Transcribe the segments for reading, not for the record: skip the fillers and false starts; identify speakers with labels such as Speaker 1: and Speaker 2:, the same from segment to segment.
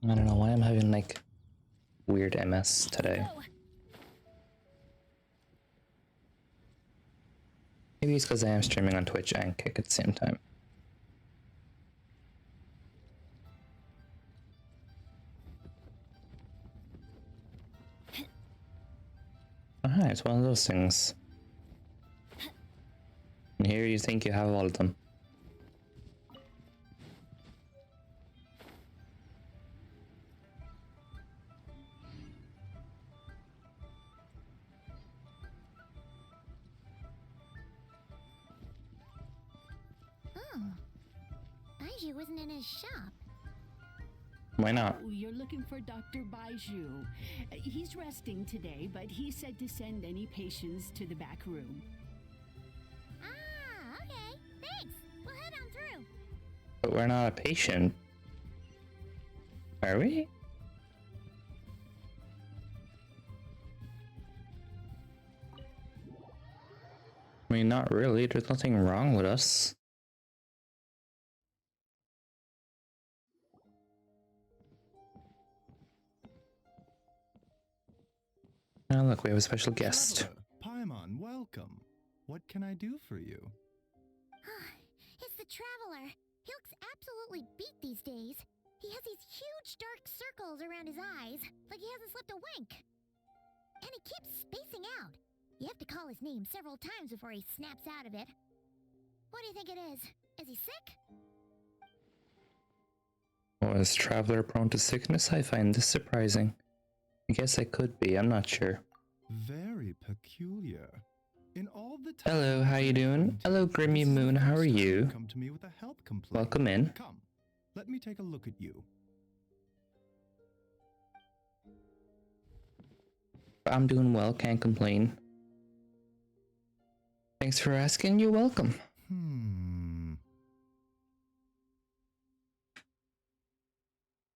Speaker 1: I don't know why I'm having like weird MS today. Maybe it's because I am streaming on Twitch and Kick at the same time. Alright, it's one of those things. And here you think you have all of them.
Speaker 2: Baiju wasn't in his shop.
Speaker 1: Why not?
Speaker 3: Oh, you're looking for Dr. Baiju. He's resting today, but he said to send any patients to the back room.
Speaker 2: Ah, okay. Thanks. We'll head on through.
Speaker 1: But we're not a patient. Are we? I mean, not really. There's nothing wrong with us. Oh, look, we have a special guest.
Speaker 4: Paimon, welcome. What can I do for you?
Speaker 2: It's the Traveler. He looks absolutely beat these days. He has these huge dark circles around his eyes, like he hasn't slept a wink. And he keeps spacing out. You have to call his name several times before he snaps out of it. What do you think it is? Is he sick?
Speaker 1: Oh, is Traveler prone to sickness? I find this surprising. I guess I could be, I'm not sure.
Speaker 4: Very peculiar. In all the time
Speaker 1: Hello, how you doing? Hello, Grimmy Moon, how are you?
Speaker 4: Come to me with a health complaint.
Speaker 1: Welcome in.
Speaker 4: Come, let me take a look at you.
Speaker 1: I'm doing well, can't complain. Thanks for asking, you're welcome.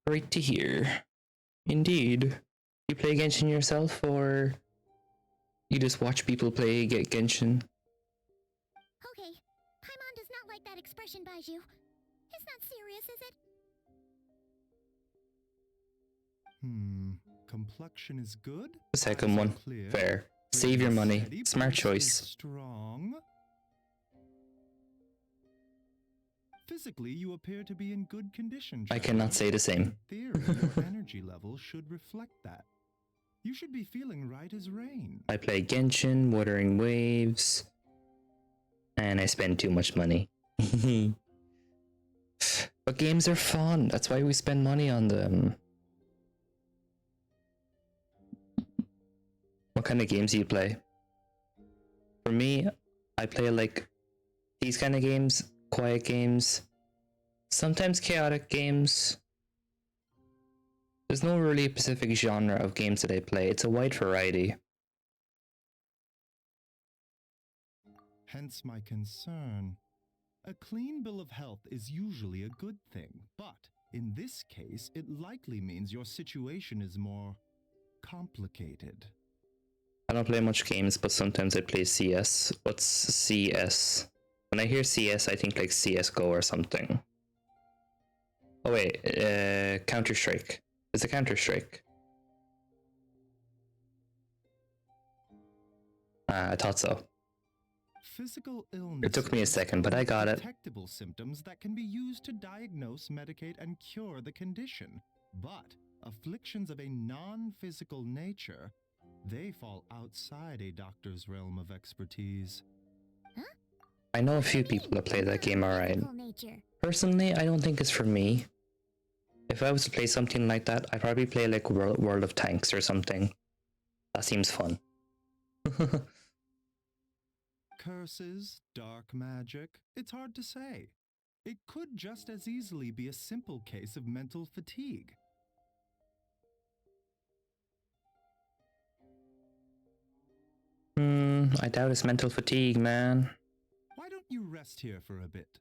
Speaker 1: Great to hear. Indeed. You play Genshin yourself, or you just watch people play Genshin?
Speaker 2: Okay. Paimon does not like that expression, Baiju. It's not serious, is it?
Speaker 4: Complexion is good.
Speaker 1: The second one.
Speaker 4: Clear.
Speaker 1: Fair. Save your money.
Speaker 4: Steady,
Speaker 1: Smart
Speaker 4: pulse is
Speaker 1: choice.
Speaker 4: Strong. Physically, you appear to be in good condition.
Speaker 1: I cannot say the same.
Speaker 4: In theory, your energy level should reflect that. You should be feeling right as rain.
Speaker 1: I play Genshin, Wuthering Waves, and I spend too much money. But games are fun. That's why we spend money on them. What kind of games do you play? For me, I play like these kind of games, quiet games, sometimes chaotic games. There's no really specific genre of games that I play. It's a wide variety.
Speaker 4: Hence my concern. A clean bill of health is usually a good thing, but in this case, it likely means your situation is more complicated.
Speaker 1: I don't play much games, but sometimes I play CS. What's CS? When I hear CS, I think like CSGO or something. Oh wait, Counter-Strike. It's a Counter-Strike. I thought so.
Speaker 4: Physical illness.
Speaker 1: It took me a second, but I got it.
Speaker 4: Detectable symptoms that can be used to diagnose, medicate, and cure the condition. But afflictions of a non-physical nature, they fall outside a doctor's realm of expertise.
Speaker 2: Huh?
Speaker 1: I know a few people that play that game alright. Personally, I don't think it's for me. If I was to play something like that, I'd probably play like World of Tanks or something. That seems fun.
Speaker 4: Curses, dark magic, it's hard to say. It could just as easily be a simple case of mental fatigue.
Speaker 1: I doubt it's mental fatigue, man.
Speaker 4: Why don't you rest here for a bit?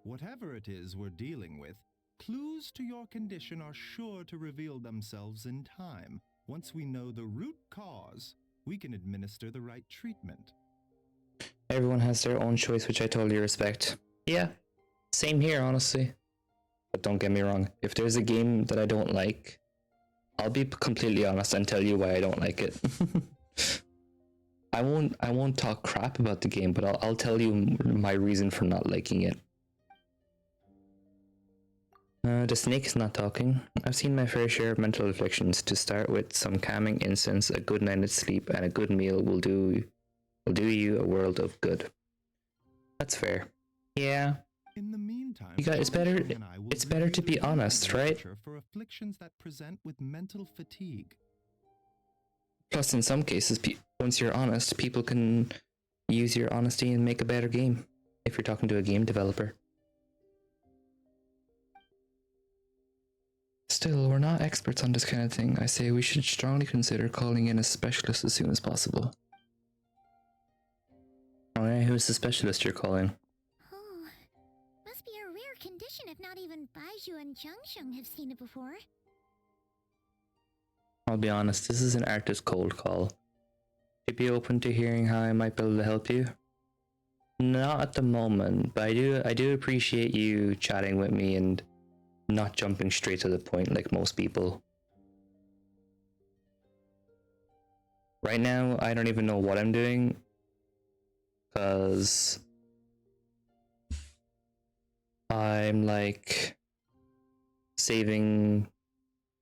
Speaker 4: Whatever it is we're dealing with, clues to your condition are sure to reveal themselves in time. Once we know the root cause, we can administer the right treatment. Everyone has their own choice, which I totally respect. Yeah, same here, honestly.
Speaker 1: But don't get me wrong, if there's a game that I don't like, I'll be completely honest and tell you why I don't like it. I won't talk crap about the game, but I'll tell you my reason for not liking it. The snake is not talking. I've seen my fair share of mental afflictions. To start with, some calming incense, a good night's sleep, and a good meal will do you a world of good. That's fair. Yeah.
Speaker 4: In the meantime,
Speaker 1: You guys, it's better to be honest, right?
Speaker 4: For afflictions that present with mental fatigue.
Speaker 1: Plus, in some cases, once you're honest, people can use your honesty and make a better game. If you're talking to a game developer. Still, we're not experts on this kind of thing. I say we should strongly consider calling in a specialist as soon as possible. Alright, who's the specialist you're calling?
Speaker 2: Oh, must be a rare condition if not even Baizhu and Changsheng have seen it before.
Speaker 1: I'll be honest, this is an artist cold call. You'd be open to hearing how I might be able to help you? Not at the moment, but I do appreciate you chatting with me and not jumping straight to the point like most people. Right now, I don't even know what I'm doing, because I'm like saving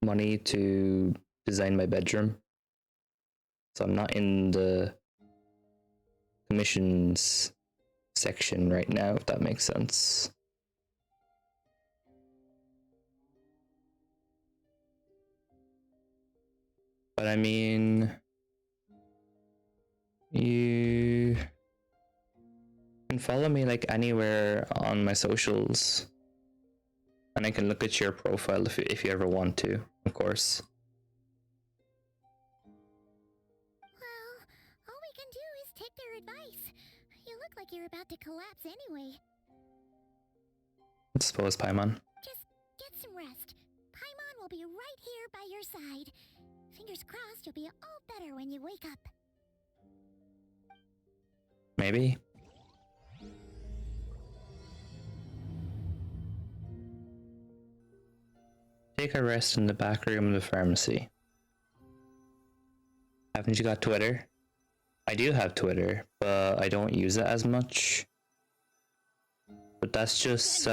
Speaker 1: money to design my bedroom. So I'm not in the commissions section right now, if that makes sense. But I mean, you can follow me like anywhere on my socials, and I can look at your profile if you ever want to, of course.
Speaker 2: Well, all we can do is take their advice. You look like you're about to collapse anyway.
Speaker 1: I suppose, Paimon.
Speaker 2: Just get some rest. Paimon will be right here by your side. Fingers crossed you'll be all better when you wake up.
Speaker 1: Maybe. Take a rest in the back room of the pharmacy. Haven't you got Twitter? I do have Twitter, but I don't use it as much. But that's just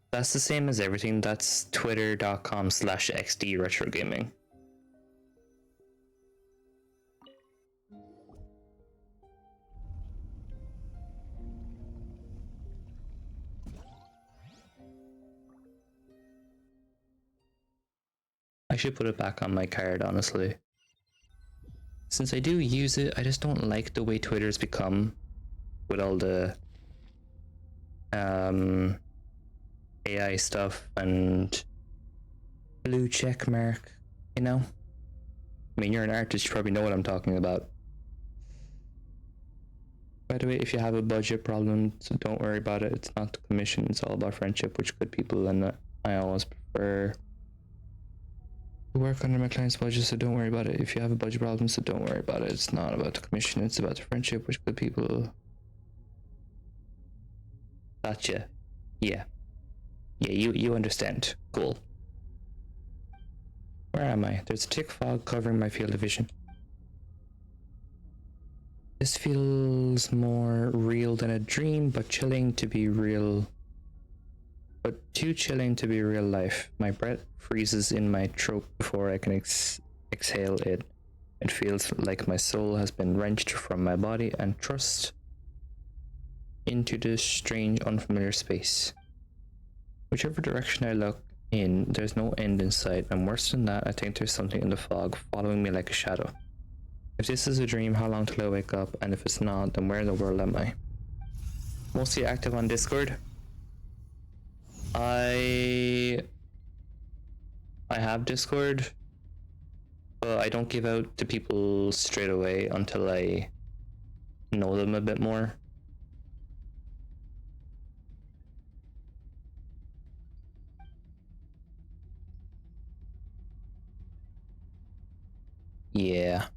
Speaker 1: that's the same as everything. That's twitter.com/xdretrogaming. I should put it back on my card, honestly. Since I do use it, I just don't like the way Twitter's become with all the AI stuff and blue check mark, you know? I mean, you're an artist, you probably know what I'm talking about. By the way, if you have a budget problem, so don't worry about it. It's not the commission, it's all about friendship, which good people, and I always prefer to work under my client's budget, so don't worry about it. If you have a budget problem, so don't worry about it. It's not about the commission, it's about the friendship, which good people. Gotcha. Yeah. Yeah, you understand. Cool. Where am I? There's a thick fog covering my field of vision. This feels more real than a dream, but chilling to be real. But too chilling to be real life. My breath freezes in my throat before I can exhale it. It feels like my soul has been wrenched from my body and thrust into this strange, unfamiliar space. Whichever direction I look in, there's no end in sight, and worse than that, I think there's something in the fog following me like a shadow. If this is a dream, how long till I wake up? And if it's not, then where in the world am I? Mostly active on Discord. I have Discord, but I don't give out to people straight away until I know them a bit more. Yeah.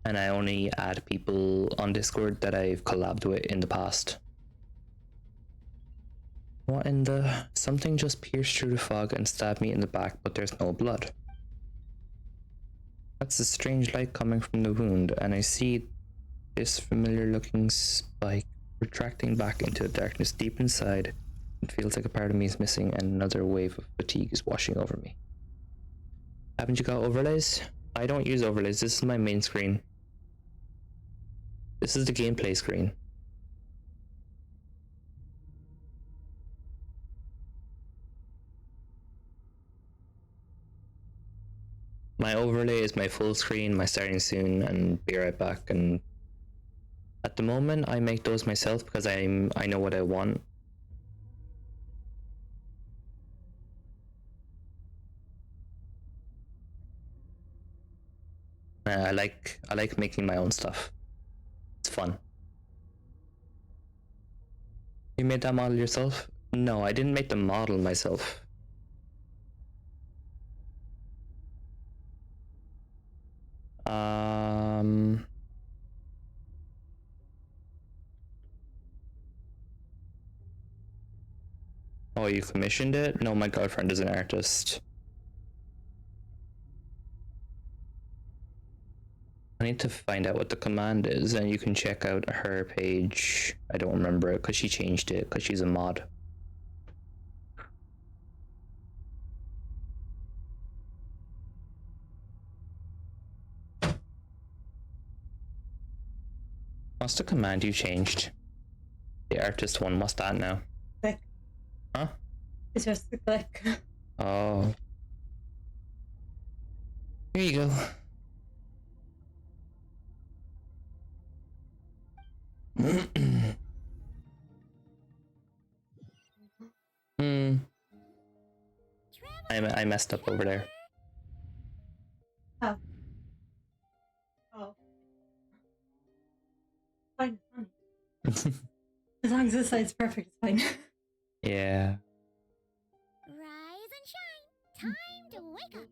Speaker 1: And I only add people on Discord that I've collabed with in the past. What in the... Something just pierced through the fog and stabbed me in the back, but there's no blood. That's a strange light coming from the wound, and I see this familiar looking spike retracting back into the darkness deep inside. It feels like a part of me is missing, and another wave of fatigue is washing over me. Haven't you got overlays? I don't use overlays. This is my main screen. This is the gameplay screen. My overlay is my full screen, my starting soon, and be right back. And at the moment, I make those myself because I know what I want. I like making my own stuff. It's fun. You made that model yourself? No, I didn't make the model myself. Oh, you commissioned it? No, my girlfriend is an artist. I need to find out what the command is, and you can check out her page. I don't remember it because she changed it because she's a mod. What's the command you changed? The artist one, what's that now?
Speaker 5: Click.
Speaker 1: Huh?
Speaker 5: It's just a click.
Speaker 1: Oh. Here you go. I messed up over there.
Speaker 5: Oh. Oh. Fine, fine. As long as this side's perfect, it's fine.
Speaker 1: Yeah.
Speaker 2: Rise and shine. Time to wake up.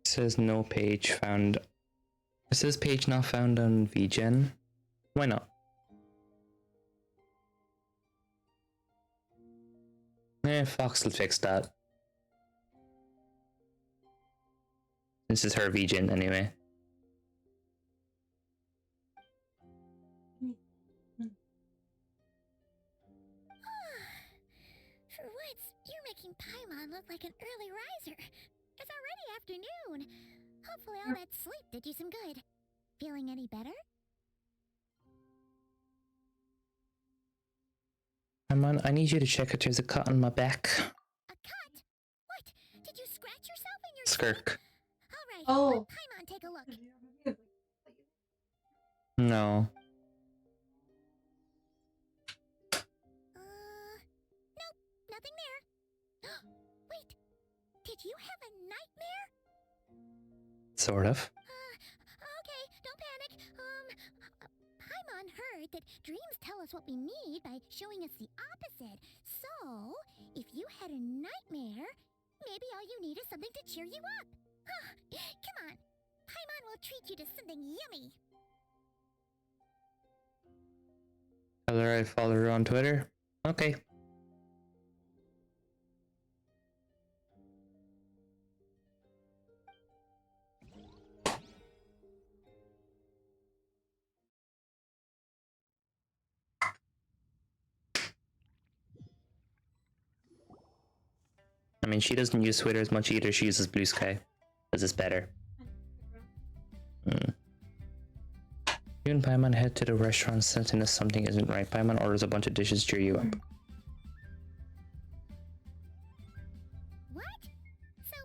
Speaker 1: It says no page found. It says page not found on VGen. Why not? Fox will fix that. This is her VGen anyway.
Speaker 2: For once, you're making Paimon look like an early riser. It's already afternoon. Hopefully all that sleep did you some good. Feeling any better?
Speaker 1: Paimon, I need you to check if there's a cut on my back.
Speaker 2: A cut? What? Did you scratch yourself in your
Speaker 1: Skirk.
Speaker 2: Alright,
Speaker 5: Oh.
Speaker 2: let Paimon take a look.
Speaker 1: No.
Speaker 2: Nope, nothing there. Wait, did you have a nightmare?
Speaker 1: Sort of.
Speaker 2: Okay, don't panic. Paimon heard that dreams tell us what we need by showing us the opposite. So, if you had a nightmare, maybe all you need is something to cheer you up. Come on, Paimon will treat you to something yummy.
Speaker 1: Tell her I follow her on Twitter. Okay. I mean, she doesn't use Twitter as much either. She uses Blue Sky, because it's better. You and Paimon head to the restaurant sensing that something isn't right. Paimon orders a bunch of dishes to cheer you up.
Speaker 2: What? So,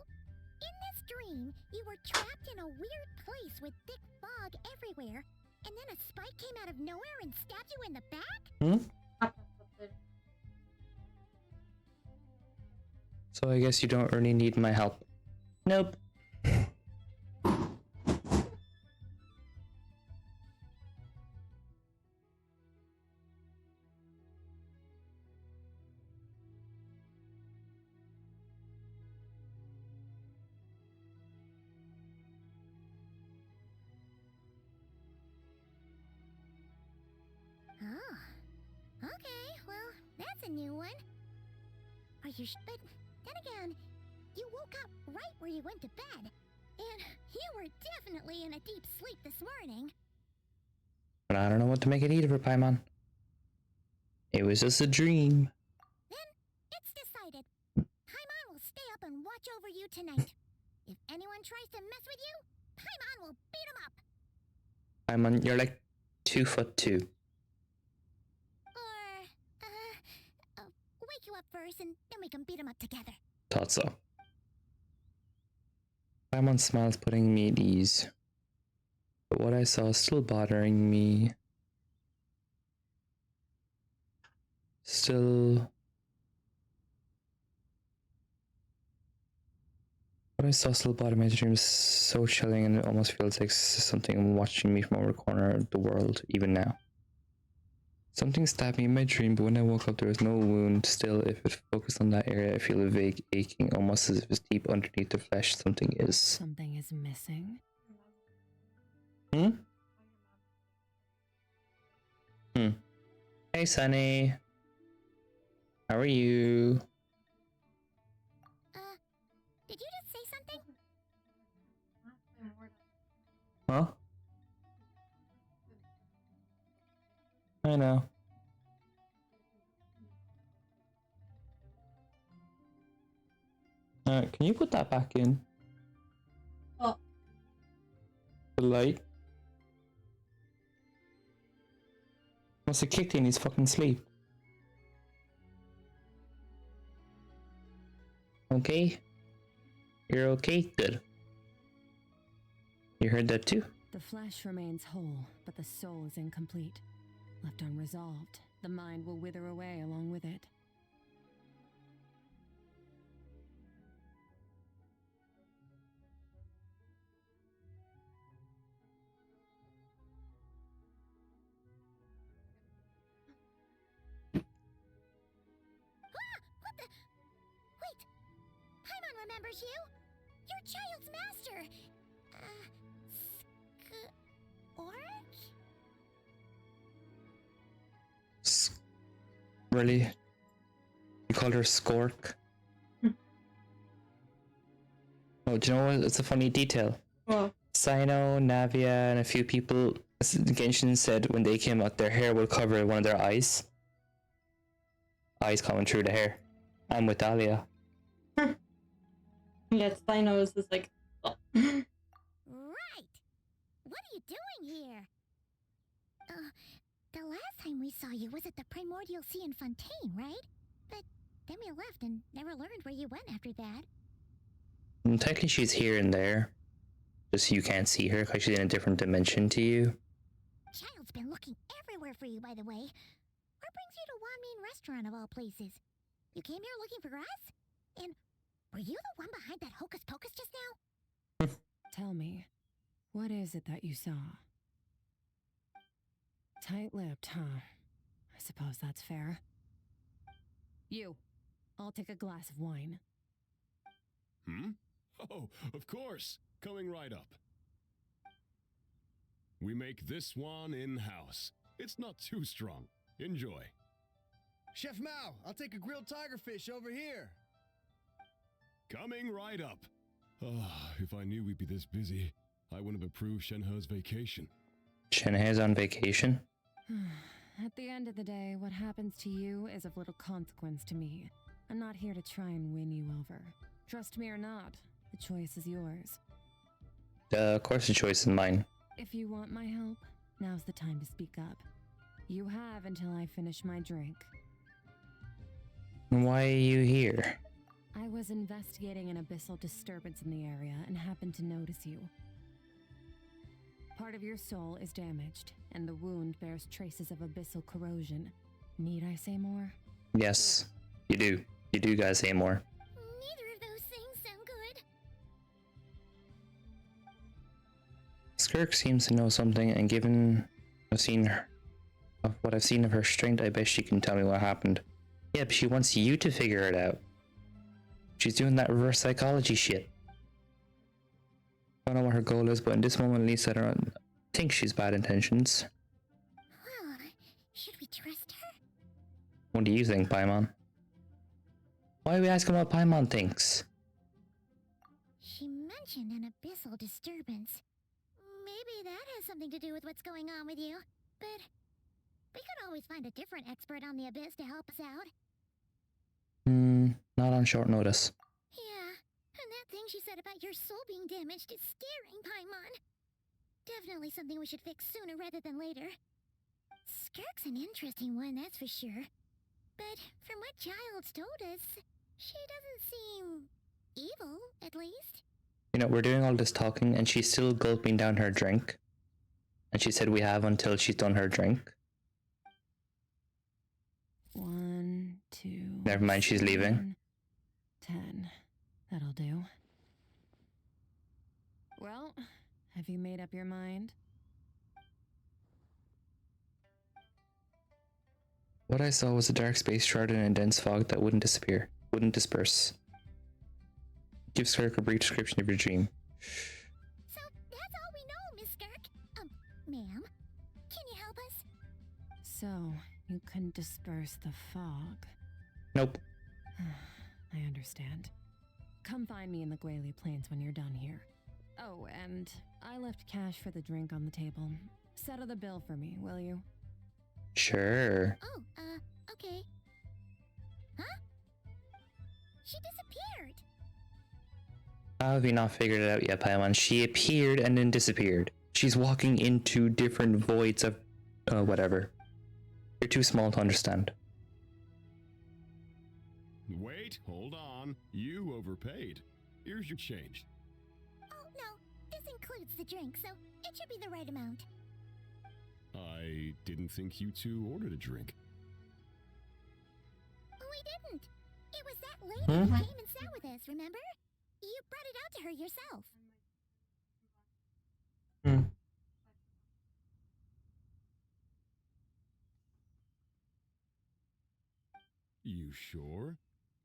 Speaker 2: in this dream, you were trapped in a weird place with thick fog everywhere, and then a spike came out of nowhere and stabbed you in the back?
Speaker 1: So I guess you don't really need my help. Nope.
Speaker 2: that's a new one. Are you but then again, you woke up right where you went to bed. And you were definitely in a deep sleep this morning.
Speaker 1: But I don't know what to make it either, Paimon. It was just a dream.
Speaker 2: Then it's decided. Paimon will stay up and watch over you tonight. If anyone tries to mess with you, Paimon will beat him up.
Speaker 1: Paimon, you're like 2'2".
Speaker 2: Or, wake you up first and then we can beat him up together.
Speaker 1: Thought so. Paimon's smile is putting me at ease. But what I saw is still bothering me. What I saw still bothering my dreams, so chilling, and it almost feels like something watching me from over the corner of the world, even now. Something stabbed me in my dream, but when I woke up there was no wound. Still, if it focused on that area, I feel a vague aching, almost as if it's deep underneath the flesh. Something is.
Speaker 6: Something is missing.
Speaker 1: Hey, Sunny. How are you?
Speaker 2: Did you just say something?
Speaker 1: Huh? I know. Can you put that back in?
Speaker 5: Oh.
Speaker 1: The light? Must have kicked in his fucking sleep. Okay? You're okay? Good. You heard that too?
Speaker 6: The flesh remains whole, but the soul is incomplete. Left unresolved, the mind will wither away along with it.
Speaker 2: What the? Wait! Paimon remembers you! You're Childe's master! Skirk?
Speaker 1: Really? You called her Skirk? Oh, do you know what? It's a funny detail.
Speaker 5: Oh.
Speaker 1: Sino, Navia, and a few people, Genshin said when they came out, their hair would cover one of their eyes. Eyes coming through the hair. I'm with Dahlia.
Speaker 5: Yeah, Spinos is like. Oh.
Speaker 2: Right! What are you doing here? The last time we saw you was at the Primordial Sea in Fontaine, right? But then we left and never learned where you went after that.
Speaker 1: And technically she's here and there. Just you can't see her because she's in a different dimension to you.
Speaker 2: Childe's been looking everywhere for you, by the way. What brings you to Wanmean Restaurant of all places? You came here looking for us? And were you the one behind that hocus pocus just now?
Speaker 6: Tell me, what is it that you saw? Tight-lipped, huh? I suppose that's fair. You, I'll take a glass of wine.
Speaker 7: Oh, of course. Coming right up. We make this one in-house. It's not too strong. Enjoy.
Speaker 8: Chef Mao, I'll take a grilled tigerfish over here.
Speaker 7: Coming right up. If I knew we'd be this busy, I wouldn't have approved Shenhe's vacation.
Speaker 1: Shenhe's on vacation?
Speaker 6: At the end of the day, what happens to you is of little consequence to me. I'm not here to try and win you over. Trust me or not, the choice is yours.
Speaker 1: Of course the choice is mine.
Speaker 6: If you want my help, now's the time to speak up. You have until I finish my drink.
Speaker 1: Why are you here?
Speaker 6: I was investigating an abyssal disturbance in the area and happened to notice you. Part of your soul is damaged, and the wound bears traces of abyssal corrosion. Need I say more?
Speaker 1: Yes, you do. You do gotta say more.
Speaker 2: Neither of those things sound good.
Speaker 1: Skirk seems to know something, and given what I've seen of her strength, I bet she can tell me what happened. Yeah, but she wants you to figure it out. She's doing that reverse psychology shit. I don't know what her goal is, but in this moment, at least I don't think she's bad intentions.
Speaker 2: Well, should we trust her?
Speaker 1: What do you think, Paimon? Why are we asking what Paimon thinks?
Speaker 2: She mentioned an abyssal disturbance. Maybe that has something to do with what's going on with you. But we could always find a different expert on the abyss to help us out.
Speaker 1: Not on short notice.
Speaker 2: Yeah, and that thing she said about your soul being damaged is scaring, Paimon. Definitely something we should fix sooner rather than later. Skirk's an interesting one, that's for sure. But from what Childe's told us, she doesn't seem evil, at least.
Speaker 1: You know, we're doing all this talking and she's still gulping down her drink. And she said we have until she's done her drink.
Speaker 6: 1, 2.
Speaker 1: Never mind, she's leaving.
Speaker 6: 10. That'll do. Well, have you made up your mind?
Speaker 1: What I saw was a dark space shrouded in a dense fog that wouldn't disperse. Give Skirk a brief description of your dream.
Speaker 2: So, that's all we know, Miss Skirk. Ma'am, can you help us?
Speaker 6: So, you couldn't disperse the fog.
Speaker 1: Nope.
Speaker 6: I understand. Come find me in the Gwali Plains when you're done here. Oh, and I left cash for the drink on the table. Settle the bill for me, will you?
Speaker 1: Sure.
Speaker 2: Oh, okay. Huh? She disappeared.
Speaker 1: How have you not figured it out yet, Paimon? She appeared and then disappeared. She's walking into different voids of... whatever. You're too small to understand.
Speaker 7: Wait, hold on. You overpaid. Here's your change.
Speaker 2: Oh, no. This includes the drink, so it should be the right amount.
Speaker 7: I didn't think you two ordered a drink.
Speaker 2: We didn't. It was that lady who came and sat with us, remember? You brought it out to her yourself.
Speaker 7: You sure?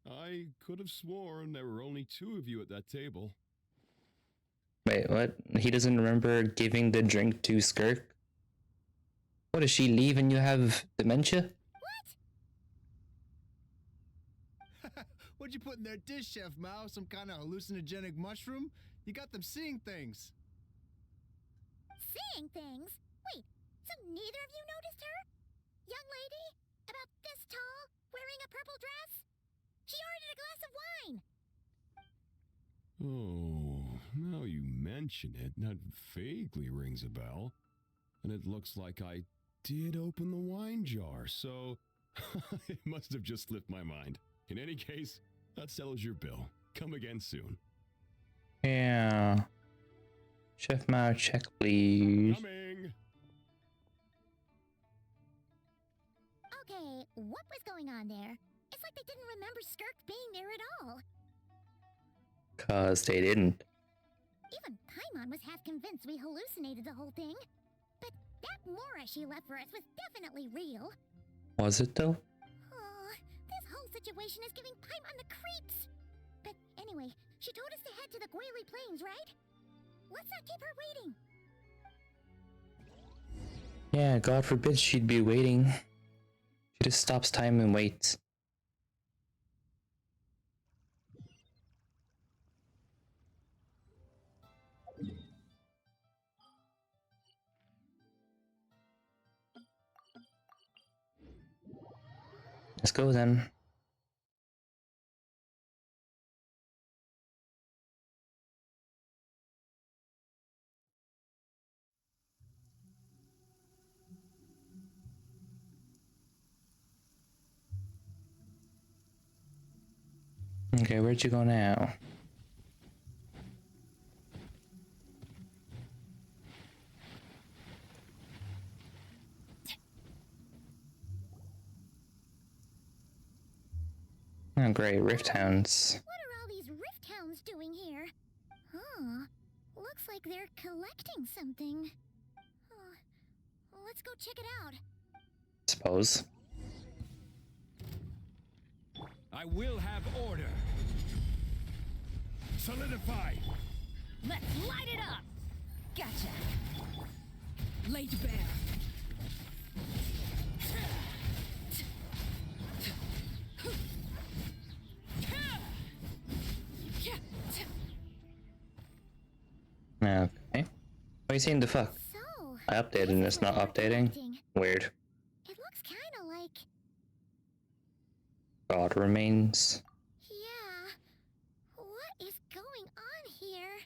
Speaker 7: I could have sworn there were only 2 of you at that table.
Speaker 1: Wait, what? He doesn't remember giving the drink to Skirk? What, is she leaving? You have dementia?
Speaker 8: What'd you put in their dish, Chef Mao? Some kind of hallucinogenic mushroom? You got them seeing things.
Speaker 2: Seeing things? Wait, so neither of you noticed her? Young lady? About this tall? Wearing a purple dress? She ordered a glass of wine!
Speaker 7: Oh, now you mention it, that vaguely rings a bell. And it looks like I did open the wine jar, so it must have just slipped my mind. In any case, that settles your bill. Come again soon.
Speaker 1: Yeah. Chef Mao, check please.
Speaker 7: Coming!
Speaker 2: Okay, what was going on there? It's like they didn't remember Skirk being there at all.
Speaker 1: 'Cause they didn't.
Speaker 2: Even Paimon was half convinced we hallucinated the whole thing. But that Mora she left for us was definitely real.
Speaker 1: Was it though?
Speaker 2: Oh, this whole situation is giving Paimon the creeps. But anyway, she told us to head to the Gwali Plains, right? Let's not keep her waiting.
Speaker 1: Yeah, God forbid she'd be waiting. She just stops time and waits. Let's go then. Okay, where'd you go now? Oh great, Rift Hounds.
Speaker 2: What are all these Rift Hounds doing here? Huh. Looks like they're collecting something. Let's go check it out.
Speaker 1: Suppose.
Speaker 9: I will have order. Solidify.
Speaker 3: Let's light it up! Gotcha! Lay to bear.
Speaker 1: Okay. What are you saying the fuck?
Speaker 2: So,
Speaker 1: I updated
Speaker 2: this
Speaker 1: and
Speaker 2: is
Speaker 1: it's not
Speaker 2: what you're
Speaker 1: updating.
Speaker 2: collecting.
Speaker 1: Weird.
Speaker 2: It looks kind of like...
Speaker 1: God remains.
Speaker 2: Yeah. What is going on here?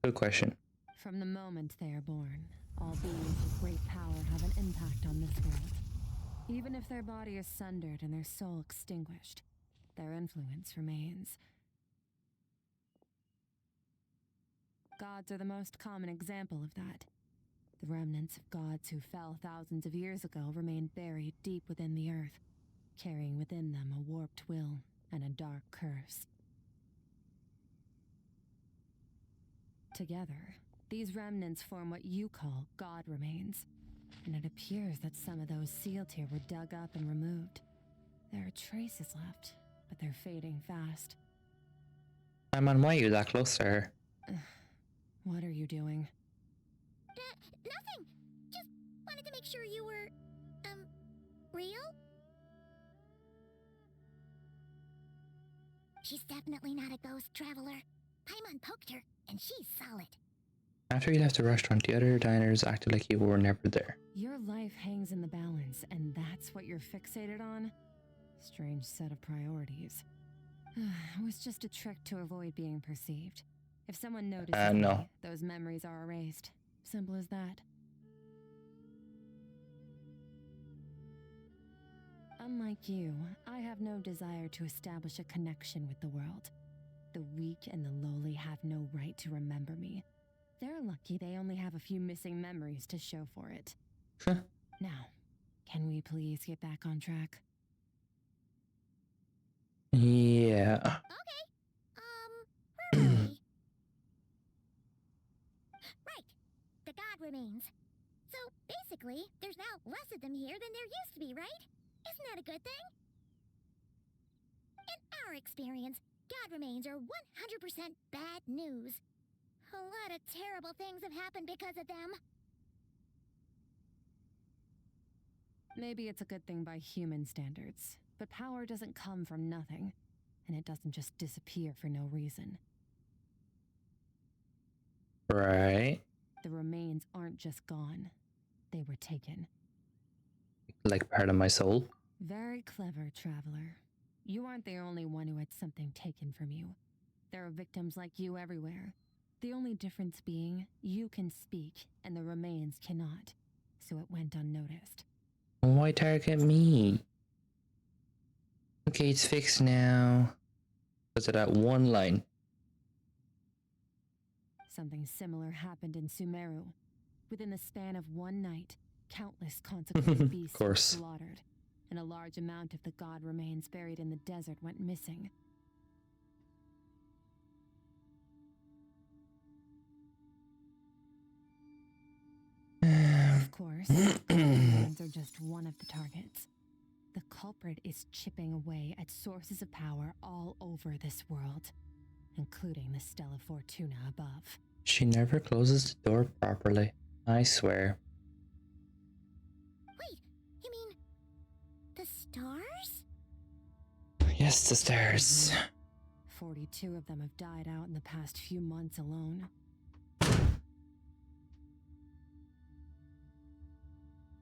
Speaker 1: Good question.
Speaker 6: From the moment they are born, all beings with great power have an impact on this world. Even if their body is sundered and their soul extinguished, their influence remains. Gods are the most common example of that. The remnants of gods who fell thousands of years ago remain buried deep within the earth, carrying within them a warped will and a dark curse. Together, these remnants form what you call God remains, and it appears that some of those sealed here were dug up and removed. There are traces left, but they're fading fast.
Speaker 1: My man, why are you that close to her?
Speaker 6: What are you doing?
Speaker 2: Nothing. Just wanted to make sure you were, real? She's definitely not a ghost traveler. Paimon poked her, and she's solid.
Speaker 1: After you left the restaurant, the other diners acted like you were never there.
Speaker 6: Your life hangs in the balance, and that's what you're fixated on? Strange set of priorities. It was just a trick to avoid being perceived. If someone notices
Speaker 1: no.
Speaker 6: me, those memories are erased. Simple as that. Unlike you, I have no desire to establish a connection with the world. The weak and the lowly have no right to remember me. They're lucky they only have a few missing memories to show for it. Now, can we please get back on track?
Speaker 1: Yeah.
Speaker 2: Okay. Where were we? Right. The God remains. So, basically, there's now less of them here than there used to be, right? Isn't that a good thing? In our experience, God remains are 100% bad news. A lot of terrible things have happened because of them.
Speaker 6: Maybe it's a good thing by human standards, but power doesn't come from nothing, and it doesn't just disappear for no reason.
Speaker 1: Right.
Speaker 6: The remains aren't just gone, they were taken.
Speaker 1: Like part of my soul.
Speaker 6: Very clever, traveler. You aren't the only one who had something taken from you. There are victims like you everywhere. The only difference being, you can speak, and the remains cannot, so it went unnoticed.
Speaker 1: Why target me? Okay, it's fixed now. Was it that one line?
Speaker 6: Something similar happened in Sumeru. Within the span of one night, countless consecrated beasts were slaughtered, and a large amount of the god remains buried in the desert went missing. Of course, remains are just one of the targets. The culprit is chipping away at sources of power all over this world, including the Stella Fortuna above.
Speaker 1: She never closes the door properly. I swear.
Speaker 2: Wait, you mean... the stars?
Speaker 1: Yes, the stairs.
Speaker 6: 42 of them have died out in the past few months alone.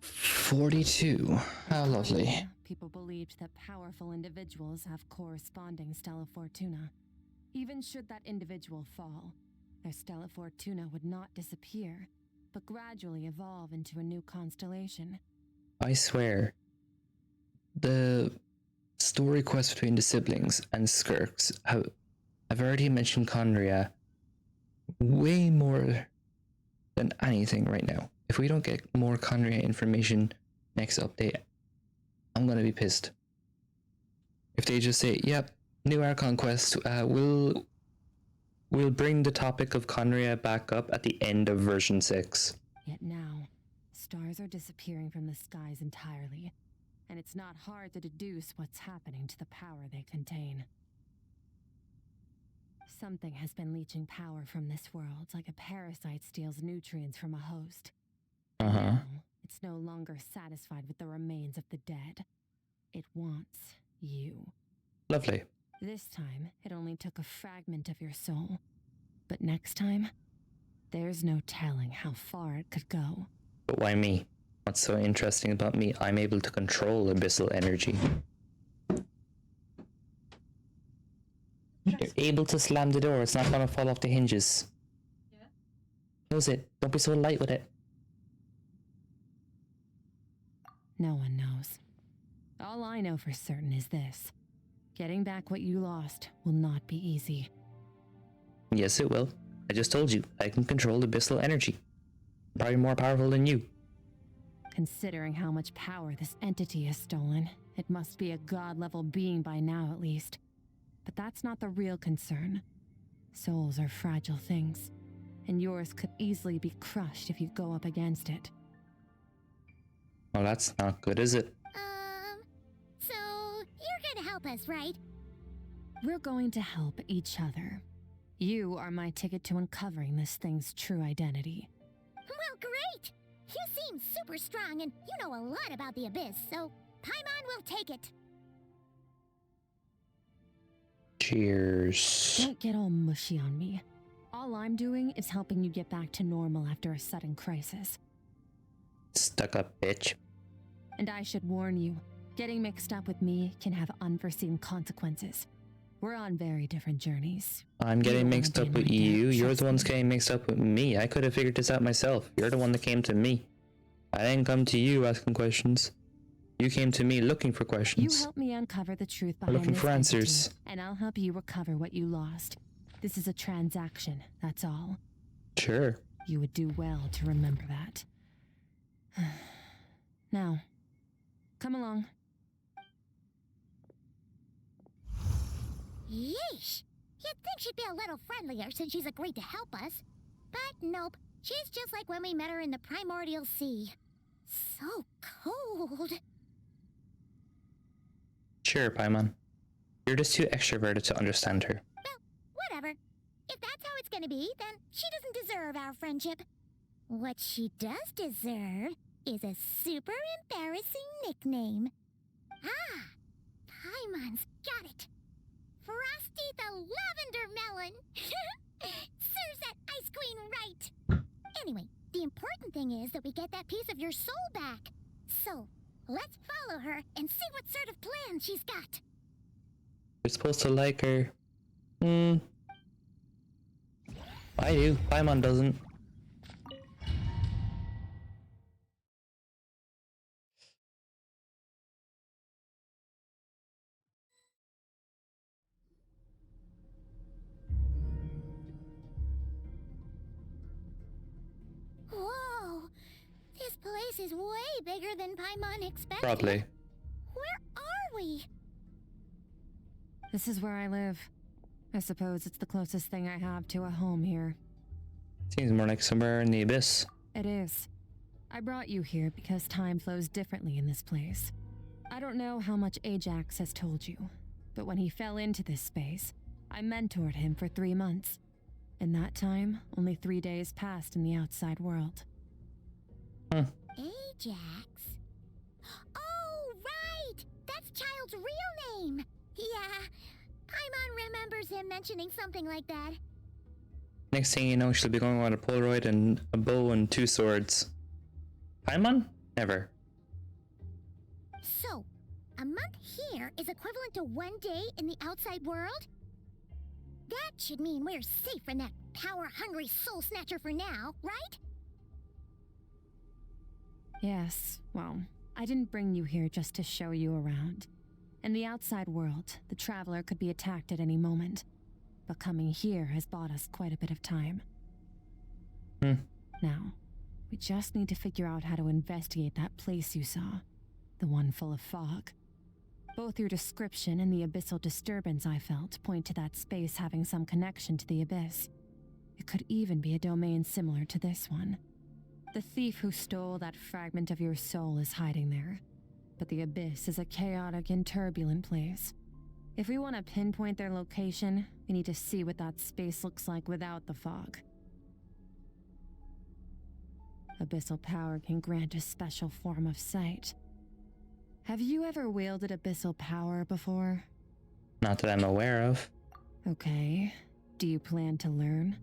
Speaker 1: 42. How lovely.
Speaker 6: People believed that powerful individuals have corresponding Stella Fortuna. Even should that individual fall, their Stella Fortuna would not disappear, but gradually evolve into a new constellation.
Speaker 1: I swear. The story quest between the siblings and Skirks have... I've already mentioned Conria way more than anything right now. If we don't get more Conria information next update, I'm gonna be pissed. If they just say, yep, new Archon quest, we'll bring the topic of Conria back up at the end of version 6.
Speaker 6: Yet now, stars are disappearing from the skies entirely, and it's not hard to deduce what's happening to the power they contain. Something has been leeching power from this world like a parasite steals nutrients from a host. Now, it's no longer satisfied with the remains of the dead. It wants you.
Speaker 1: Lovely.
Speaker 6: This time, it only took a fragment of your soul. But next time, There's no telling how far it could go.
Speaker 1: But why me? What's so interesting about me? I'm able to control abyssal energy. You're able to slam the door, it's not gonna fall off the hinges.
Speaker 5: Yeah.
Speaker 1: Close it. Don't be so light with it.
Speaker 6: No one knows. All I know for certain is this. Getting back what you lost will not be easy.
Speaker 1: Yes, it will. I just told you, I can control abyssal energy. Probably more powerful than you.
Speaker 6: Considering how much power this entity has stolen, it must be a god-level being by now at least. But that's not the real concern. Souls are fragile things, and yours could easily be crushed if you go up against it.
Speaker 1: Well, that's not good, is it?
Speaker 2: So you're gonna help us, right?
Speaker 6: We're going to help each other. You are my ticket to uncovering this thing's true identity.
Speaker 2: Well, great! You seem super strong and you know a lot about the Abyss, so Paimon will take it.
Speaker 1: Cheers.
Speaker 6: Don't get all mushy on me. All I'm doing is helping you get back to normal after a sudden crisis.
Speaker 1: Stuck up bitch.
Speaker 6: And I should warn you, getting mixed up with me can have unforeseen consequences. We're on very different journeys.
Speaker 1: I'm getting mixed up with you. You're the ones
Speaker 6: me.
Speaker 1: getting mixed up with me. I could have figured this out myself. You're the one that came to me. I didn't come to you asking questions. You came to me looking for
Speaker 6: You
Speaker 1: questions.
Speaker 6: help me uncover the truth behind
Speaker 1: Looking
Speaker 6: this
Speaker 1: for
Speaker 6: entity,
Speaker 1: answers.
Speaker 6: and I'll help you recover what you lost. This is a transaction, that's all.
Speaker 1: Sure.
Speaker 6: You would do well to remember that. Now, come along.
Speaker 2: Yeesh! You'd think she'd be a little friendlier since she's agreed to help us. But nope, she's just like when we met her in the primordial sea. So cold.
Speaker 1: Sure, Paimon. You're just too extroverted to understand her.
Speaker 2: Well, whatever. If that's how it's gonna be, then she doesn't deserve our friendship. What she does deserve is a super embarrassing nickname. Ah! Paimon's got it! Frosty the Lavender Melon! Serves that ice queen right! Anyway, the important thing is that we get that piece of your soul back. So, let's follow her and see what sort of plan she's got.
Speaker 1: You're supposed to like her. I do. Paimon doesn't.
Speaker 2: Whoa! This place is way bigger than Paimon expected.
Speaker 1: Probably.
Speaker 2: Where are we?
Speaker 6: This is where I live. I suppose it's the closest thing I have to a home here.
Speaker 1: Seems more like somewhere in the abyss.
Speaker 6: It is. I brought you here because time flows differently in this place. I don't know how much Ajax has told you, but when he fell into this space, I mentored him for 3 months. In that time, only 3 days passed in the outside world.
Speaker 2: Ajax? Oh, right! That's Childe's real name! Yeah, Paimon remembers him mentioning something like that.
Speaker 1: Next thing you know, she'll be going around a Polaroid and a bow and 2 swords. Paimon? Never.
Speaker 2: So, a month here is equivalent to 1 day in the outside world? That should mean we're safe from that power-hungry soul snatcher for now, right?
Speaker 6: Yes, well, I didn't bring you here just to show you around. In the outside world, the Traveler could be attacked at any moment. But coming here has bought us quite a bit of time. Now, we just need to figure out how to investigate that place you saw. The one full of fog. Both your description and the abyssal disturbance I felt point to that space having some connection to the abyss. It could even be a domain similar to this one. The thief who stole that fragment of your soul is hiding there. But the abyss is a chaotic and turbulent place. If we want to pinpoint their location, we need to see what that space looks like without the fog. Abyssal power can grant a special form of sight. Have you ever wielded abyssal power before?
Speaker 1: Not that I'm aware of.
Speaker 6: Okay. Do you plan to learn?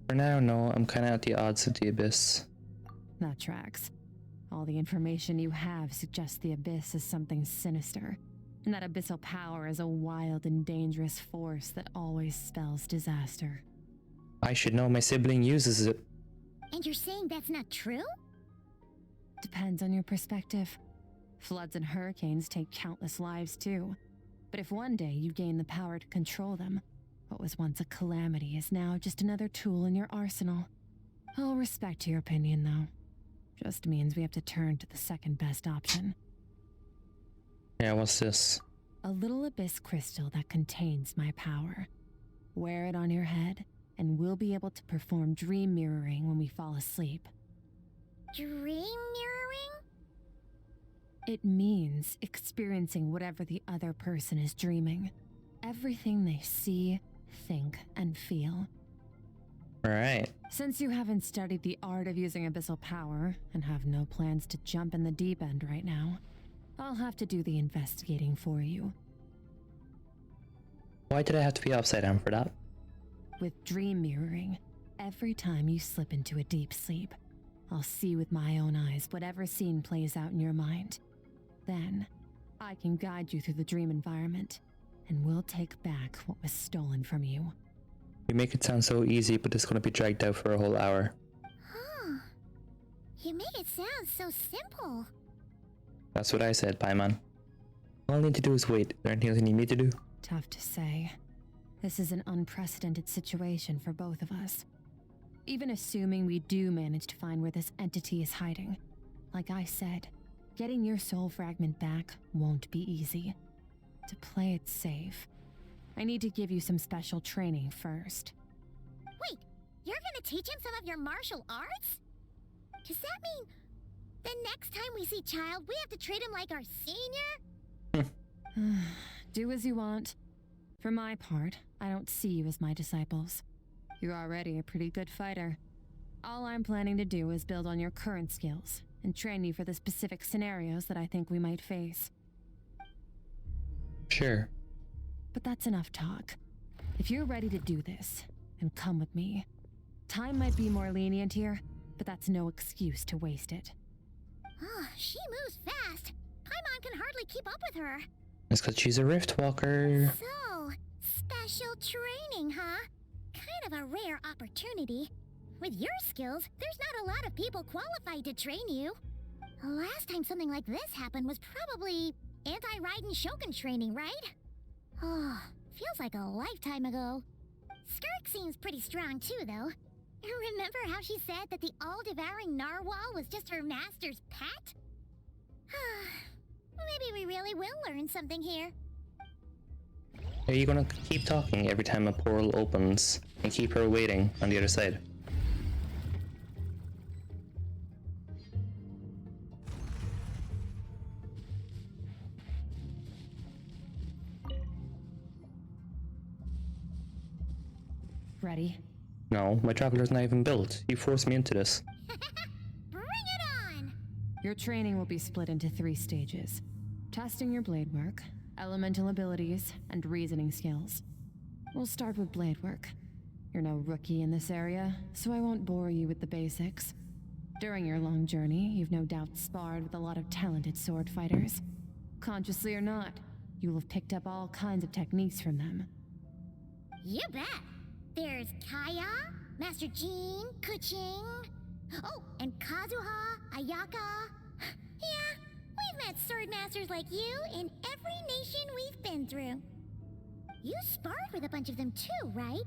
Speaker 1: For now, no. I'm kind of at the odds of the Abyss.
Speaker 6: That tracks. All the information you have suggests the Abyss is something sinister, and that abyssal power is a wild and dangerous force that always spells disaster.
Speaker 1: I should know, my sibling uses it.
Speaker 2: And you're saying that's not true?
Speaker 6: Depends on your perspective. Floods and hurricanes take countless lives too. But if one day you gain the power to control them, what was once a calamity is now just another tool in your arsenal. I'll respect your opinion, though. Just means we have to turn to the second best option.
Speaker 1: Yeah, what's this?
Speaker 6: A little abyss crystal that contains my power. Wear it on your head, and we'll be able to perform dream mirroring when we fall asleep.
Speaker 2: Dream mirroring?
Speaker 6: It means experiencing whatever the other person is dreaming. Everything they see, think, and feel.
Speaker 1: Alright.
Speaker 6: Since you haven't studied the art of using abyssal power, and have no plans to jump in the deep end right now, I'll have to do the investigating for you.
Speaker 1: Why did I have to be upside down for that?
Speaker 6: With dream mirroring, every time you slip into a deep sleep, I'll see with my own eyes whatever scene plays out in your mind. Then, I can guide you through the dream environment, and we'll take back what was stolen from you.
Speaker 1: You make it sound so easy, but it's gonna be dragged out for a whole hour.
Speaker 2: Huh. You make it sound so simple.
Speaker 1: That's what I said, Paimon. All I need to do is wait. Is there anything else you need me to do?
Speaker 6: Tough to say. This is an unprecedented situation for both of us. Even assuming we do manage to find where this entity is hiding, like I said, getting your soul fragment back won't be easy. To play it safe, I need to give you some special training first.
Speaker 2: Wait, you're gonna teach him some of your martial arts? Does that mean the next time we see Childe, we have to treat him like our senior?
Speaker 6: Do as you want. For my part, I don't see you as my disciples. You're already a pretty good fighter. All I'm planning to do is build on your current skills and train you for the specific scenarios that I think we might face.
Speaker 1: Sure.
Speaker 6: But that's enough talk. If you're ready to do this, then come with me. Time might be more lenient here, but that's no excuse to waste it.
Speaker 2: Oh, she moves fast. Paimon can hardly keep up with her.
Speaker 1: It's because she's a rift walker.
Speaker 2: So, special training, huh? Kind of a rare opportunity. With your skills, there's not a lot of people qualified to train you. The last time something like this happened was probably anti-Raiden Shogun training, right? Oh, feels like a lifetime ago. Skirk seems pretty strong too, though. Remember how she said that the all-devouring narwhal was just her master's pet? Maybe we really will learn something here.
Speaker 1: Are you gonna keep talking every time a portal opens and keep her waiting on the other side?
Speaker 6: Ready?
Speaker 1: No, my traveler's not even built. You forced me into this.
Speaker 2: Bring it on!
Speaker 6: Your training will be split into 3 stages. Testing your blade work, elemental abilities, and reasoning skills. We'll start with blade work. You're no rookie in this area, so I won't bore you with the basics. During your long journey, you've no doubt sparred with a lot of talented sword fighters. Consciously or not, you will have picked up all kinds of techniques from them.
Speaker 2: You bet! There's Kaya, Master Jean, Kuching. Oh, and Kazuha, Ayaka. Yeah, we've met sword masters like you in every nation we've been through. You sparred with a bunch of them too, right?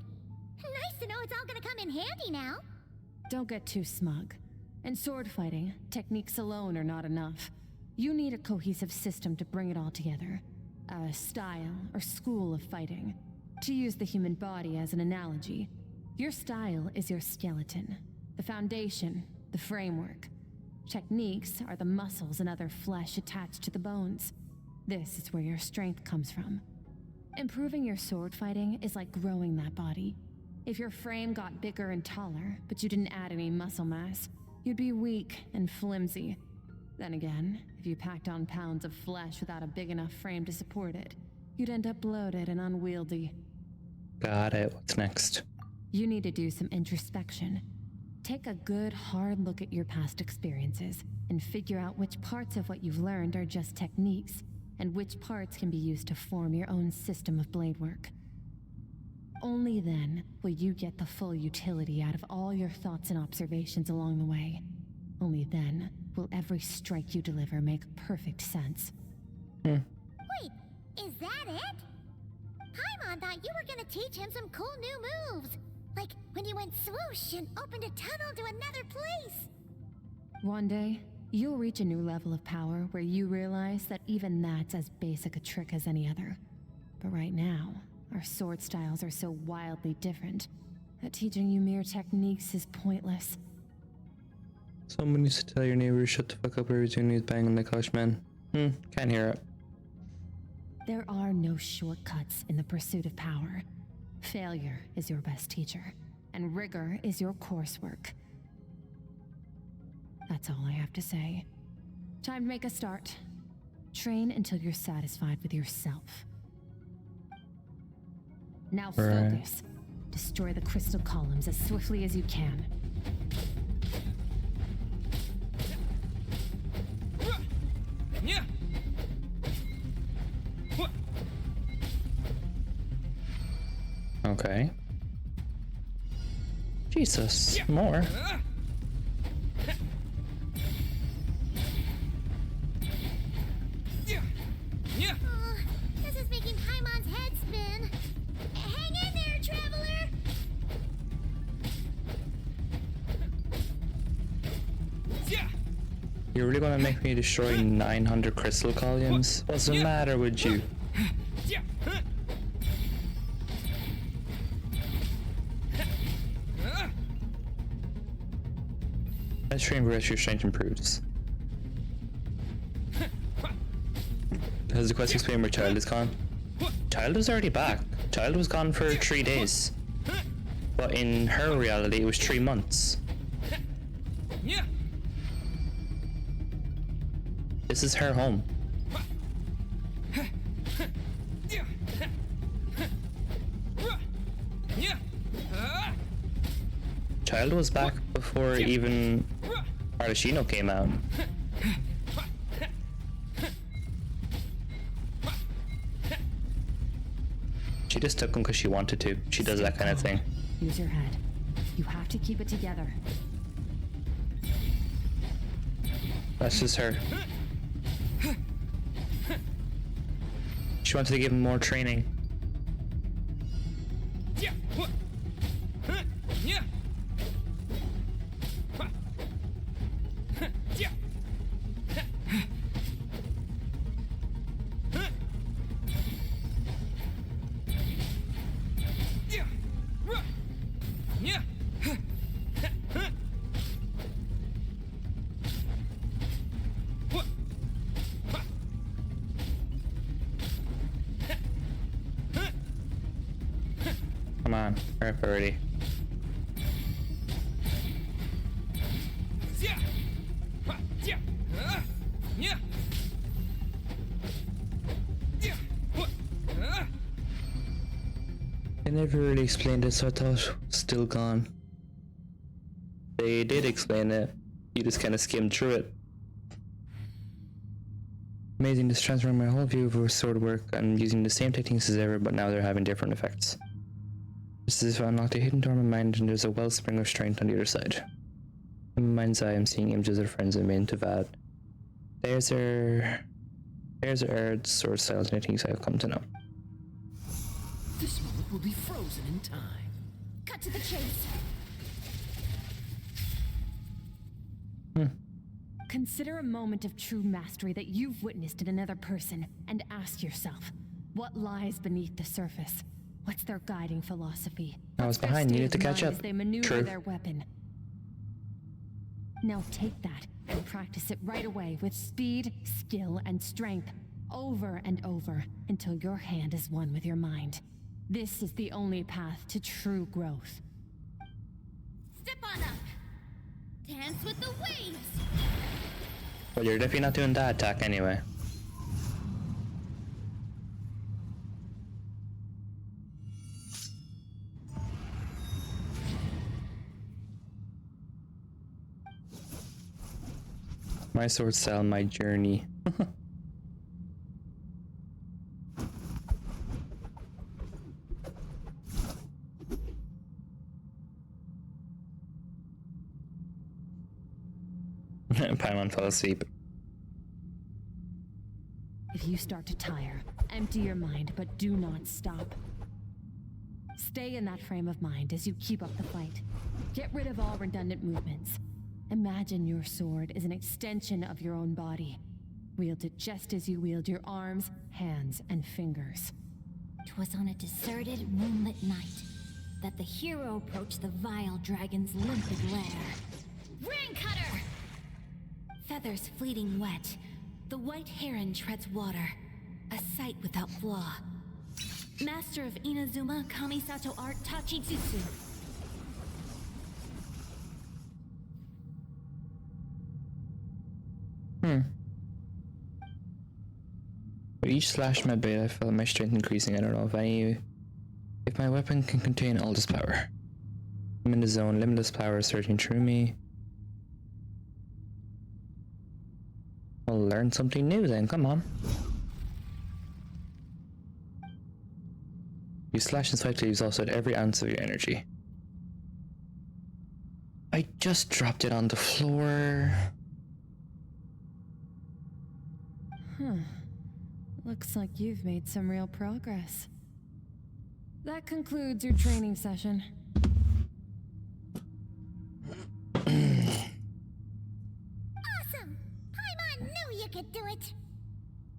Speaker 2: Nice to know it's all gonna come in handy now.
Speaker 6: Don't get too smug. In sword fighting, techniques alone are not enough. You need a cohesive system to bring it all together. A style or school of fighting. To use the human body as an analogy, your style is your skeleton, the foundation, the framework. Techniques are the muscles and other flesh attached to the bones. This is where your strength comes from. Improving your sword fighting is like growing that body. If your frame got bigger and taller, but you didn't add any muscle mass, you'd be weak and flimsy. Then again, if you packed on pounds of flesh without a big enough frame to support it, you'd end up bloated and unwieldy.
Speaker 1: Got it. What's next?
Speaker 6: You need to do some introspection. Take a good, hard look at your past experiences and figure out which parts of what you've learned are just techniques and which parts can be used to form your own system of blade work. Only then will you get the full utility out of all your thoughts and observations along the way. Only then will every strike you deliver make perfect sense.
Speaker 2: Wait, is that it? Paimon thought you were gonna teach him some cool new moves. Like when you went swoosh and opened a tunnel to another place.
Speaker 6: One day, you'll reach a new level of power where you realize that even that's as basic a trick as any other. But right now, our sword styles are so wildly different that teaching you mere techniques is pointless.
Speaker 1: Someone needs to tell your neighbor shut the fuck up every time he's banging the couch, man. Can't hear it.
Speaker 6: There are no shortcuts in the pursuit of power. Failure is your best teacher, and rigor is your coursework. That's all I have to say. Time to make a start. Train until you're satisfied with yourself. Now focus. Destroy the crystal columns as swiftly as you can.
Speaker 1: Okay. Jesus, more.
Speaker 2: This is making Paimon's head spin. Hang in there, traveler!
Speaker 1: You're really gonna make me destroy 900 crystal columns? What's the matter with you? Let's train where your strength improves. Has the quest explained where Childe is gone? Childe was already back. Childe was gone for 3 days. But in her reality, it was 3 months. This is her home. Childe was back before even Ardashino came out. She just took him because she wanted to. She does that kind of thing.
Speaker 6: Use your head. You have to keep it together.
Speaker 1: That's just her. She wanted to give him more training. Come on, hurry up already. They never really explained it, so I thought it was still gone. They did explain it, you just kind of skimmed through it. Amazing, just transferring my whole view of her sword work and using the same techniques as ever, but now they're having different effects. Just as if I unlocked a hidden door in my mind and there's a wellspring of strength on the other side. In my mind's eye, I'm seeing images of friends I made into Vad. There's her sword styles and techniques I've come to know.
Speaker 9: This moment will be frozen in time.
Speaker 2: Cut to the chase.
Speaker 6: Consider a moment of true mastery that you've witnessed in another person and ask yourself, what lies beneath the surface? What's their guiding philosophy?
Speaker 1: I was
Speaker 6: What's their
Speaker 1: behind, you
Speaker 6: state
Speaker 1: need
Speaker 6: of
Speaker 1: to catch
Speaker 6: mind
Speaker 1: up.
Speaker 6: as they maneuver
Speaker 1: True.
Speaker 6: their weapon? Now take that and practice it right away with speed, skill, and strength, over and over, until your hand is one with your mind. This is the only path to true growth.
Speaker 2: Step on up. Dance with the waves.
Speaker 1: Well, you're definitely not doing that attack anyway. My sword style, my journey. Paimon fell asleep.
Speaker 6: If you start to tire, empty your mind, but do not stop. Stay in that frame of mind as you keep up the fight. Get rid of all redundant movements. Imagine your sword is an extension of your own body. Wield it just as you wield your arms, hands, and fingers.
Speaker 2: 'Twas on a deserted, moonlit night that the hero approached the vile dragon's limpid lair. Ring cutter! Feathers fleeting wet, the white heron treads water, a sight without flaw. Master of Inazuma Kamisato art Tachijutsu.
Speaker 1: With each slash in my blade, I felt my strength increasing. I don't know if my weapon can contain all this power. I'm in the zone, limitless power surging through me. We'll learn something new then, come on. You slash and swipe to exhaust every ounce of your energy. I just dropped it on the floor.
Speaker 6: Looks like you've made some real progress. That concludes your training session.
Speaker 2: Awesome! Paimon knew you could do it!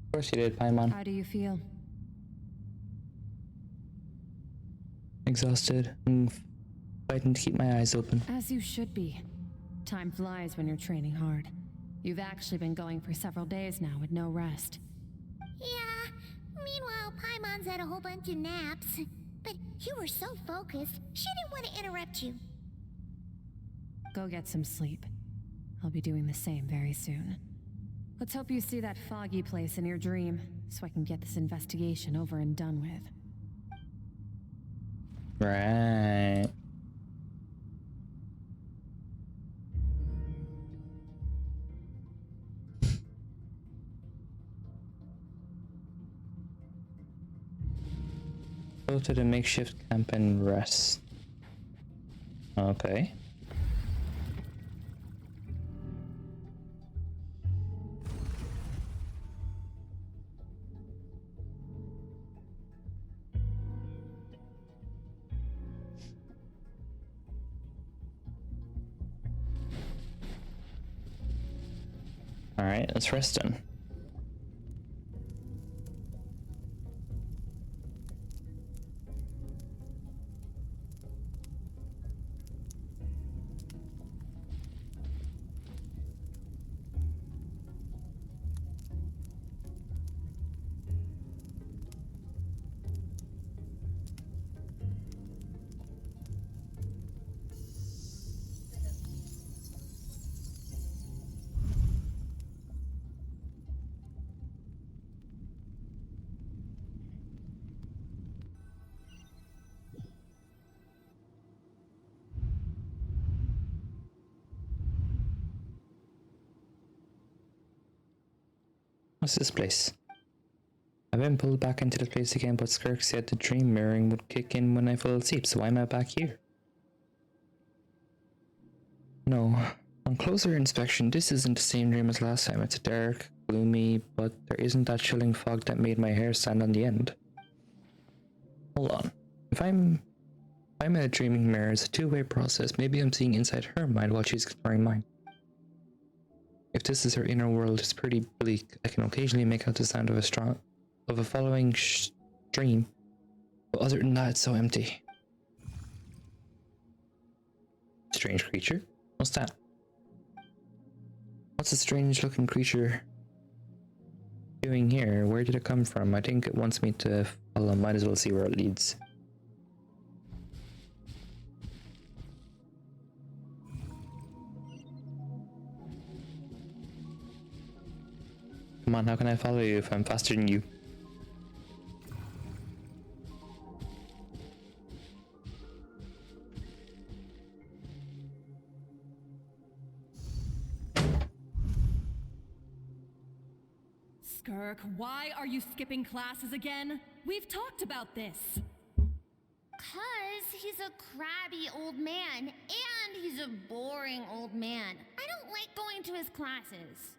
Speaker 1: Of course you did, Paimon.
Speaker 6: How do you feel?
Speaker 1: Exhausted and fighting to keep my eyes open.
Speaker 6: As you should be. Time flies when you're training hard. You've actually been going for several days now with no rest.
Speaker 2: Yeah, meanwhile Paimon's had a whole bunch of naps. But you were so focused, she didn't want to interrupt you.
Speaker 6: Go get some sleep. I'll be doing the same very soon. Let's hope you see that foggy place in your dream, so I can get this investigation over and done with.
Speaker 1: Right. Go to the makeshift camp and rest. Okay. Alright, let's rest then. What's this place? I've been pulled back into this place again, but Skirk said the dream mirroring would kick in when I fell asleep, so why am I back here? No. On closer inspection, this isn't the same dream as last time. It's dark, gloomy, but there isn't that chilling fog that made my hair stand on the end. Hold on. If I'm in a dreaming mirror, it's a two-way process. Maybe I'm seeing inside her mind while she's exploring mine. If this is her inner world, it's pretty bleak. I can occasionally make out the sound of a following stream, but other than that, it's so empty. Strange creature? What's that? What's a strange looking creature doing here? Where did it come from? I think it wants me to follow. Might as well see where it leads. Come on, how can I follow you if I'm faster than you?
Speaker 10: Skirk, why are you skipping classes again? We've talked about this.
Speaker 2: 'Cause he's a crabby old man, and he's a boring old man. I don't like going to his classes.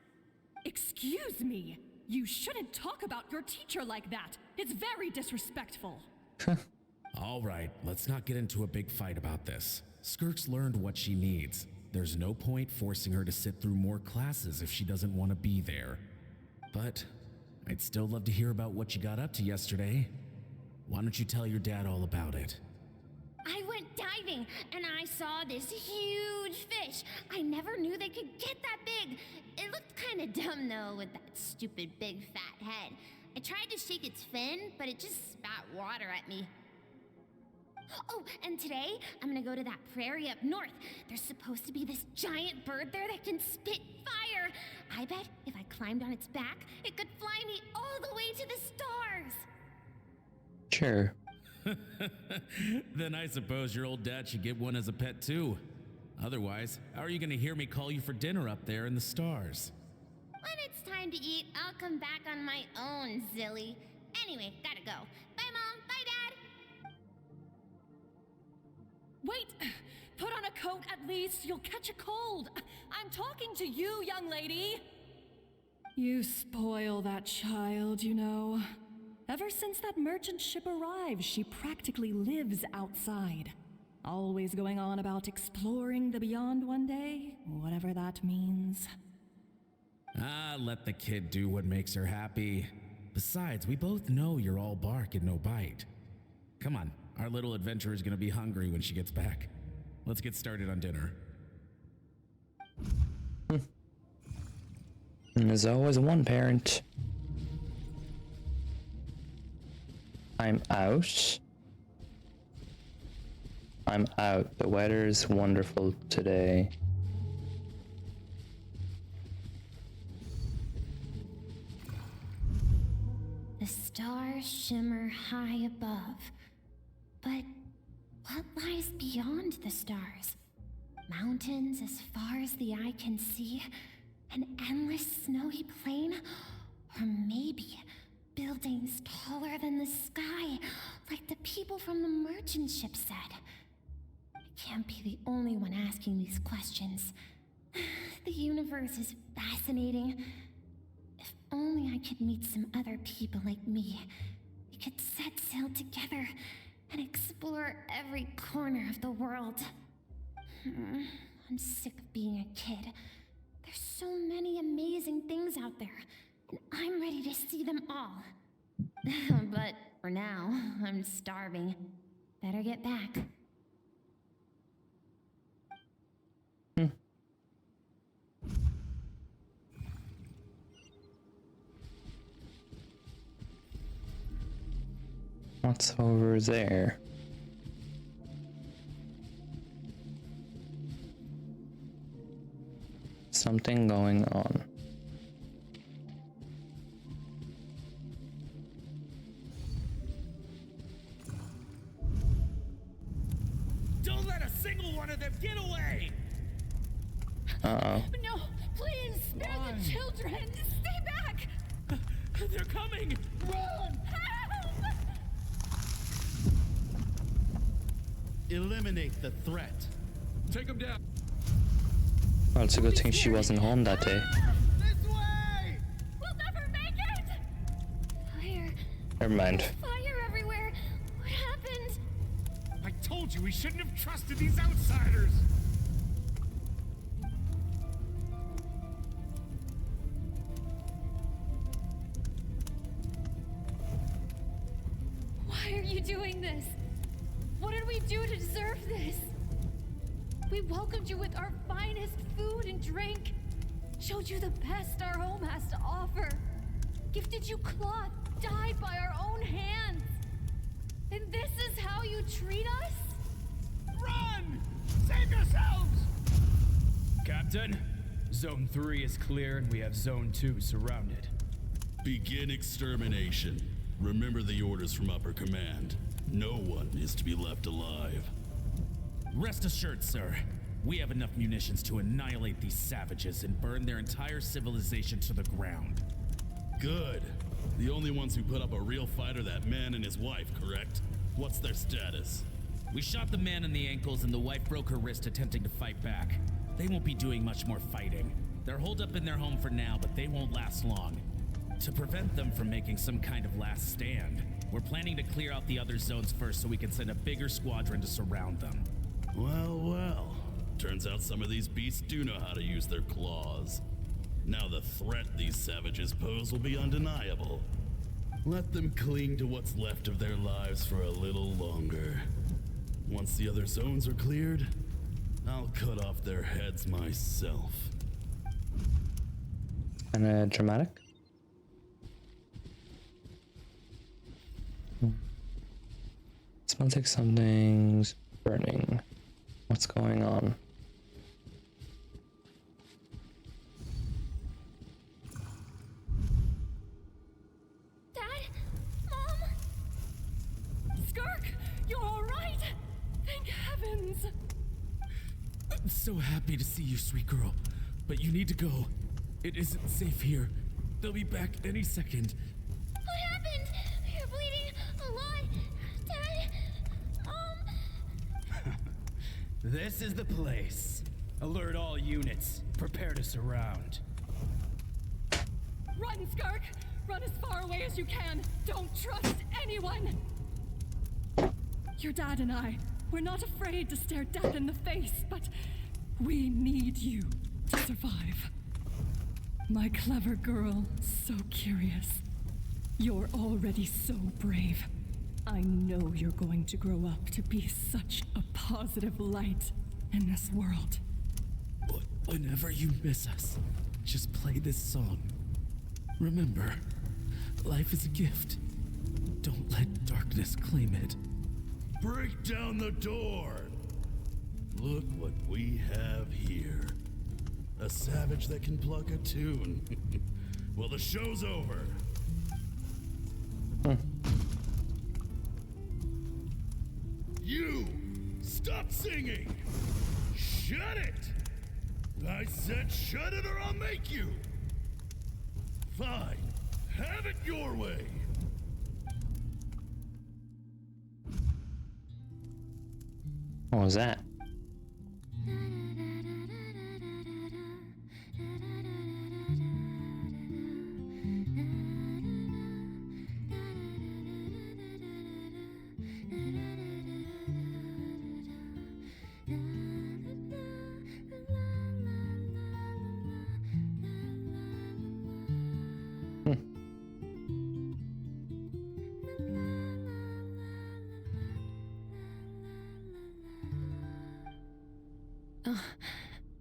Speaker 10: Excuse me. You shouldn't talk about your teacher like that. It's very disrespectful.
Speaker 11: All right, let's not get into a big fight about this. Skirk's learned what she needs. There's no point forcing her to sit through more classes if she doesn't want to be there. But I'd still love to hear about what you got up to yesterday. Why don't you tell your dad all about it?
Speaker 2: I went diving, and I saw this huge fish. I never knew they could get that big. It looked kind of dumb, though, with that stupid big fat head. I tried to shake its fin, but it just spat water at me. Oh, and today, I'm gonna go to that prairie up north. There's supposed to be this giant bird there that can spit fire. I bet if I climbed on its back, it could fly me all the way to the stars.
Speaker 1: Sure.
Speaker 11: Then I suppose your old dad should get one as a pet too. Otherwise, how are you going to hear me call you for dinner up there in the stars?
Speaker 2: When it's time to eat, I'll come back on my own, Zilly. Anyway, gotta go. Bye, Mom. Bye, Dad.
Speaker 10: Wait! Put on a coat at least. You'll catch a cold. I'm talking to you, young lady. You spoil that child, you know. Ever since that merchant ship arrived, she practically lives outside. Always going on about exploring the beyond one day, whatever that means.
Speaker 11: Ah, let the kid do what makes her happy. Besides, we both know you're all bark and no bite. Come on, our little adventurer is gonna be hungry when she gets back. Let's get started on dinner.
Speaker 1: There's always one parent. I'm out. I'm out. The weather is wonderful today.
Speaker 2: The stars shimmer high above. But what lies beyond the stars? Mountains as far as the eye can see? An endless snowy plain? Or maybe buildings taller than the sky, like the people from the merchant ship said. I can't be the only one asking these questions. The universe is fascinating. If only I could meet some other people like me. We could set sail together and explore every corner of the world. I'm sick of being a kid. There's so many amazing things out there, and I'm ready to see them all. But for now, I'm starving. Better get back.
Speaker 1: What's over there? Something going on.
Speaker 11: Don't let a single one of them get away!
Speaker 1: Uh-oh.
Speaker 10: No, please, spare the children! Stay back!
Speaker 11: They're coming!
Speaker 8: Run!
Speaker 10: Help!
Speaker 9: Eliminate the threat.
Speaker 7: Take them down.
Speaker 1: Well, it's a good thing she wasn't home that day.
Speaker 8: This way!
Speaker 10: We'll never make it!
Speaker 2: Fire.
Speaker 1: Never mind.
Speaker 2: Fire everywhere. What happened?
Speaker 7: I told you we shouldn't have trusted these outsiders.
Speaker 10: Why are you doing this? What did we do to deserve this? We welcomed you with our finest food and drink, showed you the best our home has to offer, gifted you cloth dyed by our own hands. And this is how you treat us?
Speaker 7: Run! Save yourselves!
Speaker 12: Captain, Zone 3 is clear and we have Zone 2 surrounded.
Speaker 13: Begin extermination. Remember the orders from upper command. No one is to be left alive.
Speaker 11: Rest assured, sir. We have enough munitions to annihilate these savages and burn their entire civilization to the ground.
Speaker 13: Good. The only ones who put up a real fight are that man and his wife, correct? What's their status?
Speaker 11: We shot the man in the ankles and the wife broke her wrist attempting to fight back. They won't be doing much more fighting. They're holed up in their home for now, but they won't last long. To prevent them from making some kind of last stand, we're planning to clear out the other zones first so we can send a bigger squadron to surround them.
Speaker 13: Well, well. Turns out some of these beasts do know how to use their claws. Now the threat these savages pose will be undeniable. Let them cling to what's left of their lives for a little longer. Once the other zones are cleared, I'll cut off their heads myself.
Speaker 1: Kinda dramatic. Smells like something's burning. What's going on?
Speaker 10: Dad? Mom? Skirk, you're all right? Thank heavens.
Speaker 11: I'm so happy to see you, sweet girl. But you need to go. It isn't safe here. They'll be back any second.
Speaker 2: What happened? You're bleeding a lot. Dad?
Speaker 12: This is the place. Alert all units. Prepare to surround.
Speaker 10: Run, Skirk! Run as far away as you can. Don't trust anyone. Your dad and I, we're not afraid to stare death in the face, but we need you to survive. My clever girl, so curious. You're already so brave. I know you're going to grow up to be such a positive light in this world.
Speaker 11: Whenever you miss us, just play this song. Remember, life is a gift. Don't let darkness claim it.
Speaker 13: Break down the door! Look what we have here. A savage that can pluck a tune. Well, the show's over. You! Stop singing! Shut it! I said shut it or I'll make you! Fine. Have it your way!
Speaker 1: What was that?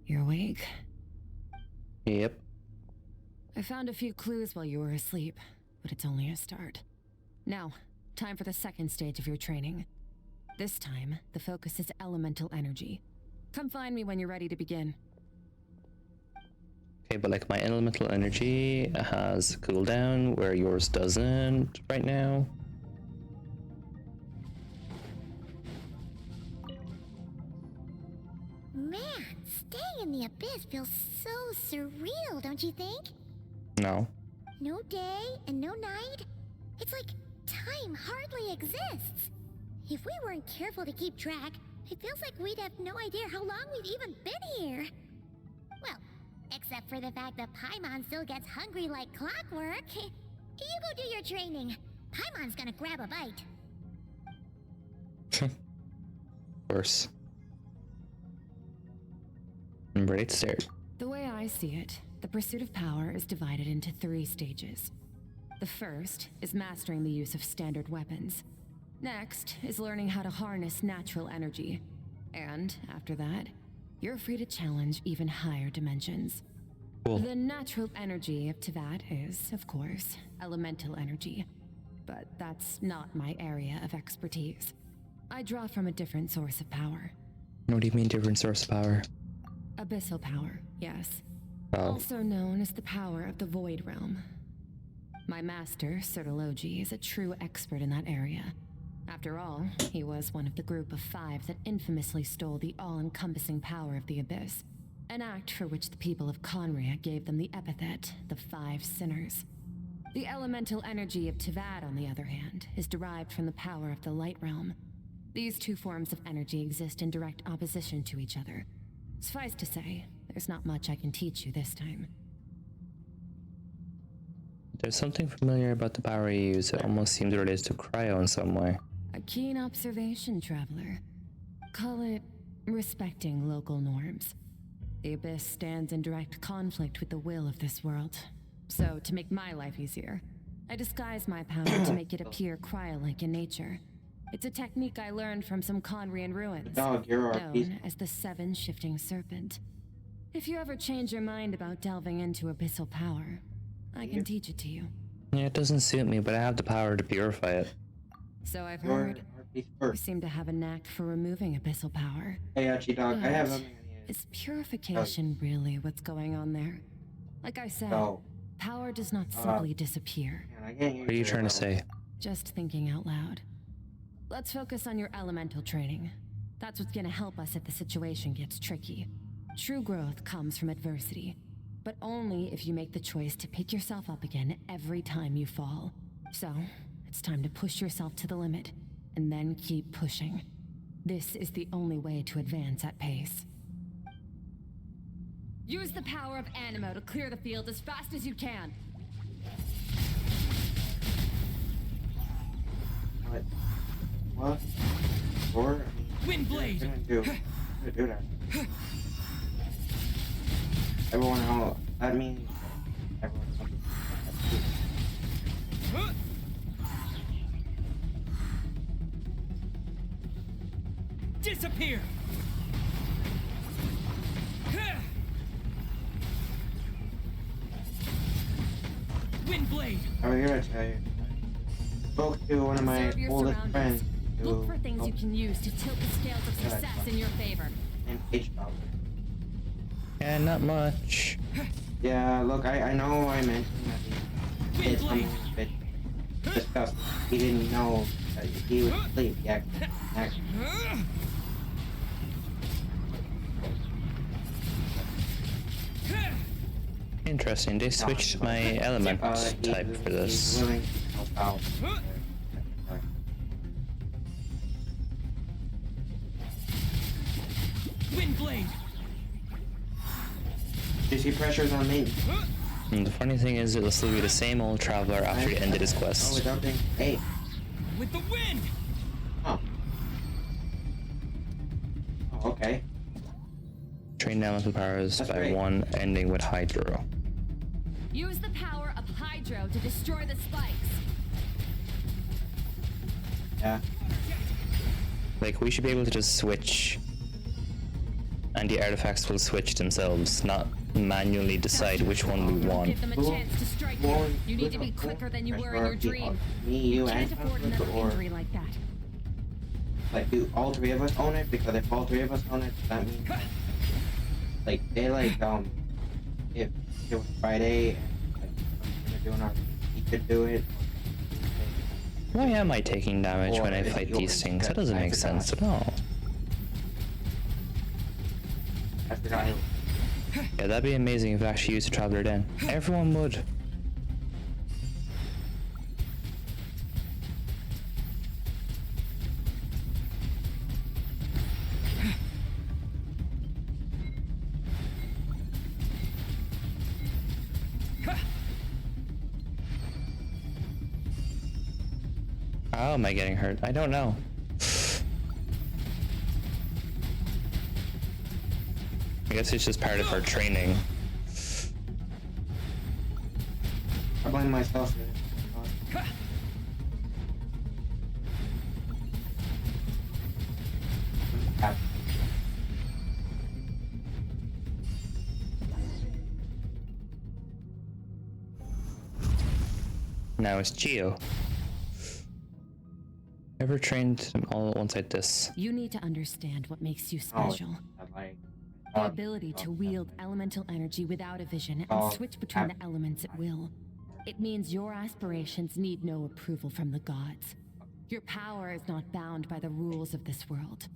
Speaker 6: You're awake?
Speaker 1: Yep.
Speaker 6: I found a few clues while you were asleep, but it's only a start. Now, time for the second stage of your training. This time, the focus is elemental energy. Come find me when you're ready to begin.
Speaker 1: Okay, but like my elemental energy has cooldown where yours doesn't right now.
Speaker 2: Man, staying in the abyss feels so surreal, don't you think?
Speaker 1: No.
Speaker 2: No day and no night? It's like time hardly exists. If we weren't careful to keep track, it feels like we'd have no idea how long we've even been here. Well, except for the fact that Paimon still gets hungry like clockwork. You go do your training. Paimon's gonna grab a bite.
Speaker 1: Of course. I'm ready to start.
Speaker 6: The way I see it, the pursuit of power is divided into 3 stages. The first is mastering the use of standard weapons. Next is learning how to harness natural energy. And after that, you're free to challenge even higher dimensions.
Speaker 1: Cool.
Speaker 6: The natural energy of Tevat is, of course, elemental energy. But that's not my area of expertise. I draw from a different source of power.
Speaker 1: What do you mean different source of power?
Speaker 6: Abyssal power, yes.
Speaker 1: Oh.
Speaker 6: Also known as the power of the Void Realm. My master, Sertologi, is a true expert in that area. After all, he was one of the group of 5 that infamously stole the all-encompassing power of the Abyss. An act for which the people of Conria gave them the epithet, the 5 Sinners. The elemental energy of Tivad, on the other hand, is derived from the power of the light realm. These two forms of energy exist in direct opposition to each other. Suffice to say, there's not much I can teach you this time.
Speaker 1: There's something familiar about the power you use. It almost seems related to cryo in some way.
Speaker 6: A keen observation, traveler. Call it respecting local norms. The Abyss stands in direct conflict with the will of this world. So, to make my life easier, I disguise my power to make it appear cryo-like in nature. It's a technique I learned from some Conrian ruins, known as the Seven Shifting Serpent. If you ever change your mind about delving into abyssal power, I can teach it to you.
Speaker 1: Yeah, it doesn't suit me, but I have the power to purify it.
Speaker 6: So I've heard. You seem to have a knack for removing abyssal power.
Speaker 14: Hey, Archie dog, I have something.
Speaker 6: Is purification really what's going on there? Like I said, power does not simply disappear.
Speaker 1: What are you trying to say?
Speaker 6: Just thinking out loud. Let's focus on your elemental training. That's what's gonna help us if the situation gets tricky. True growth comes from adversity, but only if you make the choice to pick yourself up again every time you fall. So, it's time to push yourself to the limit, and then keep pushing. This is the only way to advance at pace. Use the power of Animo to clear the field as fast as you can.
Speaker 14: What? Or
Speaker 12: Windblade.
Speaker 14: I'm gonna do that. Everyone else. That means everyone.
Speaker 12: Disappear. Windblade.
Speaker 14: I was gonna tell you. Spoke to one of my oldest friends.
Speaker 6: Look for things you can use to tilt the scales of success in your favor.
Speaker 14: And H Dog.
Speaker 1: Yeah, not much.
Speaker 14: Yeah, look, I know I mentioned that he did something a bit disgusting. He didn't know that he would sleep. Yeah, actually.
Speaker 1: Interesting, they switched my element type for this.
Speaker 14: He's willing to help out.
Speaker 12: Windblade.
Speaker 14: You see pressures on me.
Speaker 1: And the funny thing is, it'll still be the same old traveler after he ended his quest.
Speaker 14: Oh, without being. Hey.
Speaker 12: With the wind.
Speaker 14: Oh. Oh, okay.
Speaker 1: Train elemental powers by 1, ending with Hydro.
Speaker 6: Use the power of Hydro to destroy the spikes.
Speaker 14: Yeah.
Speaker 1: Like, we should be able to just switch, and the artifacts will switch themselves, not manually decide which one we want.
Speaker 6: Give them a chance to strike you. You need to be quicker than you were in your dream.
Speaker 14: Me, you,
Speaker 6: Can't
Speaker 14: and
Speaker 6: afford another injury like that.
Speaker 14: Like, do all three of us own it? Because if all three of us own it, that means like they if it was Friday and like we're doing our he could do it.
Speaker 1: Why am I taking damage when I fight these things? That doesn't make sense at all.
Speaker 14: I forgot.
Speaker 1: Yeah, that'd be amazing if I actually used a Traveler Den. Everyone would. How am I getting hurt? I don't know. I guess it's just part of our training.
Speaker 14: I blame myself.
Speaker 1: Now it's Geo. Ever trained them all at once like this?
Speaker 6: You need to understand what makes you special. The ability to wield elemental energy without a vision and switch between the elements at will. It means your aspirations need no approval from the gods. Your power is not bound by the rules of this world.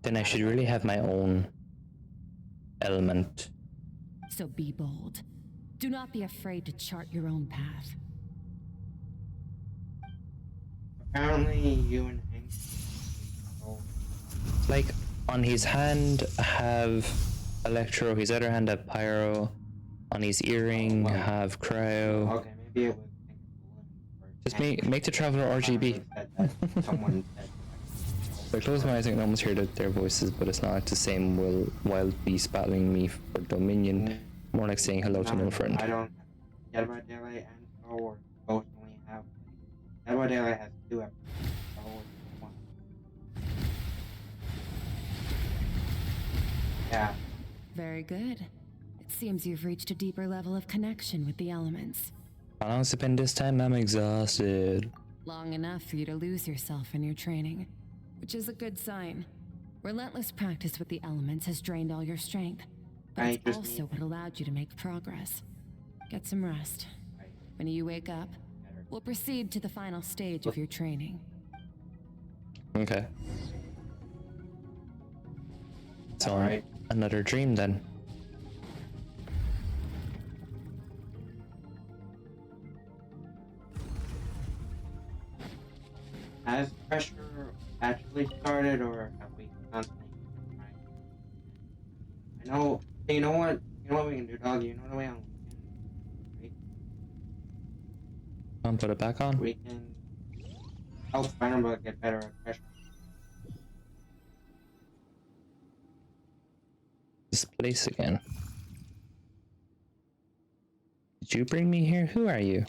Speaker 1: Then I should really have my own element.
Speaker 6: So be bold. Do not be afraid to chart your own path.
Speaker 14: Apparently, you and Hank.
Speaker 1: Like, on his hand, have Electro, his other hand, have Pyro. On his earring, have Cryo.
Speaker 14: Okay, maybe it was.
Speaker 1: Just make the Traveler RGB.
Speaker 14: Someone said.
Speaker 1: I close my eyes, I can almost hear their voices, but it's not like the same wild beast battling me for Dominion. More like saying hello to an old friend.
Speaker 14: I don't. Dead by Daylight and Star Wars both only have. Dead by Daylight has 2 episodes. Star Wars has 1. Yeah.
Speaker 6: Very good. It seems you've reached a deeper level of connection with the elements.
Speaker 1: How long has it been this time? I'm exhausted.
Speaker 6: Long enough for you to lose yourself in your training, which is a good sign. Relentless practice with the elements has drained all your strength, but it's also what allowed you to make progress. Get some rest. When you wake up, we'll proceed to the final stage of your training.
Speaker 1: Okay. It's alright. Another dream then.
Speaker 14: Has pressure actually started, or have we constantly tried? I know. Hey, you know what? You know what we can do, dog? You know the way on weekend, right?
Speaker 1: Put it back on.
Speaker 14: We can help Firebug get better at pressure.
Speaker 1: This place again. Did you bring me here? Who are you?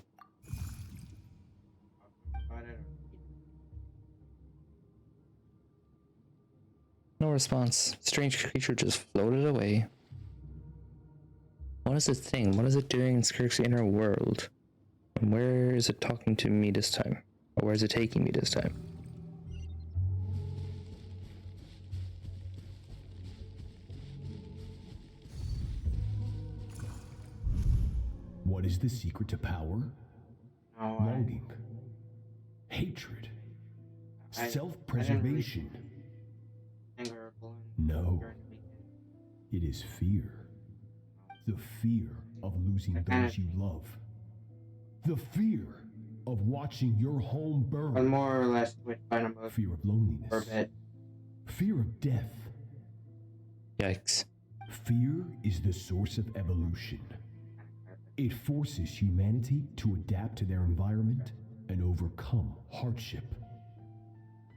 Speaker 1: No response. Strange creature just floated away. What is the thing? What is it doing in Skirk's inner world? And where is it talking to me this time? Or where is it taking me this time?
Speaker 15: What is the secret to power? Longing. Hatred. Self-preservation. No. It is fear. The fear of losing those you love. The fear of watching your home burn.
Speaker 14: But more or less with Firebug.
Speaker 15: Fear of loneliness.
Speaker 14: For a bit.
Speaker 15: Fear of death.
Speaker 1: Yikes.
Speaker 15: Fear is the source of evolution. It forces humanity to adapt to their environment and overcome hardship.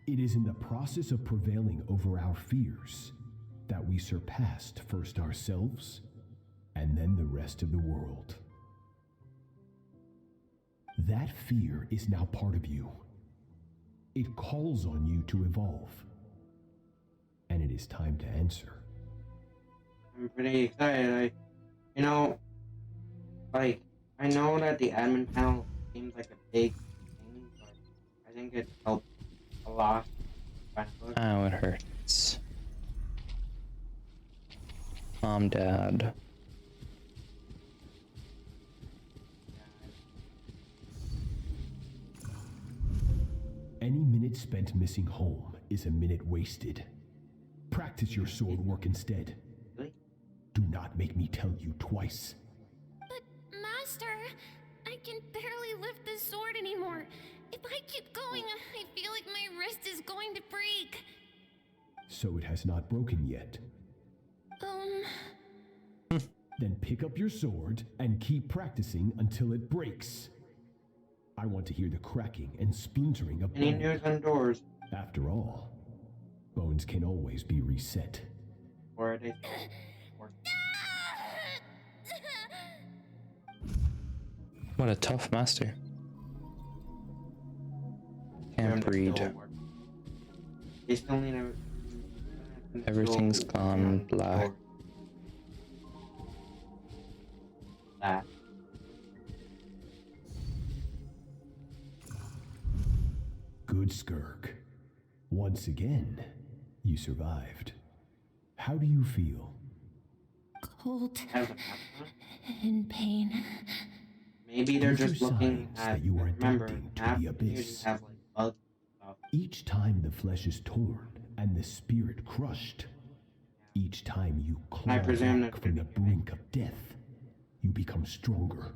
Speaker 15: It is in the process of prevailing over our fears that we surpassed first ourselves and then the rest of the world. That fear is now part of you. It calls on you to evolve. And it is time to answer.
Speaker 14: I'm pretty excited. I know that the admin panel seems like a big thing, but I think it helped a lot.
Speaker 1: Ow, it hurts. Dad.
Speaker 15: Any minute spent missing home is a minute wasted. Practice your sword work instead. Do not make me tell you twice.
Speaker 2: But, Master, I can barely lift the sword anymore. If I keep going, I feel like my wrist is going to break.
Speaker 15: So it has not broken yet. Then pick up your sword and keep practicing until it breaks. I want to hear the cracking and splintering of
Speaker 14: Any news on doors?
Speaker 15: After all, bones can always be reset.
Speaker 14: Or are they?
Speaker 1: What a tough master. Can't breed.
Speaker 14: They still need a...
Speaker 1: Everything's gone black.
Speaker 14: That.
Speaker 15: Good, Skirk. Once again, you survived. How do you feel?
Speaker 2: Cold. In pain.
Speaker 14: Maybe they're just looking at...
Speaker 15: You are
Speaker 14: remember,
Speaker 15: adapting to the abyss.
Speaker 14: Have, like, bugs stuff.
Speaker 15: Each time the flesh is torn and the spirit crushed, each time you claw back from the brink of death, you become stronger.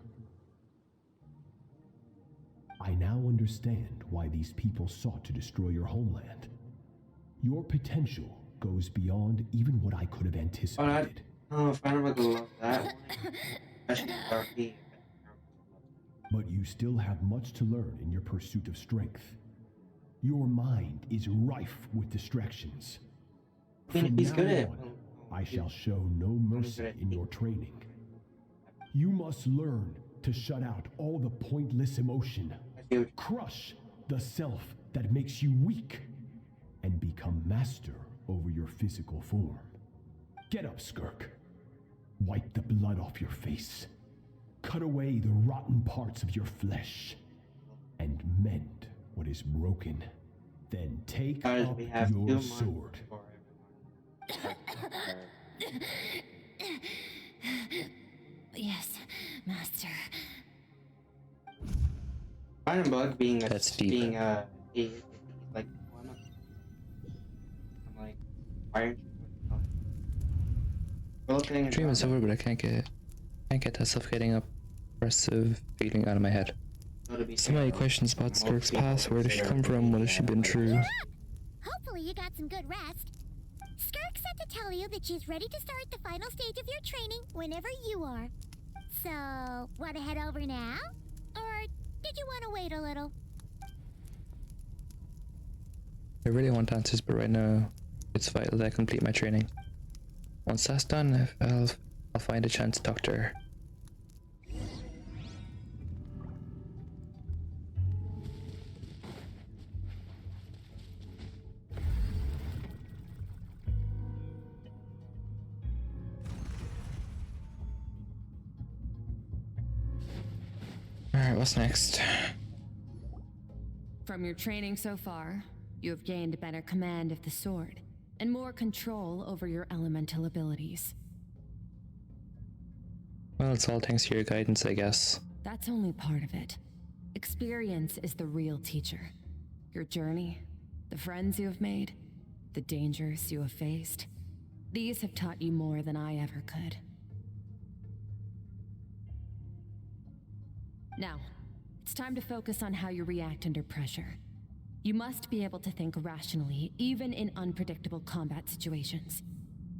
Speaker 15: I now understand why these people sought to destroy your homeland. Your potential goes beyond even what I could have anticipated.
Speaker 14: Oh, if I would love that one. Especially RP.
Speaker 15: But you still have much to learn in your pursuit of strength. Your mind is rife with distractions.
Speaker 14: I mean,
Speaker 15: From
Speaker 14: he's
Speaker 15: now
Speaker 14: good at.
Speaker 15: on, I shall show no mercy in your training. You must learn to shut out all the pointless emotion, crush the self that makes you weak, and become master over your physical form. Get up, Skirk. Wipe the blood off your face. Cut away the rotten parts of your flesh. And mend what is broken. Then take up your sword.
Speaker 2: Yes, master.
Speaker 14: Firebug being a
Speaker 1: That's deep.
Speaker 14: being he's like one of I'm like why aren't you
Speaker 1: Dream is over, but I can't get that self-getting-aggressive feeling out of my head. So many questions about Skirk's past. Where does she come from? What has she been through?
Speaker 2: Hopefully you got some good rest. Skirk said to tell you that she's ready to start the final stage of your training whenever you are. So, want to head over now? Or did you want to wait a little?
Speaker 1: I really want answers, but right now, it's vital that I complete my training. Once that's done, I'll find a chance to talk to her. Alright, what's next?
Speaker 6: From your training so far, you have gained better command of the sword and more control over your elemental abilities.
Speaker 1: Well, it's all thanks to your guidance, I guess.
Speaker 6: That's only part of it. Experience is the real teacher. Your journey, the friends you have made, the dangers you have faced. These have taught you more than I ever could. Now, it's time to focus on how you react under pressure. You must be able to think rationally, even in unpredictable combat situations.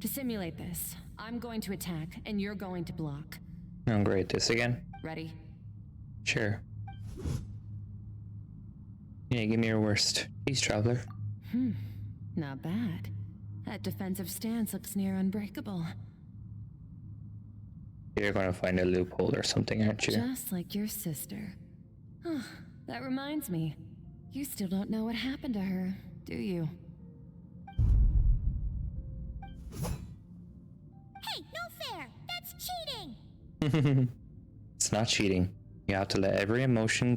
Speaker 6: To simulate this, I'm going to attack, and you're going to block.
Speaker 1: Oh great, this again?
Speaker 6: Ready?
Speaker 1: Sure. Yeah, give me your worst. Peace, traveler.
Speaker 6: Not bad. That defensive stance looks near unbreakable.
Speaker 1: You're gonna find a loophole or something, aren't you?
Speaker 6: Just like your sister. That reminds me. You still don't know what happened to her, do you?
Speaker 2: Hey, no fair! That's cheating!
Speaker 1: It's not cheating. You have to let every emotion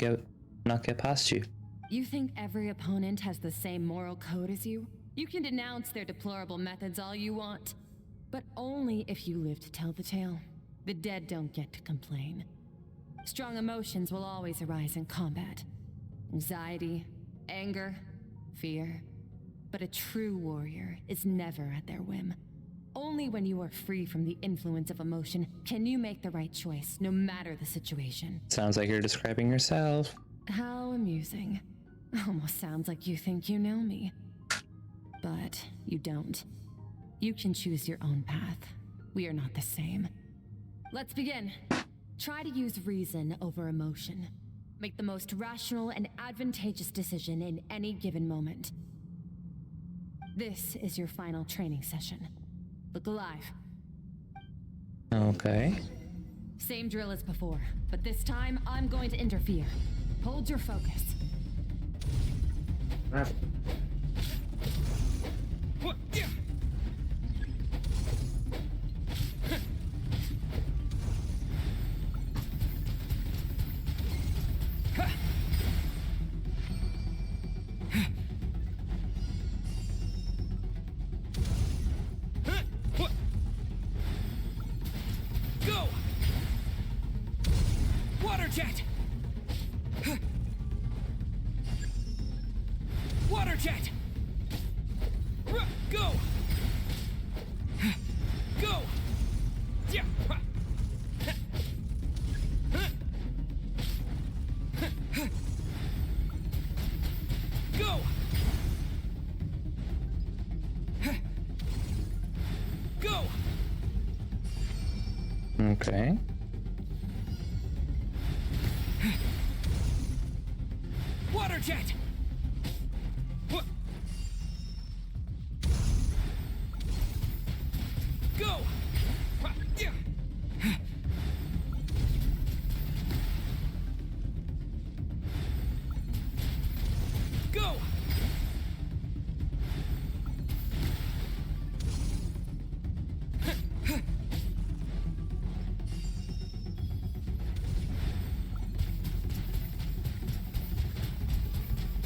Speaker 1: not get past you.
Speaker 6: You think every opponent has the same moral code as you? You can denounce their deplorable methods all you want. But only if you live to tell the tale. The dead don't get to complain. Strong emotions will always arise in combat. Anxiety, anger, fear. But a true warrior is never at their whim. Only when you are free from the influence of emotion can you make the right choice, no matter the situation.
Speaker 1: Sounds like you're describing yourself.
Speaker 6: How amusing. Almost sounds like you think you know me. But you don't. You can choose your own path. We are not the same. Let's begin. Try to use reason over emotion. Make the most rational and advantageous decision in any given moment. This is your final training session. Look alive.
Speaker 1: Okay.
Speaker 6: Same drill as before, but this time I'm going to interfere. Hold your focus.
Speaker 12: Go! Water jet! Water jet! Go! Go! Yeah! Go! Go!
Speaker 1: Okay.
Speaker 12: Water jet! Go! Go!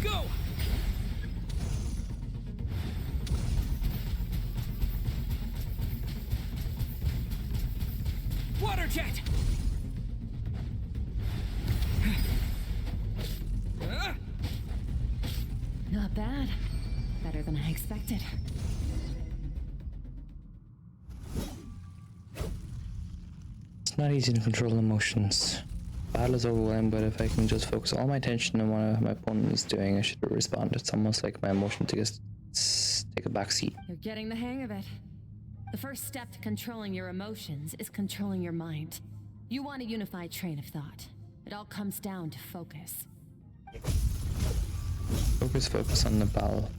Speaker 12: Go! Water jet!
Speaker 6: Not bad. Better than I expected.
Speaker 1: It's not easy to control emotions. Battle is overwhelming, but if I can just focus all my attention on what my opponent is doing, I should respond. It's almost like my emotion take a back seat.
Speaker 6: You're getting the hang of it. The first step to controlling your emotions is controlling your mind. You want a unified train of thought. It all comes down to focus.
Speaker 1: Focus on the battle.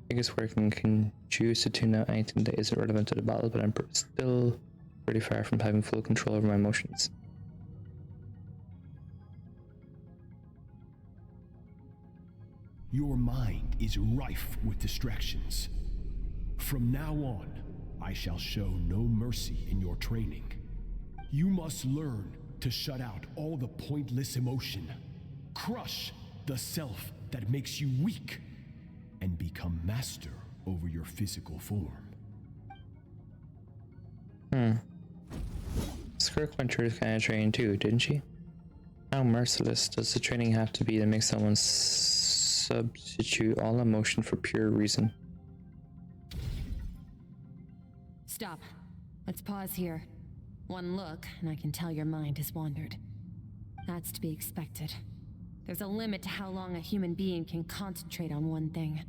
Speaker 1: Biggest working can choose to tune out anything that isn't relevant to the battle, but I'm still pretty far from having full control over my emotions.
Speaker 15: Your mind is rife with distractions. From now on, I shall show no mercy in your training. You must learn to shut out all the pointless emotion, crush the self that makes you weak, and become master over your physical form.
Speaker 1: Skirk went through this kind of training too, didn't she? How merciless does the training have to be to make someone substitute all emotion for pure reason?
Speaker 6: Stop. Let's pause here. One look, and I can tell your mind has wandered. That's to be expected. There's a limit to how long a human being can concentrate on one thing.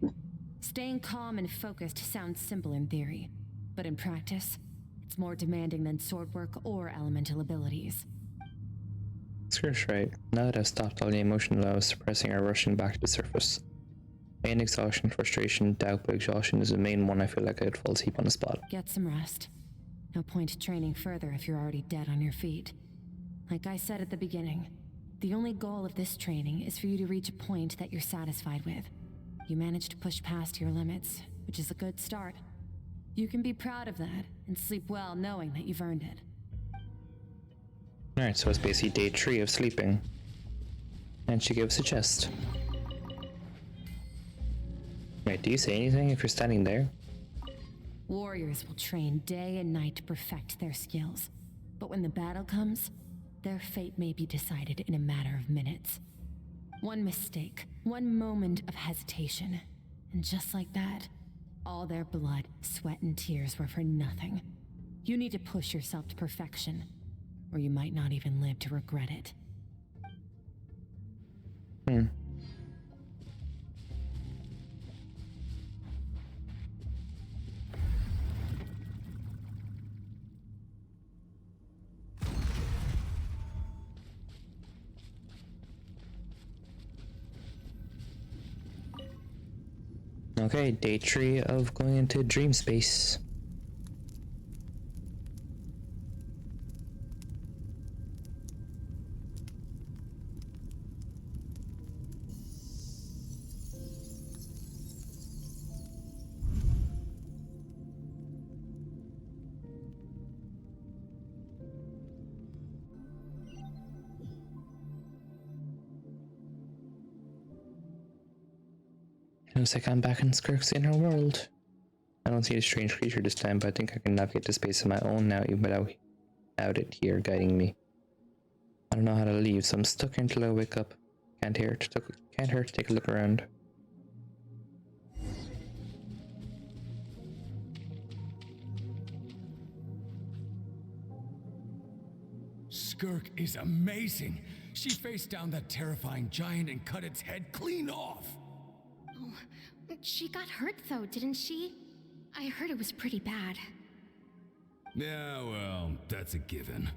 Speaker 6: Staying calm and focused sounds simple in theory, but in practice, it's more demanding than sword work or elemental abilities.
Speaker 1: Skirk's right. Now that I've stopped all the emotion that I was suppressing are rushing back to the surface. Main exhaustion, frustration, doubt, but exhaustion is the main one. I feel like I'd fall asleep on the spot.
Speaker 6: Get some rest. No point training further if you're already dead on your feet. Like I said at the beginning, the only goal of this training is for you to reach a point that you're satisfied with. You managed to push past your limits, which is a good start. You can be proud of that and sleep well knowing that you've earned it.
Speaker 1: Alright, so it's basically day 3 of sleeping. And she gave us a chest. Wait, do you say anything if you're standing there?
Speaker 6: Warriors will train day and night to perfect their skills. But when the battle comes, their fate may be decided in a matter of minutes. One mistake, one moment of hesitation, and just like that, all their blood, sweat, and tears were for nothing. You need to push yourself to perfection, or you might not even live to regret it.
Speaker 1: Okay, day 3 of going into dream space. Looks like I'm back in Skirk's inner world. I don't see a strange creature this time, but I think I can navigate the space on my own now, even without it here guiding me. I don't know how to leave, so I'm stuck here until I wake up. Can't hurt to take a look around.
Speaker 11: Skirk is amazing. She faced down that terrifying giant and cut its head clean off.
Speaker 16: Oh, she got hurt though, didn't she? I heard it was pretty bad.
Speaker 7: Yeah, well, that's a given.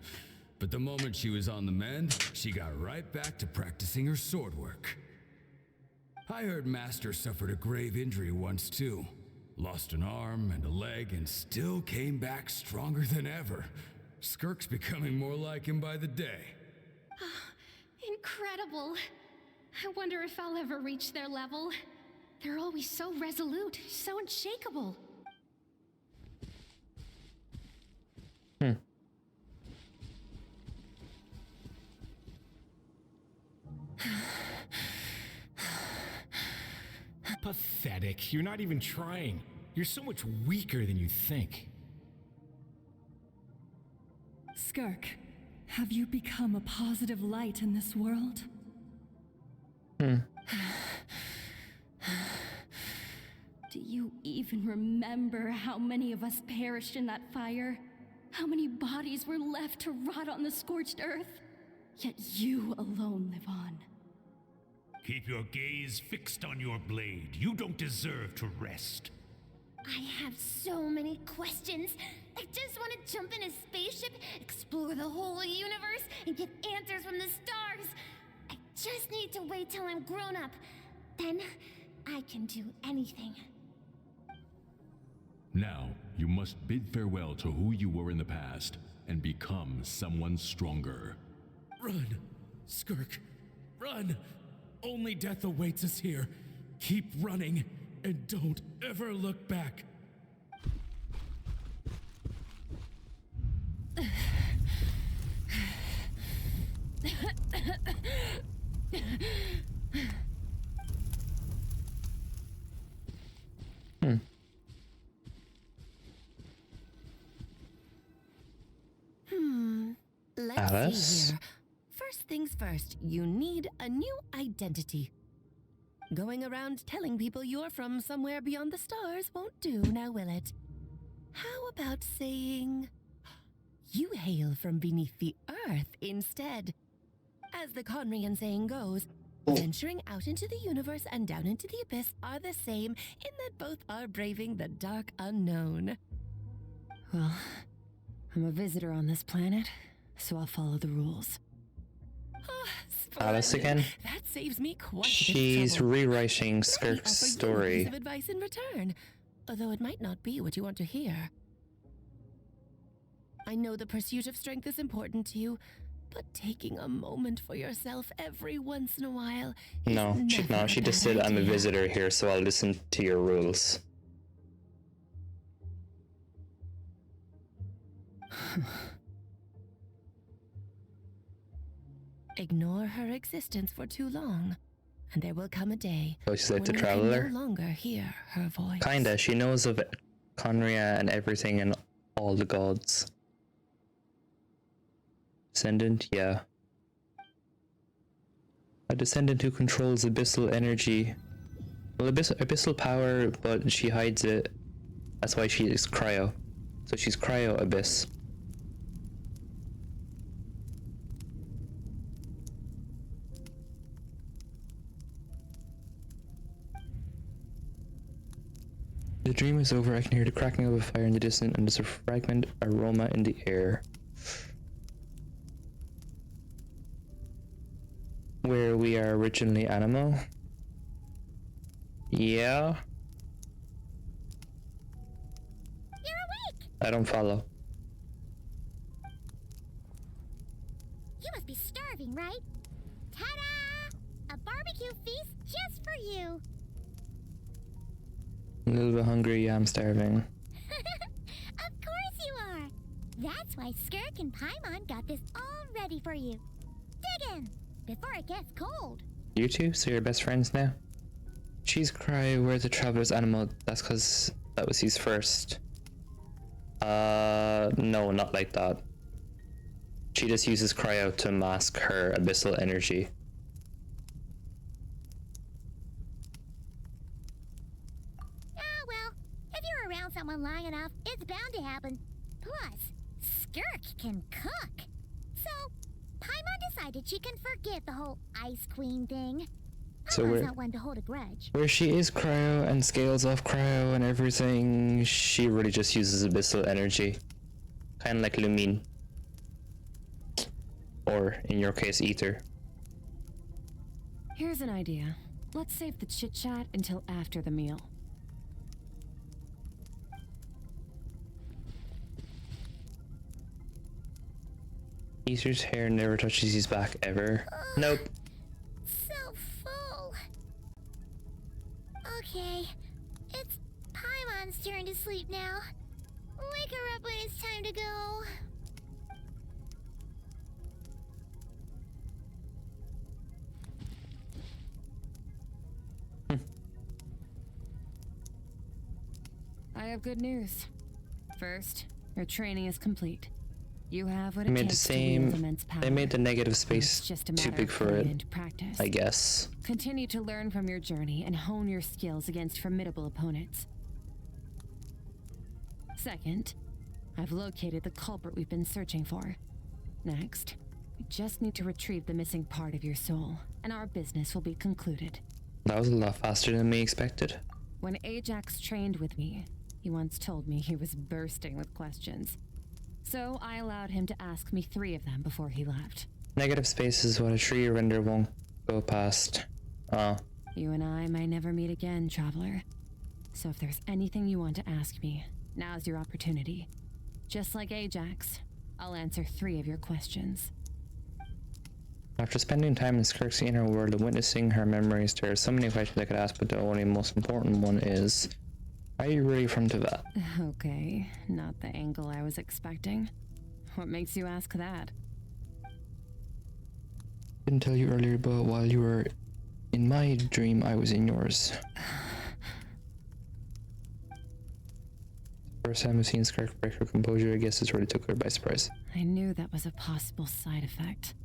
Speaker 7: But the moment she was on the mend, she got right back to practicing her sword work. I heard Master suffered a grave injury once too. Lost an arm and a leg and still came back stronger than ever. Skirk's becoming more like him by the day.
Speaker 16: Incredible. I wonder if I'll ever reach their level. They're always so resolute, so unshakable.
Speaker 12: Pathetic. You're not even trying. You're so much weaker than you think.
Speaker 10: Skirk, have you become a positive light in this world?
Speaker 16: Do you even remember how many of us perished in that fire? How many bodies were left to rot on the scorched earth? Yet you alone live on.
Speaker 17: Keep your gaze fixed on your blade. You don't deserve to rest.
Speaker 2: I have so many questions. I just want to jump in a spaceship, explore the whole universe, and get answers from the stars. I just need to wait till I'm grown up. Then I can do anything.
Speaker 7: Now, you must bid farewell to who you were in the past and become someone stronger.
Speaker 11: Run, Skirk, run! Only death awaits us here. Keep running and don't ever look back.
Speaker 18: Let's
Speaker 1: Alice?
Speaker 18: see here. First things first, you need a new identity. Going around telling people you're from somewhere beyond the stars won't do, now will it? How about saying you hail from beneath the earth instead? As the Conrian saying goes, venturing out into the universe and down into the abyss are the same in that both are braving the dark unknown.
Speaker 6: Well, I'm a visitor on this planet, so I'll follow the rules.
Speaker 1: Alice again?
Speaker 18: That saves me quite
Speaker 1: She's
Speaker 18: a bit of trouble.
Speaker 1: rewriting
Speaker 18: Let me
Speaker 1: Skirk's
Speaker 18: offer you a
Speaker 1: story.
Speaker 18: piece of advice in return, although it might not be what you want to hear. I know the pursuit of strength is important to you, but taking a moment for yourself every once in a while is
Speaker 1: No, she just said I'm a visitor here, so I'll listen to your rules.
Speaker 18: Ignore her existence for too long, and there will come a day
Speaker 1: Oh, she's like the
Speaker 18: when you
Speaker 1: traveler?
Speaker 18: can no longer hear her voice.
Speaker 1: Kinda, she knows of Conria and everything and all the gods. Descendant, yeah. A descendant who controls abyssal energy. Well, abyssal power, but she hides it. That's why she is cryo. So she's cryo abyss. The dream is over. I can hear the cracking of a fire in the distance, and there's a fragrant aroma in the air. Where we are originally animal? Yeah.
Speaker 2: You're awake!
Speaker 1: I don't follow.
Speaker 2: You must be starving, right? Ta-da! A barbecue feast just for you!
Speaker 1: I'm a little bit hungry, yeah, I'm starving.
Speaker 2: Of course you are! That's why Skirk and Paimon got this all ready for you. Dig in! Before it gets cold.
Speaker 1: You two? So you're best friends now? She's cry, we're the traveler's animal. That's cause that was his first. No, not like that. She just uses cryo to mask her abyssal energy.
Speaker 2: Well, if you're around someone long enough, it's bound to happen. Plus, Skirk can cook. So, decided she can forget the whole Ice Queen thing.
Speaker 1: So
Speaker 2: Papa's
Speaker 1: we're
Speaker 2: not one to hold a grudge.
Speaker 1: where she is cryo and scales off cryo and everything, she really just uses abyssal energy. Kind of like Lumine. Or, in your case, Ether.
Speaker 6: Here's an idea. Let's save the chit-chat until after the meal.
Speaker 1: Ether's hair never touches his back ever. Nope.
Speaker 2: So full. Okay, it's Paimon's turn to sleep now. Wake her up when it's time to go.
Speaker 6: I have good news. First, your training is complete. You have what
Speaker 1: They
Speaker 6: it
Speaker 1: made the
Speaker 6: takes to wield
Speaker 1: same.
Speaker 6: immense power.
Speaker 1: They made the negative
Speaker 6: It's
Speaker 1: space
Speaker 6: just a
Speaker 1: too
Speaker 6: matter
Speaker 1: big
Speaker 6: of
Speaker 1: for
Speaker 6: putting
Speaker 1: it.
Speaker 6: into practice.
Speaker 1: I guess.
Speaker 6: Continue to learn from your journey and hone your skills against formidable opponents. Second, I've located the culprit we've been searching for. Next, we just need to retrieve the missing part of your soul, and our business will be concluded.
Speaker 1: That was a lot faster than me expected.
Speaker 6: When Ajax trained with me, he once told me he was bursting with questions. So I allowed him to ask me 3 of them before he left.
Speaker 1: Negative space is what a tree render won't go past.
Speaker 6: You and I might never meet again, Traveler. So if there's anything you want to ask me, now's your opportunity. Just like Ajax, I'll answer 3 of your questions.
Speaker 1: After spending time in Skirk's inner world and witnessing her memories, there are so many questions I could ask, but the only most important one is, are you really from Teyvat?
Speaker 6: Okay, not the angle I was expecting. What makes you ask that?
Speaker 1: Didn't tell you earlier, but while you were in my dream, I was in yours. First time I've seen Skirk break her composure, I guess this really took her by surprise.
Speaker 6: I knew that was a possible side effect.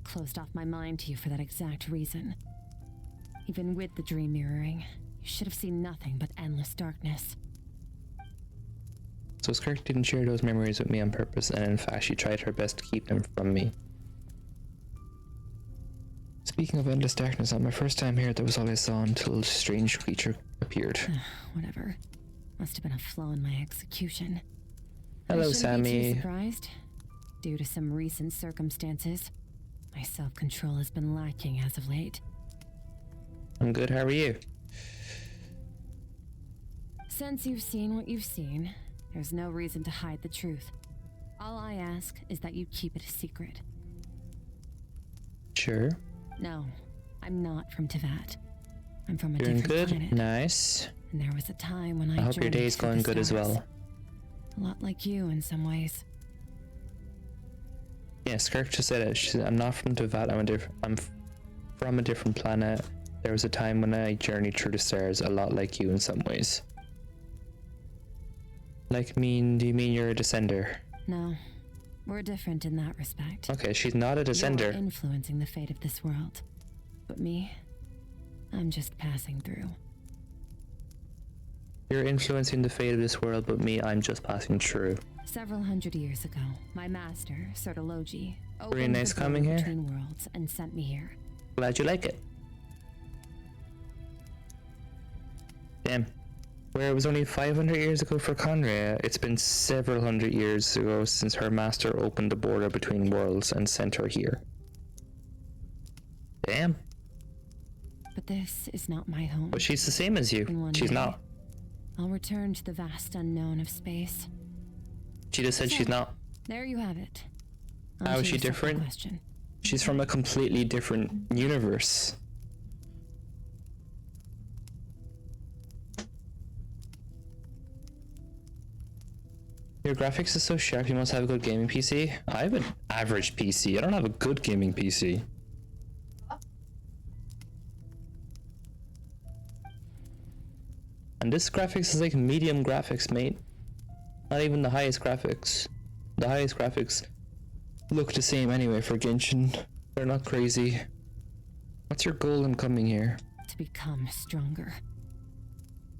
Speaker 6: Closed off my mind to you for that exact reason. Even with the dream mirroring, you should have seen nothing but endless darkness.
Speaker 1: So Skirk didn't share those memories with me on purpose, and in fact she tried her best to keep them from me. Speaking of endless darkness, on my first time here, that was all I saw until a strange creature appeared.
Speaker 6: Whatever. Must have been a flaw in my execution.
Speaker 1: Hello,
Speaker 6: I shouldn't be
Speaker 1: Sammy.
Speaker 6: too surprised. Due to some recent circumstances, my self-control has been lacking as of late.
Speaker 1: I'm good, how are you?
Speaker 6: Since you've seen what you've seen, there's no reason to hide the truth. All I ask is that you keep it a secret.
Speaker 1: Sure.
Speaker 6: No, I'm not from Teyvat. I'm from a
Speaker 1: Doing
Speaker 6: different
Speaker 1: good?
Speaker 6: planet.
Speaker 1: Nice.
Speaker 6: And there was a time when I
Speaker 1: hope your
Speaker 6: journeyed
Speaker 1: day's
Speaker 6: through
Speaker 1: going
Speaker 6: the
Speaker 1: good as
Speaker 6: stars.
Speaker 1: well.
Speaker 6: A lot like you in some ways.
Speaker 1: Yeah, Skirk just said it. She said, I'm not from Teyvat, I'm from a different planet. There was a time when I journeyed through the stars, a lot like you in some ways. Like do you mean you're a descender?
Speaker 6: No, we're different in that respect.
Speaker 1: Okay, she's not a descender.
Speaker 6: You're influencing the fate of this world. But me, I'm just passing through.
Speaker 1: You're influencing the fate of this world, but me, I'm just passing through.
Speaker 6: Several hundred years ago, my master, Sertologi,
Speaker 1: Very
Speaker 6: opened
Speaker 1: nice
Speaker 6: the
Speaker 1: coming
Speaker 6: portal
Speaker 1: here.
Speaker 6: between worlds and sent me here.
Speaker 1: Glad you like it. Damn. Where it was only 500 years ago for Conria, it's been several hundred years ago since her master opened the border between worlds and sent her here. Damn.
Speaker 6: But this is not my home.
Speaker 1: But she's the same as you.
Speaker 6: And one
Speaker 1: She's
Speaker 6: day,
Speaker 1: not.
Speaker 6: I'll return to the vast unknown of space.
Speaker 1: She just said she's not.
Speaker 6: There you have it.
Speaker 1: How
Speaker 6: On
Speaker 1: is
Speaker 6: to
Speaker 1: she
Speaker 6: your second
Speaker 1: different?
Speaker 6: question.
Speaker 1: She's from a completely different universe. Your graphics is so sharp, you must have a good gaming PC. I have an average PC. I don't have a good gaming PC. And this graphics is like medium graphics, mate. Not even the highest graphics. The highest graphics look the same anyway for Genshin. They're not crazy. What's your goal in coming here?
Speaker 6: To become stronger.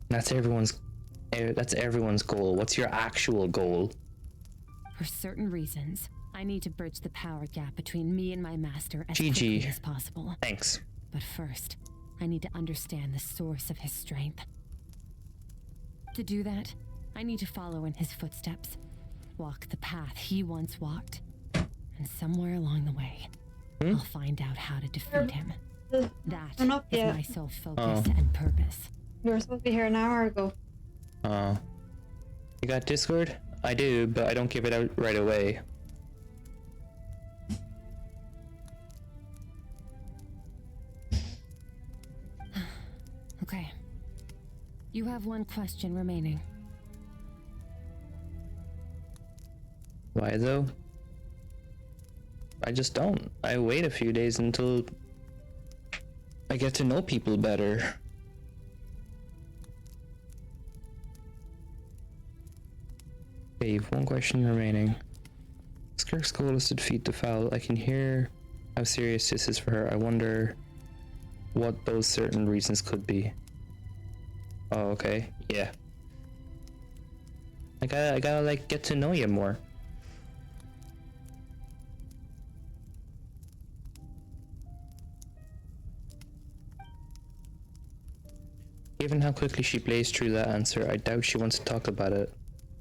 Speaker 1: That's everyone's goal. What's your actual goal?
Speaker 6: For certain reasons, I need to bridge the power gap between me and my master as
Speaker 1: GG.
Speaker 6: quickly as possible.
Speaker 1: Thanks.
Speaker 6: But first, I need to understand the source of his strength. To do that, I need to follow in his footsteps, walk the path he once walked, and somewhere along the way, I'll find out how to defeat him. That is my sole focus and purpose.
Speaker 5: We were supposed to be here an hour ago.
Speaker 1: You got Discord? I do, but I don't give it out right away.
Speaker 6: Okay. You have one question remaining.
Speaker 1: Why though? I just don't. I wait a few days until I get to know people better. Okay, you've one question remaining. Skirk's goal is to defeat the foul. I can hear how serious this is for her. I wonder what those certain reasons could be. Oh, okay. Yeah. I gotta like get to know you more. Given how quickly she blazed through that answer, I doubt she wants to talk about it.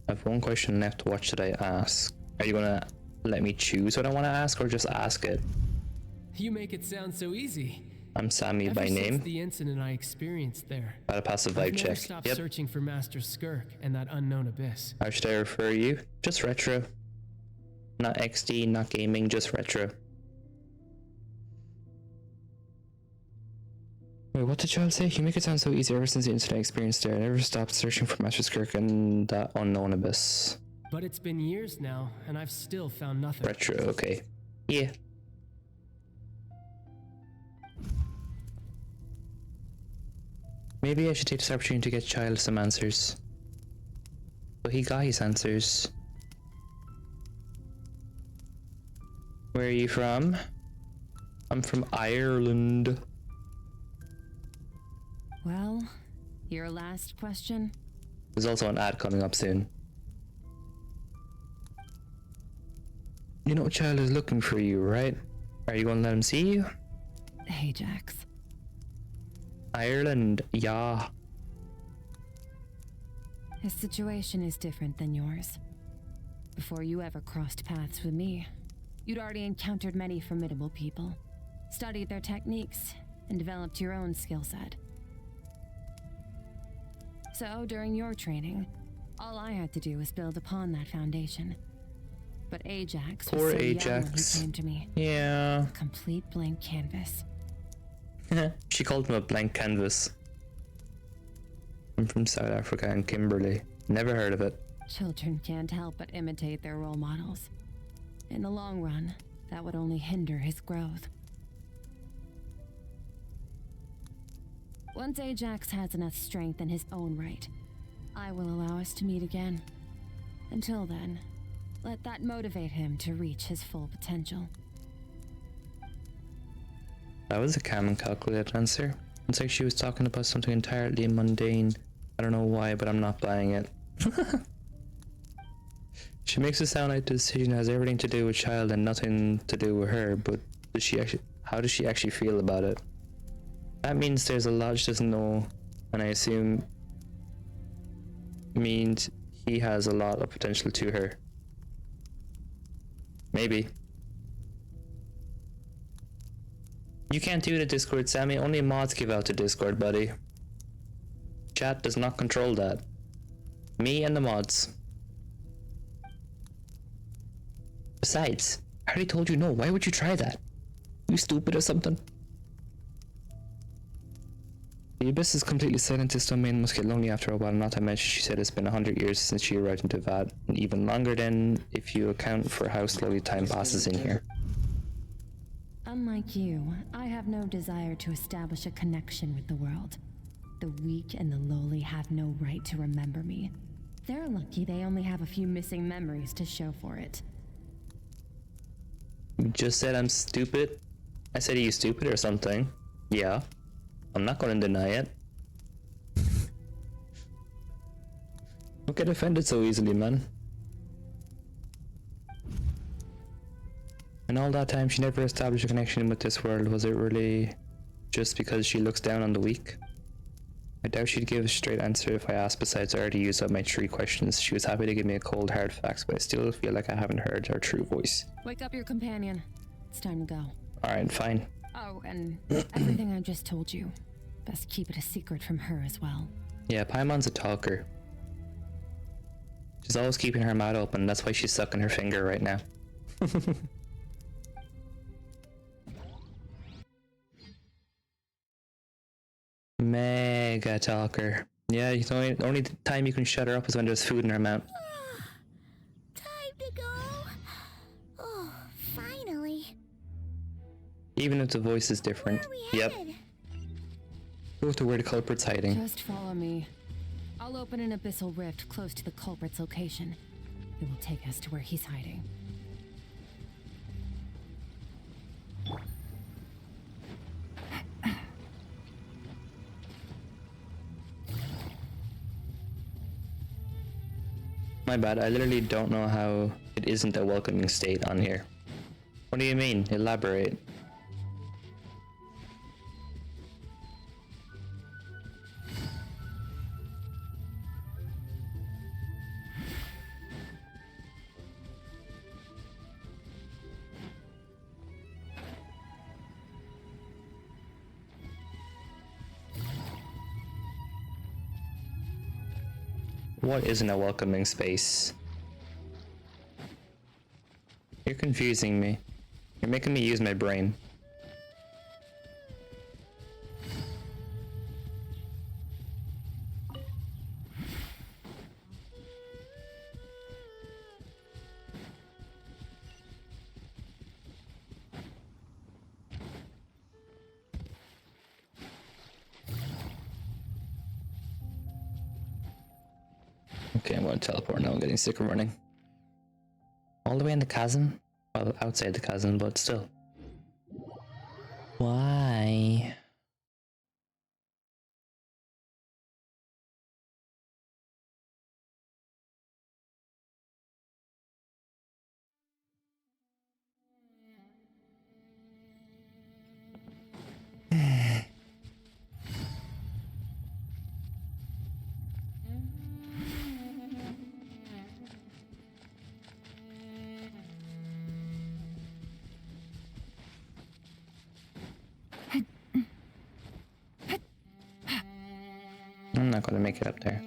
Speaker 1: I have one question left. What should I ask? Are you gonna let me choose what I want to ask, or just ask it?
Speaker 9: You make it sound so easy.
Speaker 1: I'm Sammy by
Speaker 9: Ever
Speaker 1: name.
Speaker 9: since the incident I experienced there,
Speaker 1: Got a passive
Speaker 9: I've
Speaker 1: vibe
Speaker 9: never
Speaker 1: check.
Speaker 9: stopped
Speaker 1: Yep.
Speaker 9: searching for Master Skirk and that unknown abyss.
Speaker 1: How should I refer you? Just retro. Not XD, not gaming, just retro. Wait, what did Childe say? You make it sound so easy. Ever since the incident I experienced there, I never stopped searching for Master Skirk and that unknown abyss.
Speaker 9: But it's been years now, and I've still found nothing.
Speaker 1: Retro, okay. Yeah. Maybe I should take this opportunity to get Childe some answers. But he got his answers. Where are you from? I'm from Ireland.
Speaker 6: Well, your last question?
Speaker 1: There's also an ad coming up soon. You know Childe is looking for you, right? Are you gonna let him see you?
Speaker 6: Ajax.
Speaker 1: Ireland, yeah.
Speaker 6: His situation is different than yours. Before you ever crossed paths with me, you'd already encountered many formidable people, studied their techniques, and developed your own skill set. So, during your training, all I had to do was build upon that foundation. But Ajax
Speaker 1: Poor
Speaker 6: was so young when
Speaker 1: Ajax.
Speaker 6: he came to me.
Speaker 1: Yeah.
Speaker 6: A complete blank canvas.
Speaker 1: She called him a blank canvas. I'm from South Africa and Kimberley. Never heard of it.
Speaker 6: Children can't help but imitate their role models. In the long run, that would only hinder his growth. Once Ajax has enough strength in his own right, I will allow us to meet again. Until then, let that motivate him to reach his full potential.
Speaker 1: That was a calm and calculated answer. It's like she was talking about something entirely mundane. I don't know why, but I'm not buying it. She makes it sound like the decision has everything to do with Childe and nothing to do with her, but does she actually, how does she actually feel about it? That means there's a lot she doesn't know, and I assume means he has a lot of potential to her. Maybe. You can't do the Discord, Sammy. Only mods give out the Discord, buddy. Chat does not control that. Me and the mods. Besides, I already told you no. Why would you try that? You stupid or something? The abyss is completely silent. This domain must get lonely after a while. Not to mention, she said it's been 100 years since she arrived into Vat, and even longer than if you account for how slowly time passes in here.
Speaker 6: Unlike you, I have no desire to establish a connection with the world. The weak and the lowly have no right to remember me. They're lucky they only have a few missing memories to show for it.
Speaker 1: You just said I'm stupid? I said, are you stupid or something? Yeah. I'm not gonna deny it. Don't get offended so easily, man. And all that time she never established a connection with this world. Was it really just because she looks down on the weak? I doubt she'd give a straight answer if I asked. Besides, I already used up my 3 questions. She was happy to give me a cold hard facts, but I still feel like I haven't heard her true voice.
Speaker 6: Wake up your companion. It's time to go.
Speaker 1: Alright, fine.
Speaker 6: Oh, and everything I just told you. Best keep it a secret from her as well.
Speaker 1: Yeah, Paimon's a talker. She's always keeping her mouth open, that's why she's sucking her finger right now. Mega talker. Yeah, the only time you can shut her up is when there's food in her mouth.
Speaker 2: Time to go. Oh, finally.
Speaker 1: Even if the voice is different. Yep. Go to where the culprit's hiding.
Speaker 6: Just follow me. I'll open an abyssal rift close to the culprit's location. It will take us to where he's hiding.
Speaker 1: My bad, I literally don't know how it isn't a welcoming state on here. What do you mean? Elaborate. What isn't a welcoming space? You're confusing me. You're making me use my brain. Okay, I'm going to teleport now. I'm getting sick of running. All the way in the chasm? Well, outside the chasm, but still. Why? I'm not gonna make it up there.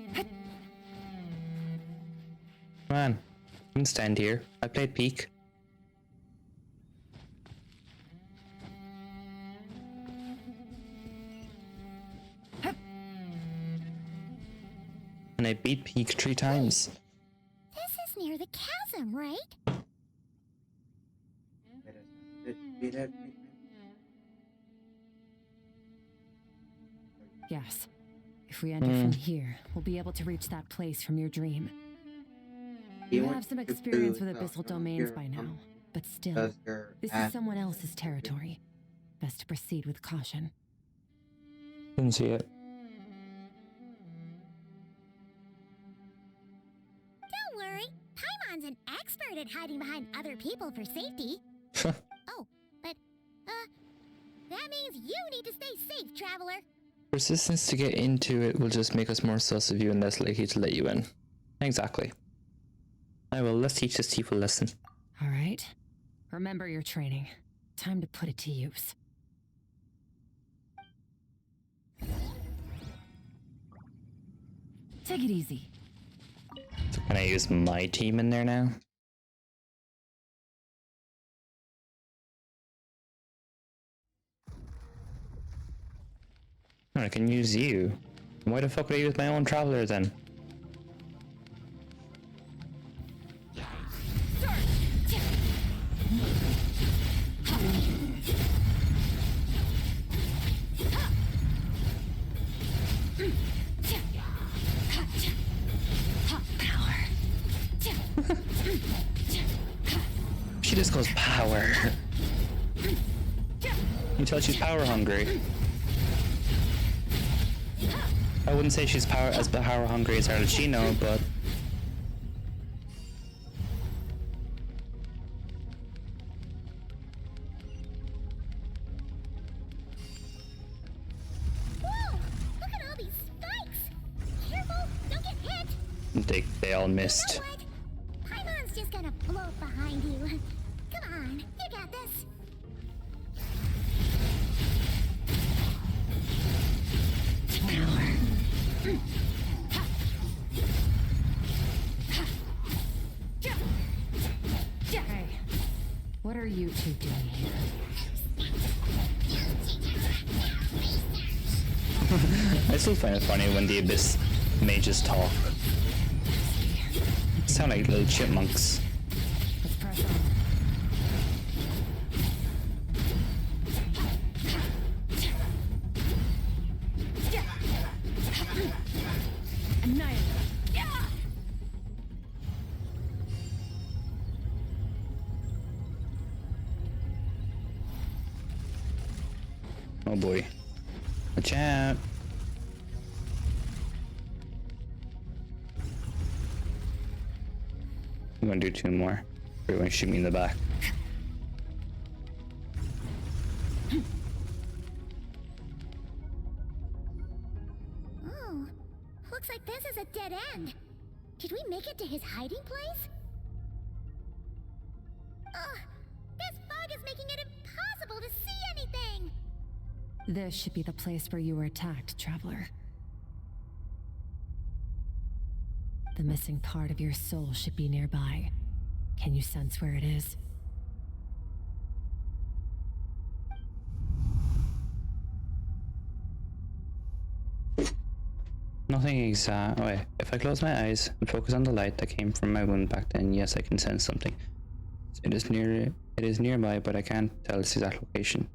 Speaker 1: Come on. You can stand here. I played Peak. And I beat Peak 3 times.
Speaker 2: This is near the chasm, right?
Speaker 6: Yes. If we enter from here, we'll be able to reach that place from your dream. You have some experience with abyssal domains by now, but still, this is someone else's territory. Best to proceed with caution.
Speaker 1: Didn't see it.
Speaker 2: Don't worry. Paimon's an expert at hiding behind other people for safety. Oh, but, that means you need to stay safe, traveler.
Speaker 1: Persistence to get into it will just make us more sus of you and less likely to let you in. Exactly. I will. Let's teach this thief a lesson.
Speaker 6: All right. Remember your training. Time to put it to use. Take it easy.
Speaker 1: So can I use my team in there now? I can use you. Why the fuck would I use my own traveler then? She just goes power. You tell she's power hungry. I wouldn't say she's power hungry as Arlecchino, but They all missed.
Speaker 2: You know what? Paimon's just gonna float behind you. Come on, you got this.
Speaker 6: Hey, what are you two doing here?
Speaker 1: I still find it funny when the Abyss mages talk. Sound like little chipmunks.
Speaker 6: Let's press on. Annihilate.
Speaker 1: Oh boy. Watch out. I'm gonna do 2 more. Everyone shoot me in the back.
Speaker 2: Oh, looks like this is a dead end. Did we make it to his hiding place? Ugh, this fog is making it impossible to see anything.
Speaker 6: This should be the place where you were attacked, Traveler. The missing part of your soul should be nearby. Can you sense where it is?
Speaker 1: Nothing exact. Oh wait, if I close my eyes and focus on the light that came from my wound back then, yes, I can sense something. It is nearby, but I can't tell its exact location.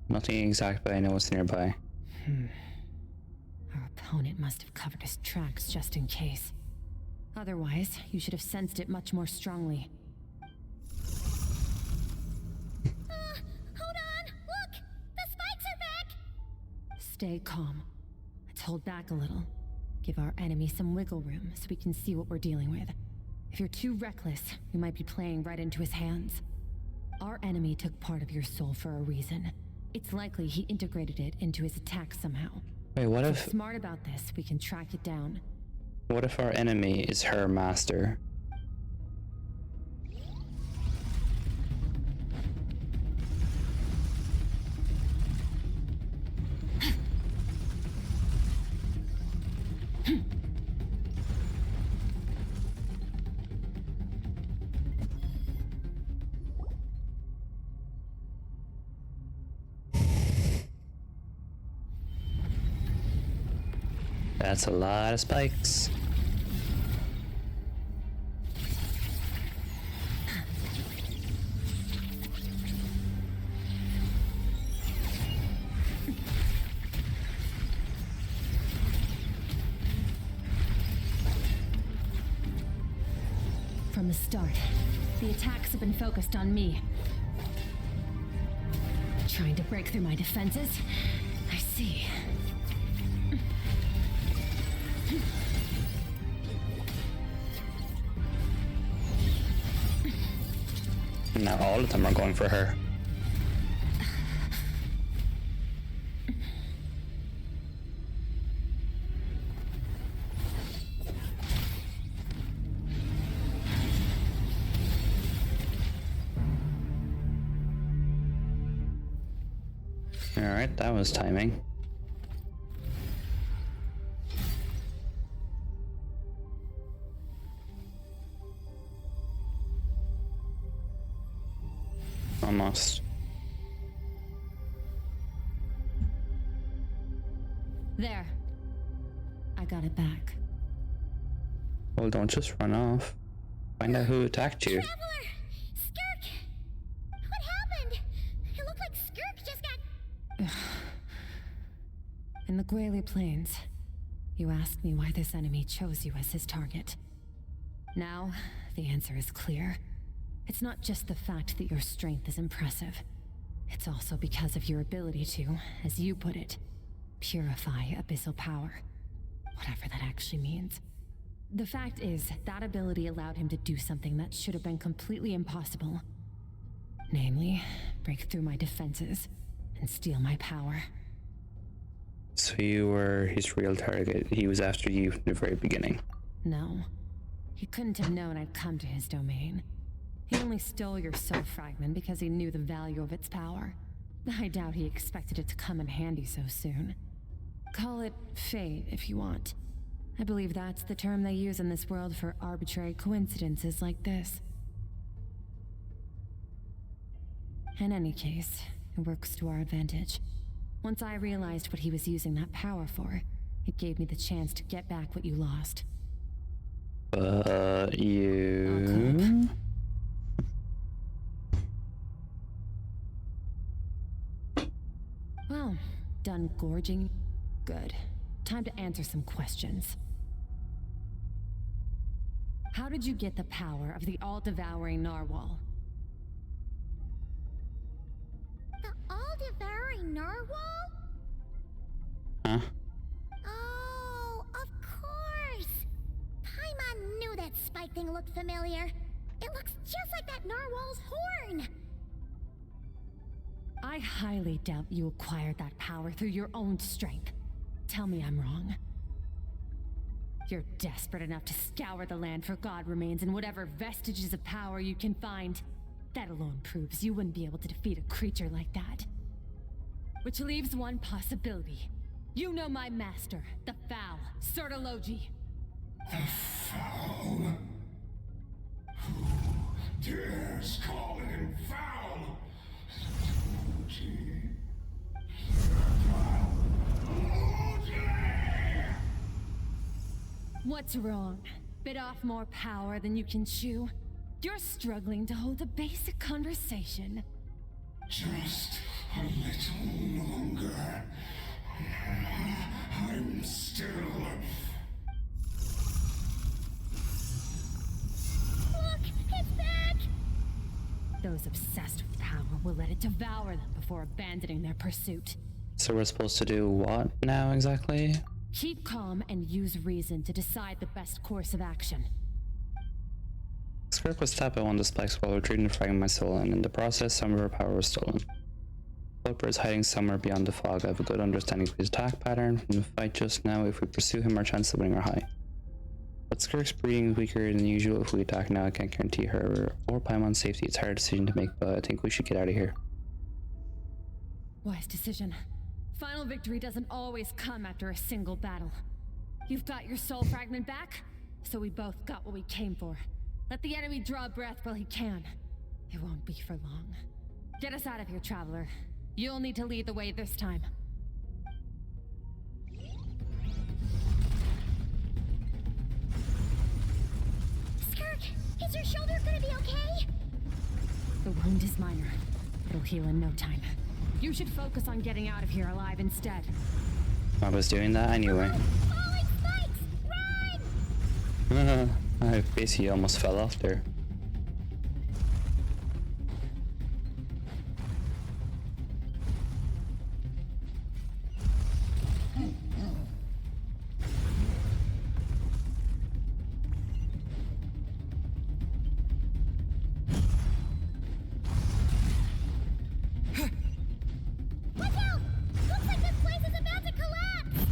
Speaker 1: Nothing exact, but I know it's nearby.
Speaker 6: Our opponent must have covered his tracks just in case. Otherwise, you should have sensed it much more strongly.
Speaker 2: Hold on! Look! The spikes are back!
Speaker 6: Stay calm. Let's hold back a little. Give our enemy some wiggle room so we can see what we're dealing with. If you're too reckless, we might be playing right into his hands. Our enemy took part of your soul for a reason. It's likely he integrated it into his attack somehow.
Speaker 1: Wait, what
Speaker 6: If
Speaker 1: if...
Speaker 6: we're smart about this, we can track it down.
Speaker 1: What if our enemy is her master? That's a lot of spikes.
Speaker 6: From the start, the attacks have been focused on me. Trying to break through my defenses? I see.
Speaker 1: Now all of them are going for her. Alright, that was timing. Almost.
Speaker 6: There. I got it back.
Speaker 1: Well, don't just run off. Find out who attacked you.
Speaker 2: Traveler! Skirk! What happened? It looked like Skirk just got...
Speaker 6: In the Guili Plains, you asked me why this enemy chose you as his target. Now, the answer is clear. It's not just the fact that your strength is impressive. It's also because of your ability to, as you put it, purify abyssal power. Whatever that actually means. The fact is, that ability allowed him to do something that should have been completely impossible. Namely, break through my defenses and steal my power.
Speaker 1: So you were his real target. He was after you from the very beginning.
Speaker 6: No. He couldn't have known I'd come to his domain. He only stole your soul fragment because he knew the value of its power. I doubt he expected it to come in handy so soon. Call it fate if you want. I believe that's the term they use in this world for arbitrary coincidences like this. In any case, it works to our advantage. Once I realized what he was using that power for, it gave me the chance to get back what you lost.
Speaker 1: You...
Speaker 6: Well, done gorging? Good. Time to answer some questions. How did you get the power of the all-devouring narwhal?
Speaker 2: The all-devouring narwhal?
Speaker 1: Huh?
Speaker 2: Oh, of course! Paimon knew that spike thing looked familiar. It looks just like that narwhal's horn!
Speaker 6: I highly doubt you acquired that power through your own strength. Tell me I'm wrong. You're desperate enough to scour the land for god remains and whatever vestiges of power you can find. That alone proves you wouldn't be able to defeat a creature like that. Which leaves one possibility. You know my master, the Foul, Sertologi.
Speaker 17: The Foul? Who dares call him foul?
Speaker 6: What's wrong? Bit off more power than you can chew? You're struggling to hold a basic conversation.
Speaker 17: Just a little longer. I'm still...
Speaker 2: Look! It's back!
Speaker 6: Those obsessed with power will let it devour them before abandoning their pursuit.
Speaker 1: So we're supposed to do what now exactly?
Speaker 6: Keep calm and use reason to decide the best course of action.
Speaker 1: Skirk was tapped by one of the spikes while retrieving the fragment of my soul, and in the process, some of her power was stolen. Flipper is hiding somewhere beyond the fog. I have a good understanding of his attack pattern. From the fight just now, if we pursue him, our chances of winning are high. But Skirk's breeding is weaker than usual. If we attack now, I can't guarantee her or Paimon's safety. It's a hard decision to make, but I think we should get out of here.
Speaker 6: Wise decision. Final victory doesn't always come after a single battle. You've got your soul fragment back, so we both got what we came for. Let the enemy draw breath while he can. It won't be for long. Get us out of here, traveler. You'll need to lead the way this time.
Speaker 2: Skirk, is your shoulder gonna be okay?
Speaker 6: The wound is minor. It'll heal in no time. You should focus on getting out of here alive instead.
Speaker 1: I was doing that anyway.
Speaker 2: Falling spikes! Run!
Speaker 1: I basically almost fell off there.
Speaker 2: Watch out! Looks like this place is about to collapse!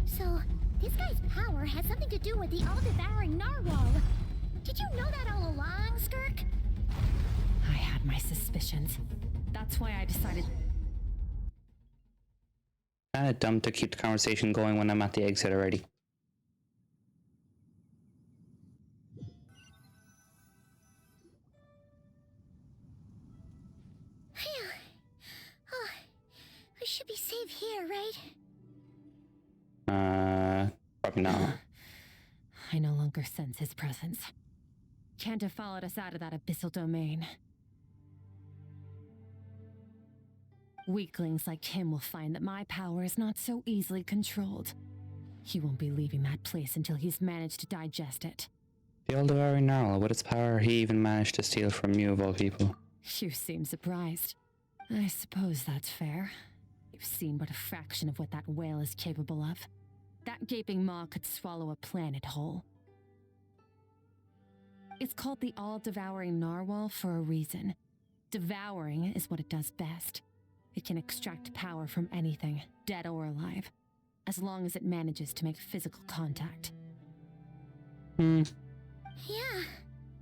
Speaker 2: So, this guy's power has something to do with the all-devouring narwhal. Did you know that all along, Skirk?
Speaker 6: I had my suspicions. That's why I decided...
Speaker 1: Kinda dumb to keep the conversation going when I'm at the exit already.
Speaker 2: Phew. Oh, I should be safe here, right?
Speaker 1: Probably not.
Speaker 6: I no longer sense his presence. Can't have followed us out of that abyssal domain. Weaklings like him will find that my power is not so easily controlled. He won't be leaving that place until he's managed to digest it.
Speaker 1: The all-devouring narwhal, with its power, he even managed to steal from you of all people.
Speaker 6: You seem surprised. I suppose that's fair. You've seen but a fraction of what that whale is capable of. That gaping maw could swallow a planet whole. It's called the all-devouring narwhal for a reason. Devouring is what it does best. It can extract power from anything, dead or alive, as long as it manages to make physical contact.
Speaker 2: Yeah.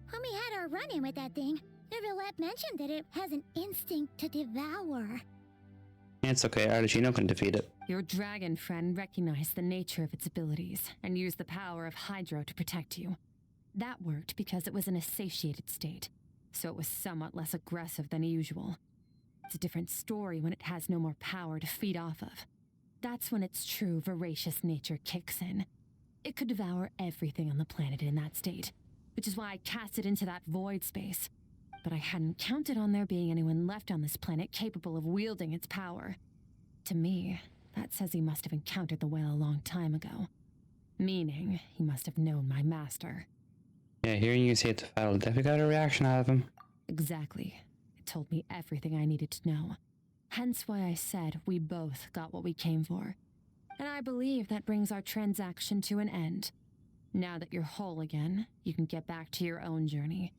Speaker 2: When we had our run-in with that thing, Neverlet mentioned that it has an instinct to devour.
Speaker 1: It's okay, Ardashino can defeat it.
Speaker 6: Your dragon friend recognized the nature of its abilities and used the power of Hydro to protect you. That worked because it was in a satiated state, so it was somewhat less aggressive than usual. It's a different story when it has no more power to feed off of. That's when its true voracious nature kicks in. It could devour everything on the planet in that state, which is why I cast it into that void space. But I hadn't counted on there being anyone left on this planet capable of wielding its power. To me, that says he must have encountered the whale a long time ago. Meaning, he must have known my master.
Speaker 1: Yeah, hearing you say it's a foul definitely got a reaction out of him.
Speaker 6: Exactly. It told me everything I needed to know. Hence why I said we both got what we came for. And I believe that brings our transaction to an end. Now that you're whole again, you can get back to your own journey.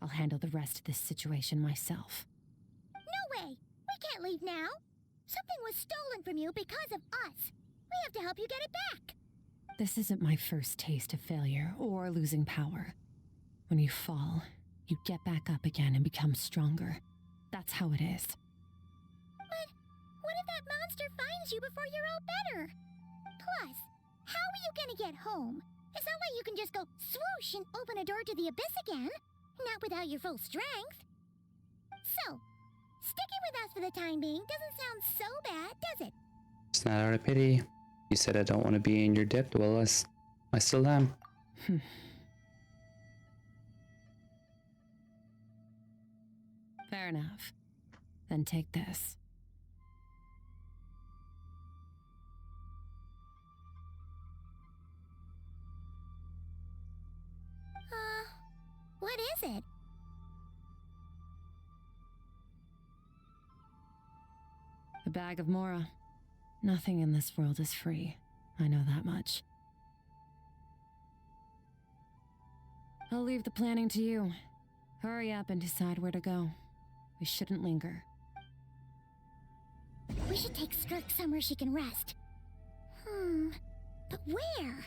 Speaker 6: I'll handle the rest of this situation myself.
Speaker 2: No way! We can't leave now! Something was stolen from you because of us! We have to help you get it back!
Speaker 6: This isn't my first taste of failure or losing power. When you fall, you get back up again and become stronger. That's how it is.
Speaker 2: But what if that monster finds you before you're all better? Plus, how are you gonna get home? It's not like you can just go swoosh and open a door to the abyss again. Not without your full strength. So, sticking with us for the time being doesn't sound so bad, does it?
Speaker 1: It's not out of pity. You said I don't want to be in your debt. Well, I still am.
Speaker 6: Fair enough. Then take this.
Speaker 2: What is it?
Speaker 6: A bag of Mora. Nothing in this world is free. I know that much. I'll leave the planning to you. Hurry up and decide where to go. We shouldn't linger.
Speaker 2: We should take Skirk somewhere she can rest. But where?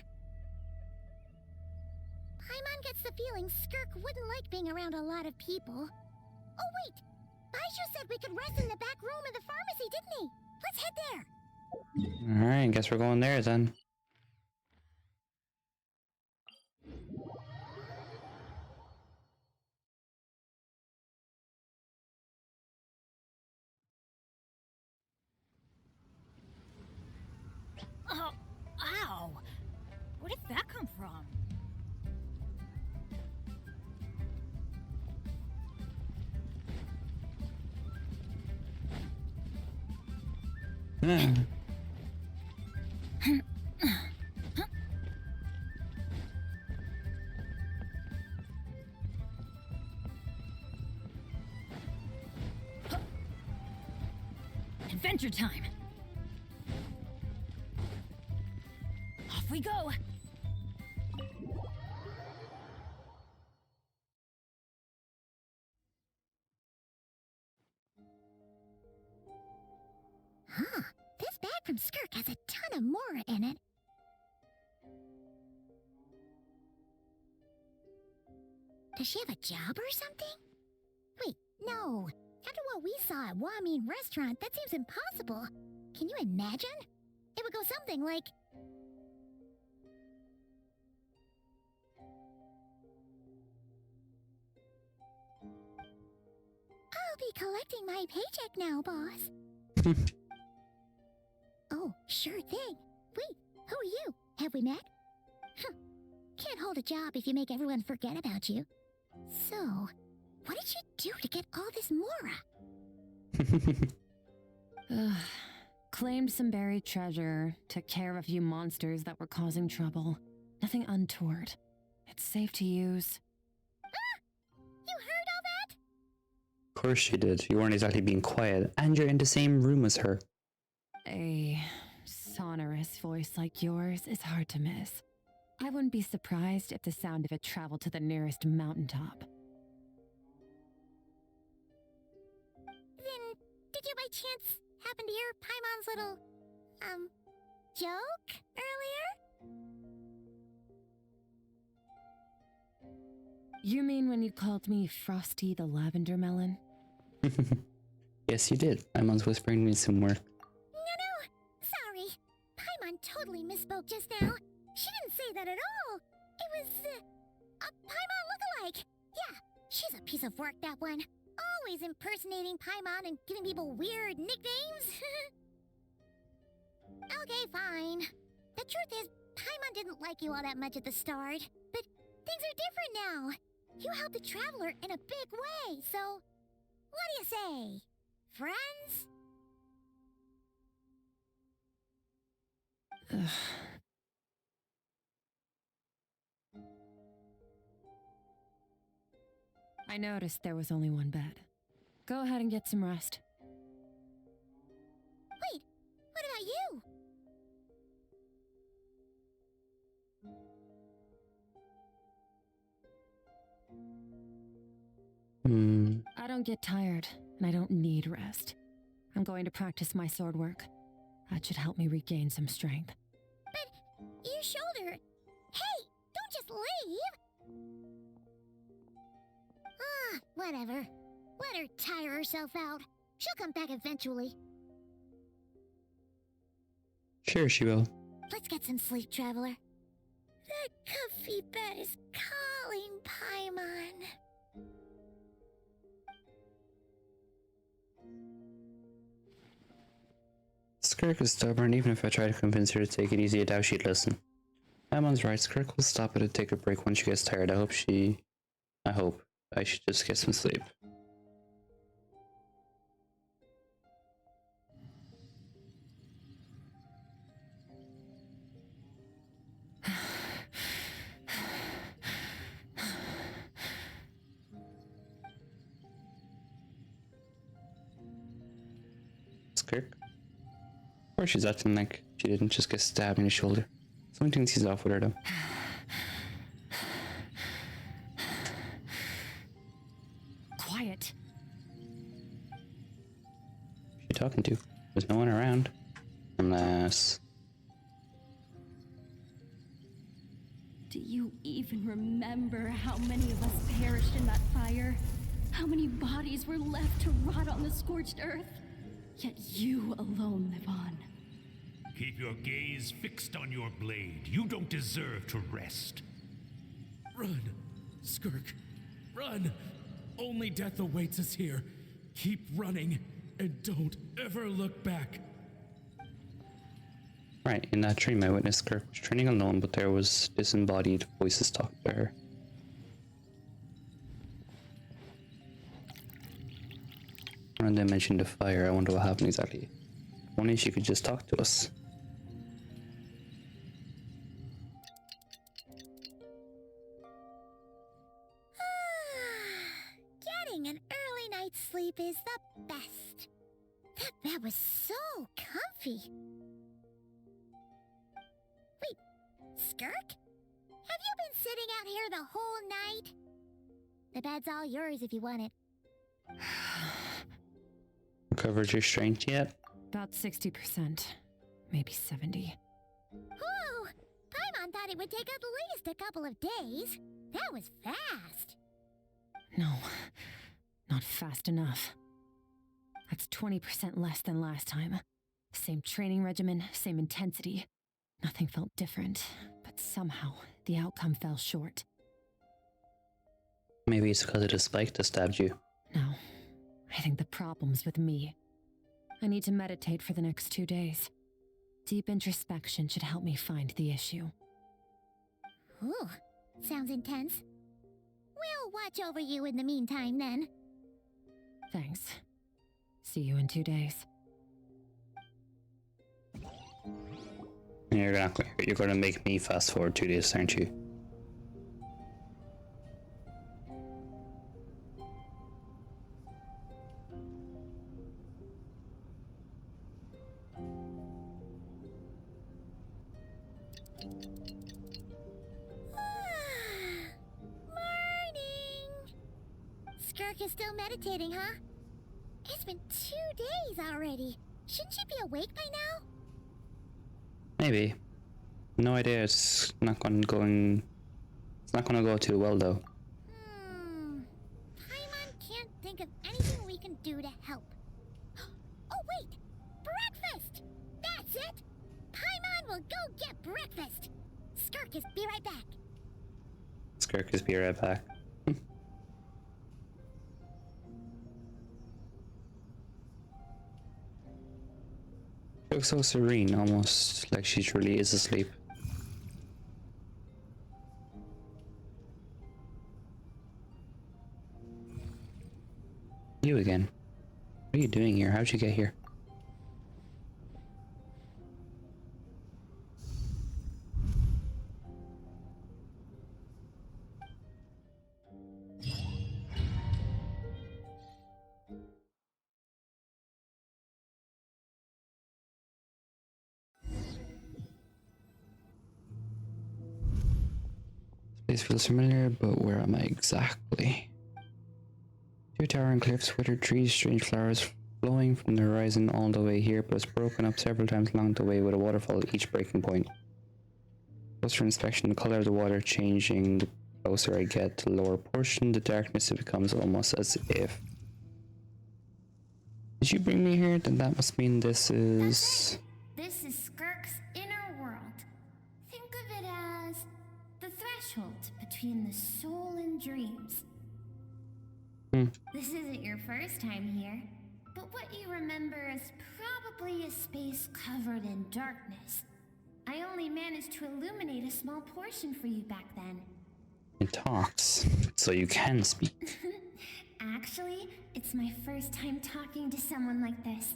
Speaker 2: Paimon gets the feeling Skirk wouldn't like being around a lot of people. Oh wait! Baishu said we could rest in the back room of the pharmacy, didn't he? Let's head there!
Speaker 1: Alright, guess we're going there then.
Speaker 19: Oh, ow! Where did that come from? Adventure time! Off we go!
Speaker 2: This bag from Skirk has a ton of Mora in it. Does she have a job or something? Wait, no. After what we saw at Wamin Restaurant, that seems impossible. Can you imagine? It would go something like... I'll be collecting my paycheck now, boss. Oh, sure thing. Wait, who are you? Have we met? Can't hold a job if you make everyone forget about you. So, what did you do to get all this Mora?
Speaker 6: Claimed some buried treasure, took care of a few monsters that were causing trouble. Nothing untoward. It's safe to use.
Speaker 2: You heard all that?
Speaker 1: Of course you did. You weren't exactly being quiet, and you're in the same room as her.
Speaker 6: A sonorous voice like yours is hard to miss. I wouldn't be surprised if the sound of it traveled to the nearest mountaintop.
Speaker 2: Then, did you by chance happen to hear Paimon's little, joke earlier?
Speaker 6: You mean when you called me Frosty the Lavender Melon?
Speaker 1: Yes, you did. Paimon's whispering me some more.
Speaker 2: No, sorry. Paimon totally misspoke just now. She didn't say that at all. It was, a Paimon lookalike. Yeah, she's a piece of work, that one. Always impersonating Paimon and giving people weird nicknames. Okay, fine. The truth is, Paimon didn't like you all that much at the start. But things are different now. You helped the Traveler in a big way, so... What do you say? Friends?
Speaker 6: Ugh. I noticed there was only one bed. Go ahead and get some rest.
Speaker 2: Wait, what about you?
Speaker 6: I don't get tired, and I don't need rest. I'm going to practice my sword work. That should help me regain some strength.
Speaker 2: But your shoulder... Hey, don't just leave! Ah, whatever. Let her tire herself out. She'll come back eventually.
Speaker 1: Sure, she will.
Speaker 2: Let's get some sleep, Traveler. That comfy bed is calling, Paimon.
Speaker 1: Skirk is stubborn. Even if I try to convince her to take it easy, I doubt she'd listen. Paimon's right. Skirk will stop it and take a break when she gets tired. I hope I should just get some sleep. Skirk? Or she's acting like she didn't just get stabbed in the shoulder. Something seems off with her though.
Speaker 6: Quiet.
Speaker 1: Who's she talking to? There's no one around. Unless...
Speaker 16: Do you even remember how many of us perished in that fire? How many bodies were left to rot on the scorched earth? Yet you alone live on.
Speaker 17: Keep your gaze fixed on your blade. You don't deserve to rest.
Speaker 11: Run, Skirk, run! Only death awaits us here. Keep running, and don't ever look back.
Speaker 1: Right, in that dream I witnessed Skirk training alone, but there was disembodied voices talking to her. And they mentioned the fire. I wonder what happened exactly. Only she could just talk to us.
Speaker 2: Getting an early night's sleep is the best. That bed was so comfy. Wait, Skirk? Have you been sitting out here the whole night? The bed's all yours if you want it.
Speaker 1: Recovered your strength yet?
Speaker 6: About 60%. Maybe 70.
Speaker 2: Whoa! Paimon thought it would take at least a couple of days. That was fast.
Speaker 6: No, not fast enough. That's 20% less than last time. Same training regimen, same intensity. Nothing felt different, but somehow the outcome fell short.
Speaker 1: Maybe it's because of the spike that stabbed you.
Speaker 6: No, I think the problem's with me. I need to meditate for the next 2 days. Deep introspection should help me find the issue.
Speaker 2: Ooh, sounds intense. We'll watch over you in the meantime, then.
Speaker 6: Thanks. See you in 2 days.
Speaker 1: You're gonna make me fast forward 2 days, aren't you?
Speaker 2: Skirk is still meditating, huh? It's been 2 days already. Shouldn't she be awake by now?
Speaker 1: Maybe. No idea. It's not going going. It's not going to go too well though.
Speaker 2: Paimon can't think of anything we can do to help. Oh wait! Breakfast! That's it! Paimon will go get breakfast! Skirk is be right back.
Speaker 1: Skirk is be right back. She looks so serene, almost like she truly is asleep. You again. What are you doing here? How'd you get here? This feels familiar, but where am I exactly? Two towering cliffs, withered trees, strange flowers flowing from the horizon all the way here, but it's broken up several times along the way with a waterfall at each breaking point. Closer inspection, the color of the water changing the closer I get to the lower portion, the darkness it becomes almost as if. Did you bring me here? Then that must mean this is...
Speaker 2: This is Skirk's inner world. Think of it as the threshold between the soul and dreams. This isn't your first time here, but what you remember is probably a space covered in darkness. I only managed to illuminate a small portion for you back then.
Speaker 1: It talks, so you can speak.
Speaker 2: Actually, it's my first time talking to someone like this.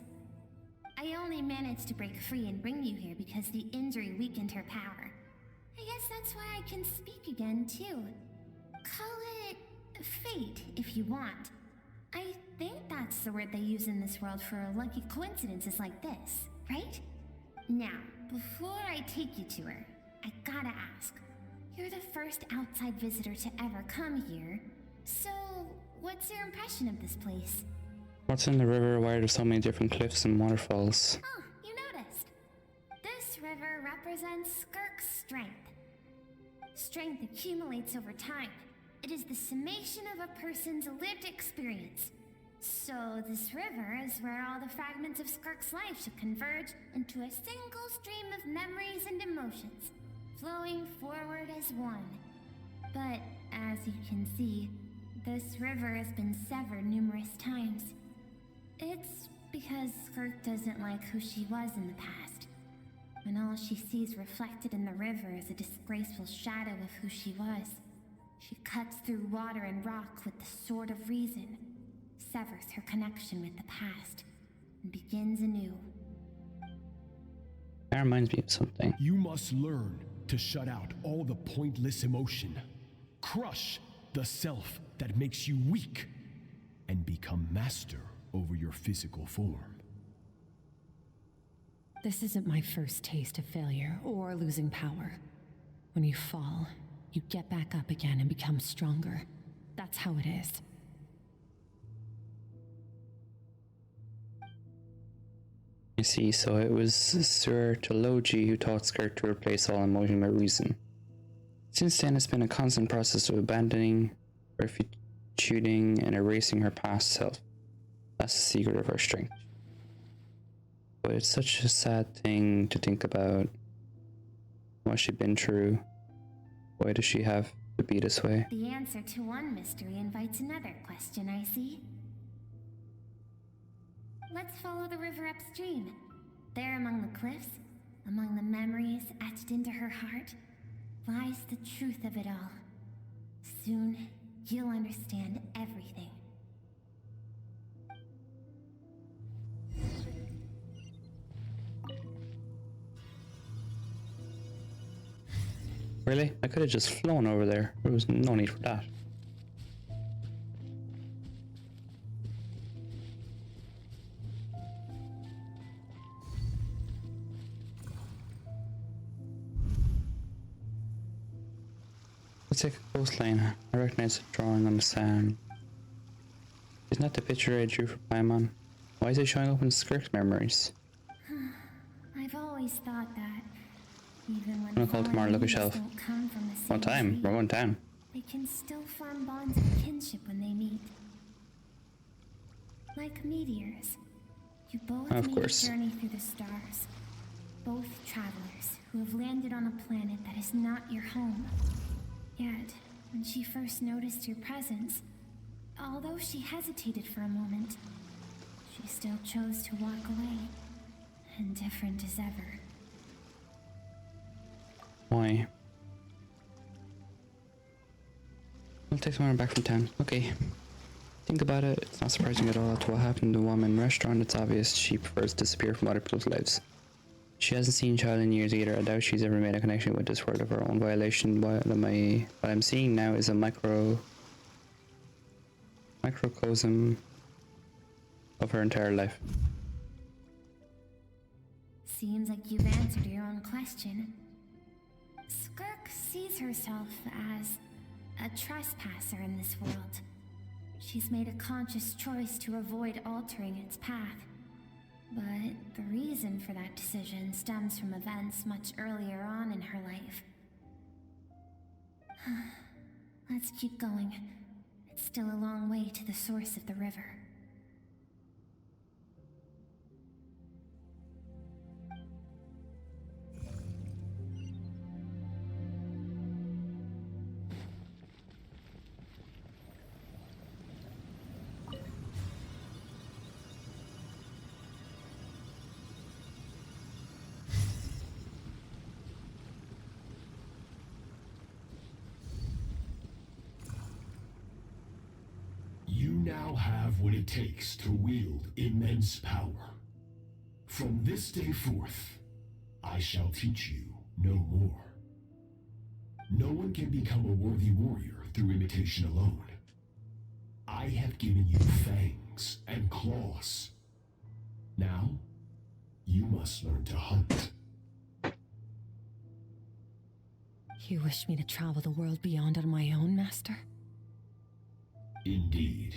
Speaker 2: I only managed to break free and bring you here because the injury weakened her power. I guess that's why I can speak again, too. Call it fate, if you want. I think that's the word they use in this world for lucky coincidences like this, right? Now, before I take you to her, I gotta ask. You're the first outside visitor to ever come here, so what's your impression of this place?
Speaker 1: What's in the river? Why are there so many different cliffs and waterfalls?
Speaker 2: Oh, you noticed. This river represents Skirk's strength. Strength accumulates over time. It is the summation of a person's lived experience. So this river is where all the fragments of Skirk's life should converge into a single stream of memories and emotions, flowing forward as one. But as you can see, this river has been severed numerous times. It's because Skirk doesn't like who she was in the past. When all she sees reflected in the river is a disgraceful shadow of who she was. She cuts through water and rock with the sword of reason, severs her connection with the past, and begins anew.
Speaker 1: That reminds me of something.
Speaker 15: You must learn to shut out all the pointless emotion. Crush the self that makes you weak, and become master over your physical form.
Speaker 6: This isn't my first taste of failure or losing power. When you fall, you get back up again and become stronger. That's how it is.
Speaker 1: You see, so it was Sir Tologi who taught Skirk to replace all emotion with reason. Since then, it's been a constant process of abandoning, refuting, and erasing her past self. That's the secret of her strength. But it's such a sad thing to think about. What she's been through. Why does she have to be this way?
Speaker 2: The answer to one mystery invites another question, I see. Let's follow the river upstream. There among the cliffs, among the memories etched into her heart, lies the truth of it all. Soon, you'll understand everything.
Speaker 1: Really? I could have just flown over there. There was no need for that. Let's take a coastline. I recognize the drawing on the sand. Isn't that the picture I drew for Paimon? Why is it showing up in Skirk's memories?
Speaker 2: I've always thought that. Even when
Speaker 1: I'm gonna call tomorrow, look a shelf.
Speaker 2: don't come from the same
Speaker 1: What time?
Speaker 2: tree,
Speaker 1: We're going down.
Speaker 2: they can still form bonds of kinship when they meet. Like meteors, you both
Speaker 1: Of
Speaker 2: made
Speaker 1: course.
Speaker 2: a journey through the stars. Both travelers who have landed on a planet that is not your home. Yet, when she first noticed your presence, although she hesitated for a moment, she still chose to walk away, indifferent as ever.
Speaker 1: Why? We'll take someone back from town. Okay. Think about it, it's not surprising at all to what happened to the woman restaurant. It's obvious she prefers to disappear from other people's lives. She hasn't seen Childe in years either. I doubt she's ever made a connection with this world of her own violation. What I'm seeing now is a microcosm of her entire life.
Speaker 2: Seems like you've answered your own question. Skirk sees herself as a trespasser in this world. She's made a conscious choice to avoid altering its path. But the reason for that decision stems from events much earlier on in her life. Let's keep going. It's still a long way to the source of the river.
Speaker 15: You now have what it takes to wield immense power. From this day forth, I shall teach you no more. No one can become a worthy warrior through imitation alone. I have given you fangs and claws. Now, you must learn to hunt.
Speaker 6: You wish me to travel the world beyond on my own, Master?
Speaker 15: Indeed.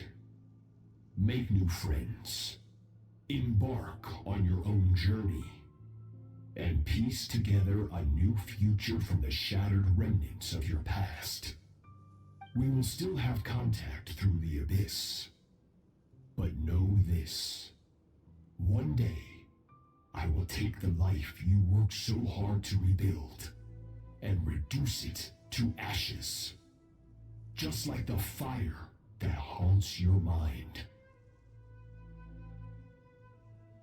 Speaker 15: Make new friends. Embark on your own journey. And piece together a new future from the shattered remnants of your past. We will still have contact through the abyss. But know this. One day, I will take the life you worked so hard to rebuild and reduce it to ashes. Just like the fire that haunts your mind.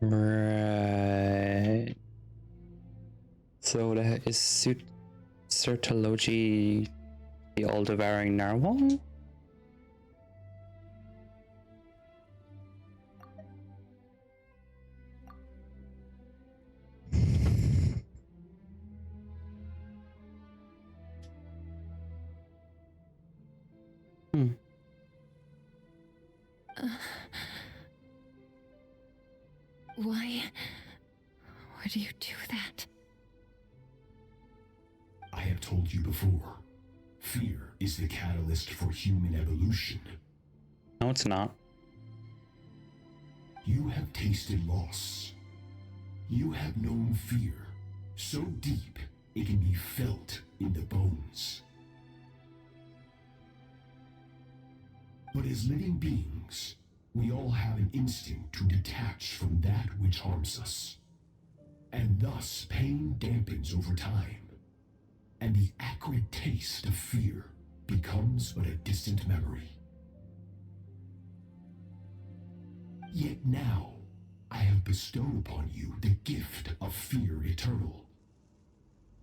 Speaker 1: Right. So is Sertology the all-devouring narwhal?
Speaker 6: Why would you do that?
Speaker 15: I have told you before, fear is the catalyst for human evolution.
Speaker 1: No, it's not.
Speaker 15: You have tasted loss. You have known fear so deep it can be felt in the bones. But as living beings, we all have an instinct to detach from that which harms us. And thus pain dampens over time. And the acrid taste of fear becomes but a distant memory. Yet now, I have bestowed upon you the gift of fear eternal.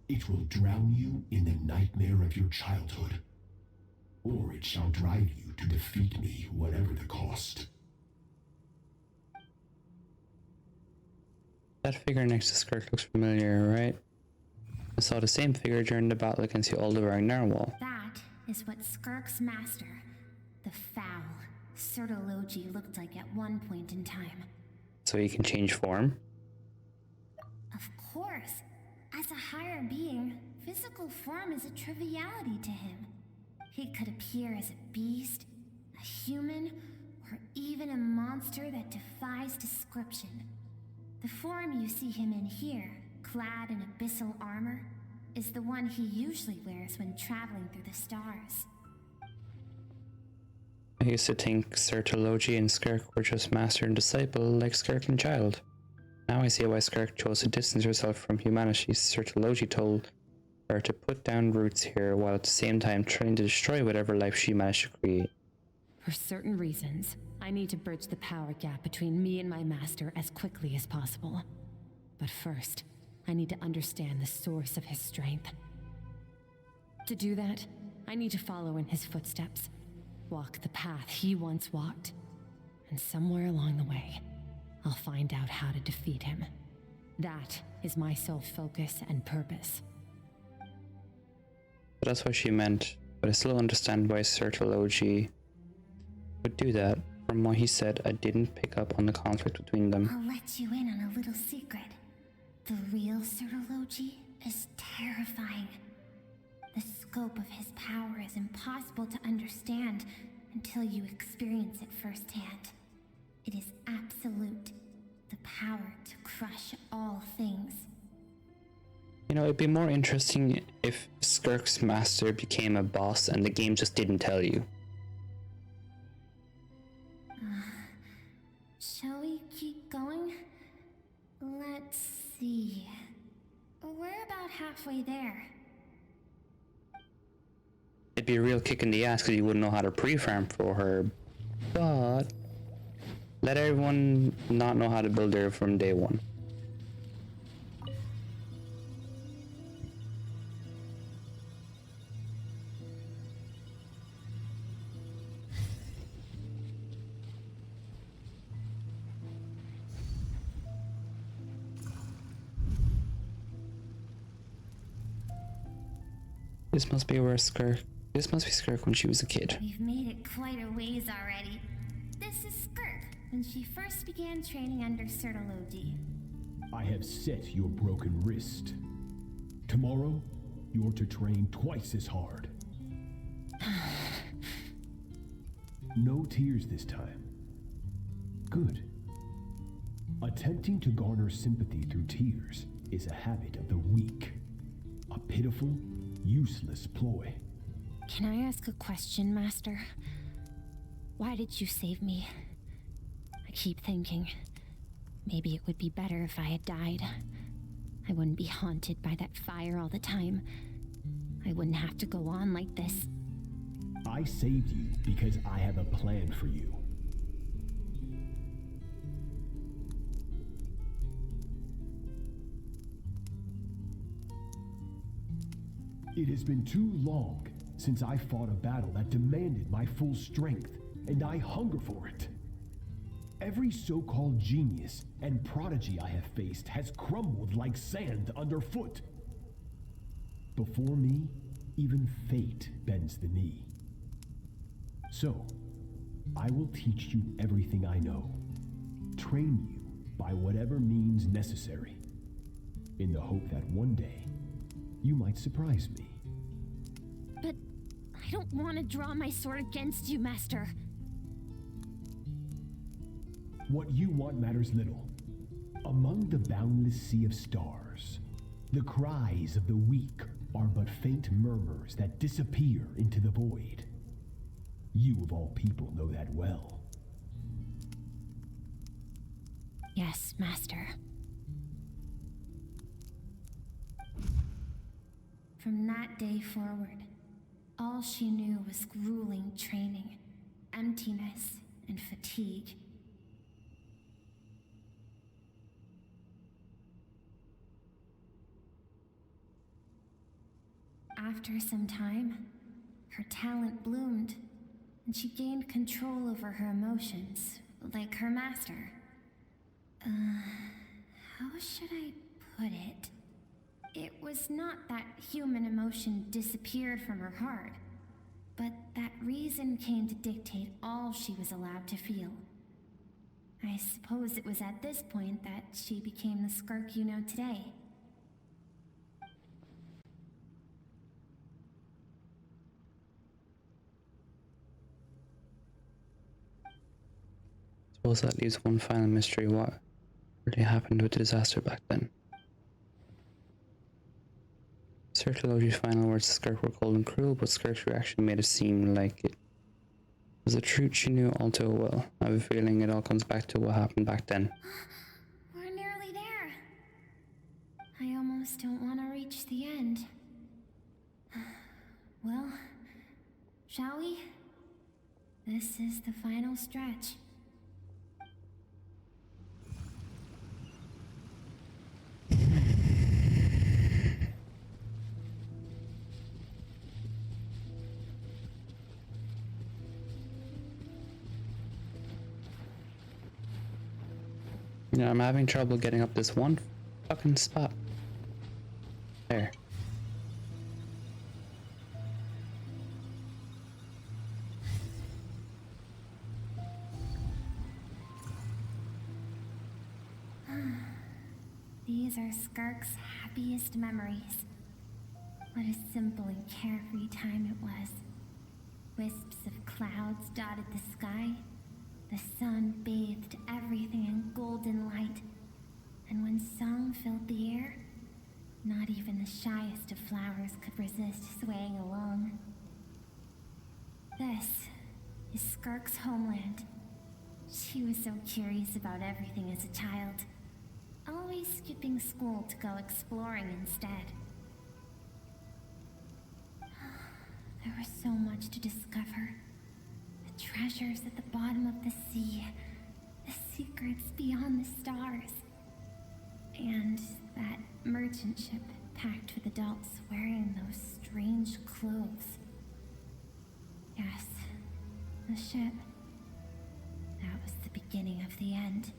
Speaker 15: It will drown you in the nightmare of your childhood, or it shall drive you to defeat me, whatever the cost.
Speaker 1: That figure next to Skirk looks familiar, right? I saw the same figure during the battle against the all-devouring narwhal.
Speaker 2: That is what Skirk's master, the foul Sertology, looked like at one point in time.
Speaker 1: So he can change form?
Speaker 2: Of course. As a higher being, physical form is a triviality to him. He could appear as a beast, a human, or even a monster that defies description. The form you see him in here, clad in abyssal armor, is the one he usually wears when traveling through the stars.
Speaker 1: I used to think Certology and Skirk were just master and disciple like Skirk and Childe. Now I see why Skirk chose to distance herself from humanity. Certology told her to put down roots here while at the same time trying to destroy whatever life she managed to create.
Speaker 6: For certain reasons, I need to bridge the power gap between me and my master as quickly as possible. But first, I need to understand the source of his strength. To do that, I need to follow in his footsteps, walk the path he once walked, and somewhere along the way, I'll find out how to defeat him. That is my sole focus and purpose.
Speaker 1: But that's what she meant, but I still understand why Certology would do that. From what he said, I didn't pick up on the conflict between them.
Speaker 2: I'll let you in on a little secret. The real Certology is terrifying. The scope of his power is impossible to understand until you experience it firsthand. It is absolute. The power to crush all things.
Speaker 1: You know, it'd be more interesting if Skirk's master became a boss and the game just didn't tell you.
Speaker 2: Shall we keep going? Let's see. We're about halfway there.
Speaker 1: It'd be a real kick in the ass because you wouldn't know how to pre-farm for her, but let everyone not know how to build her from day one. This must be where Skirk. This must be Skirk when she was a kid.
Speaker 2: We've made it quite a ways already. This is Skirk, when she first began training under Certology.
Speaker 15: I have set your broken wrist. Tomorrow, you're to train twice as hard. No tears this time. Good. Attempting to garner sympathy through tears is a habit of the weak. A pitiful, useless ploy.
Speaker 2: Can I ask a question, Master? Why did you save me? I keep thinking, maybe it would be better if I had died. I wouldn't be haunted by that fire all the time. I wouldn't have to go on like this.
Speaker 15: I saved you because I have a plan for you. It has been too long since I fought a battle that demanded my full strength, and I hunger for it. Every so-called genius and prodigy I have faced has crumbled like sand underfoot. Before me, even fate bends the knee. So, I will teach you everything I know, train you by whatever means necessary, in the hope that one day, you might surprise me.
Speaker 2: But I don't want to draw my sword against you, Master.
Speaker 15: What you want matters little. Among the boundless sea of stars, the cries of the weak are but faint murmurs that disappear into the void. You of all people know that well.
Speaker 2: Yes, Master. From that day forward, all she knew was grueling training, emptiness, and fatigue. After some time, her talent bloomed, and she gained control over her emotions, like her master. How should I put it? It was not that human emotion disappeared from her heart, but that reason came to dictate all she was allowed to feel. I suppose it was at this point that she became the Skirk you know today.
Speaker 1: Suppose that leaves one final mystery. What really happened with the disaster back then? Circulogy's final words to Skirk were cold and cruel, but Skirk's reaction made it seem like it was a truth she knew all too well. I have a feeling it all comes back to what happened back then.
Speaker 2: We're nearly there. I almost don't want to reach the end. Well, shall we? This is the final stretch.
Speaker 1: Yeah, I'm having trouble getting up this one fucking spot. There.
Speaker 2: These are Skirk's happiest memories. What a simple and carefree time it was. Wisps of clouds dotted the sky. The sun bathed everything in golden light. And when song filled the air, not even the shyest of flowers could resist swaying along. This is Skirk's homeland. She was so curious about everything as a child, always skipping school to go exploring instead. There was so much to discover. The treasures at the bottom of the sea, the secrets beyond the stars, and that merchant ship packed with adults wearing those strange clothes. Yes, the ship. That was the beginning of the end.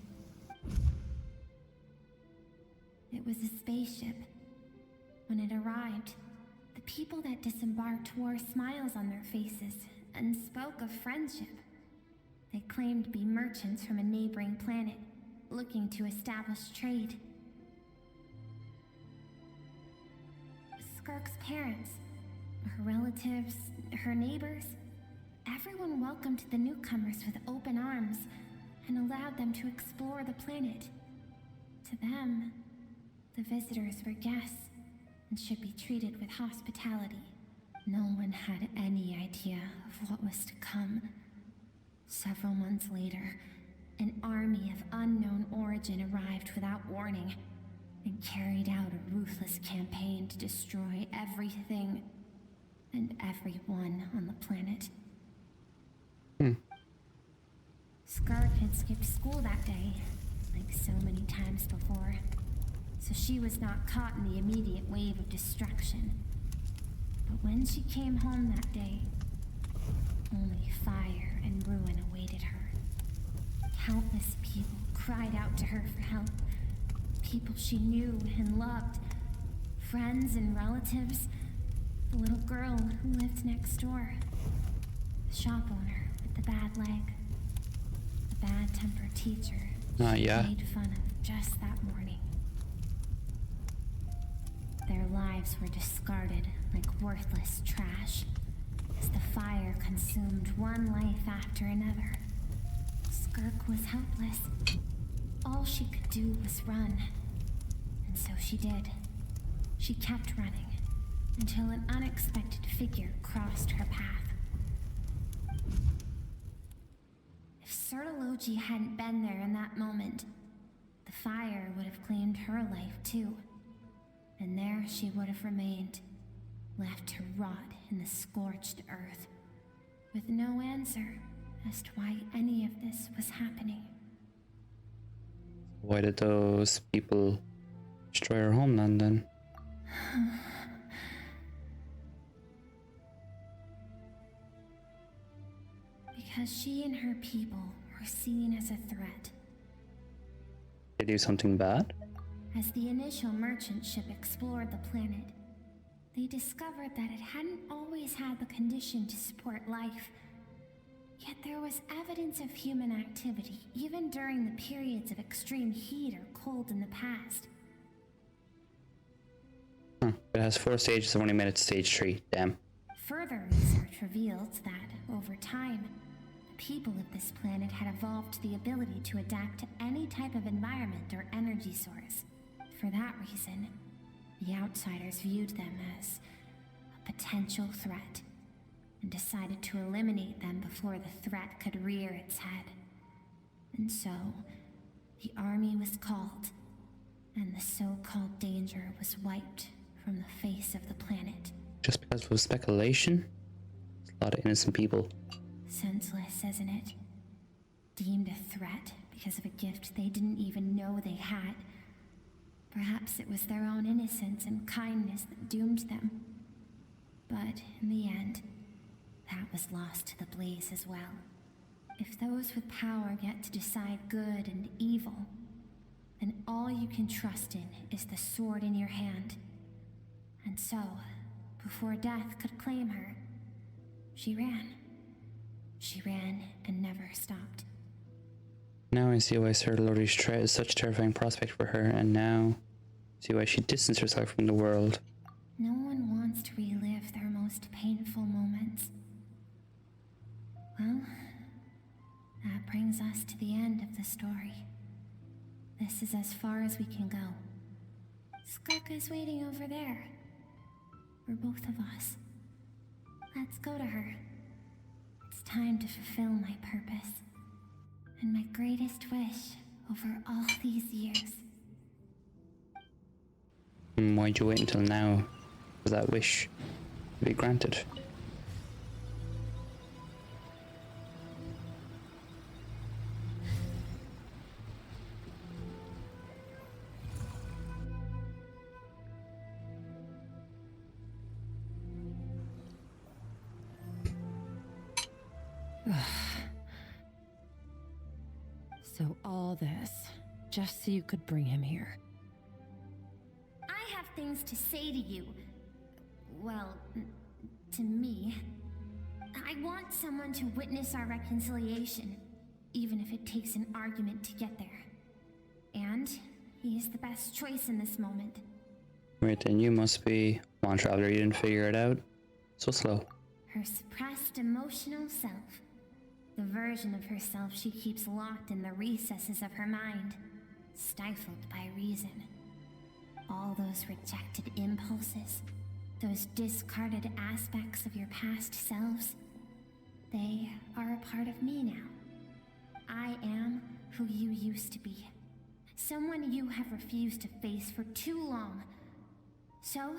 Speaker 2: It was a spaceship. When it arrived, the people that disembarked wore smiles on their faces and spoke of friendship. They claimed to be merchants from a neighboring planet, looking to establish trade. Skirk's parents, her relatives, her neighbors, everyone welcomed the newcomers with open arms and allowed them to explore the planet. To them, the visitors were guests and should be treated with hospitality. No one had any idea of what was to come. Several months later, an army of unknown origin arrived without warning and carried out a ruthless campaign to destroy everything and everyone on the planet. Skirk had skipped school that day, like so many times before, so she was not caught in the immediate wave of destruction. But when she came home that day, only fire and ruin awaited her. Countless people cried out to her for help. People she knew and loved. Friends and relatives. The little girl who lived next door. The shop owner with the bad leg. The bad-tempered teacher she made fun of just that morning. Their lives were discarded like worthless trash as the fire consumed one life after another. Skirk was helpless. All she could do was run. And so she did. She kept running until an unexpected figure crossed her path. If Sertology hadn't been there in that moment, the fire would have claimed her life too. And there she would have remained, left to rot in the scorched earth, with no answer as to why any of this was happening.
Speaker 1: Why did those people destroy her homeland then?
Speaker 2: Because she and her people were seen as a threat.
Speaker 1: They do something bad?
Speaker 2: As the initial merchant ship explored the planet, they discovered that it hadn't always had the condition to support life. Yet there was evidence of human activity, even during the periods of extreme heat or cold in the past.
Speaker 1: It has 4 stages, I've only made it to stage 3, damn.
Speaker 2: Further research revealed that, over time, the people of this planet had evolved the ability to adapt to any type of environment or energy source. For that reason, The outsiders viewed them as a potential threat and decided to eliminate them before the threat could rear its head. And so, the army was called, and the so-called danger was wiped from the face of the planet.
Speaker 1: Just because of speculation? A lot of innocent people.
Speaker 2: Senseless, isn't it? Deemed a threat because of a gift they didn't even know they had. Perhaps it was their own innocence and kindness that doomed them. But in the end, that was lost to the blaze as well. If those with power get to decide good and evil, then all you can trust in is the sword in your hand. And so, before death could claim her, she ran. She ran and never stopped.
Speaker 1: Now I see why Sir Lotie's threat is such a terrifying prospect for her, and now I see why she distanced herself from the world.
Speaker 2: No one wants to relive their most painful moments. Well, that brings us to the end of the story. This is as far as we can go. Skirk is waiting over there. For both of us. Let's go to her. It's time to fulfill my purpose. And my greatest wish over all these years.
Speaker 1: And why'd you wait until now for that wish to be granted?
Speaker 6: So all this, just so you could bring him here.
Speaker 2: I have things to say to you. Well, to me. I want someone to witness our reconciliation, even if it takes an argument to get there. And he is the best choice in this moment.
Speaker 1: Wait, then you must be one traveler, you didn't figure it out? So slow.
Speaker 2: Her suppressed emotional self. The version of herself she keeps locked in the recesses of her mind, stifled by reason. All those rejected impulses, those discarded aspects of your past selves, they are a part of me now. I am who you used to be. Someone you have refused to face for too long. So,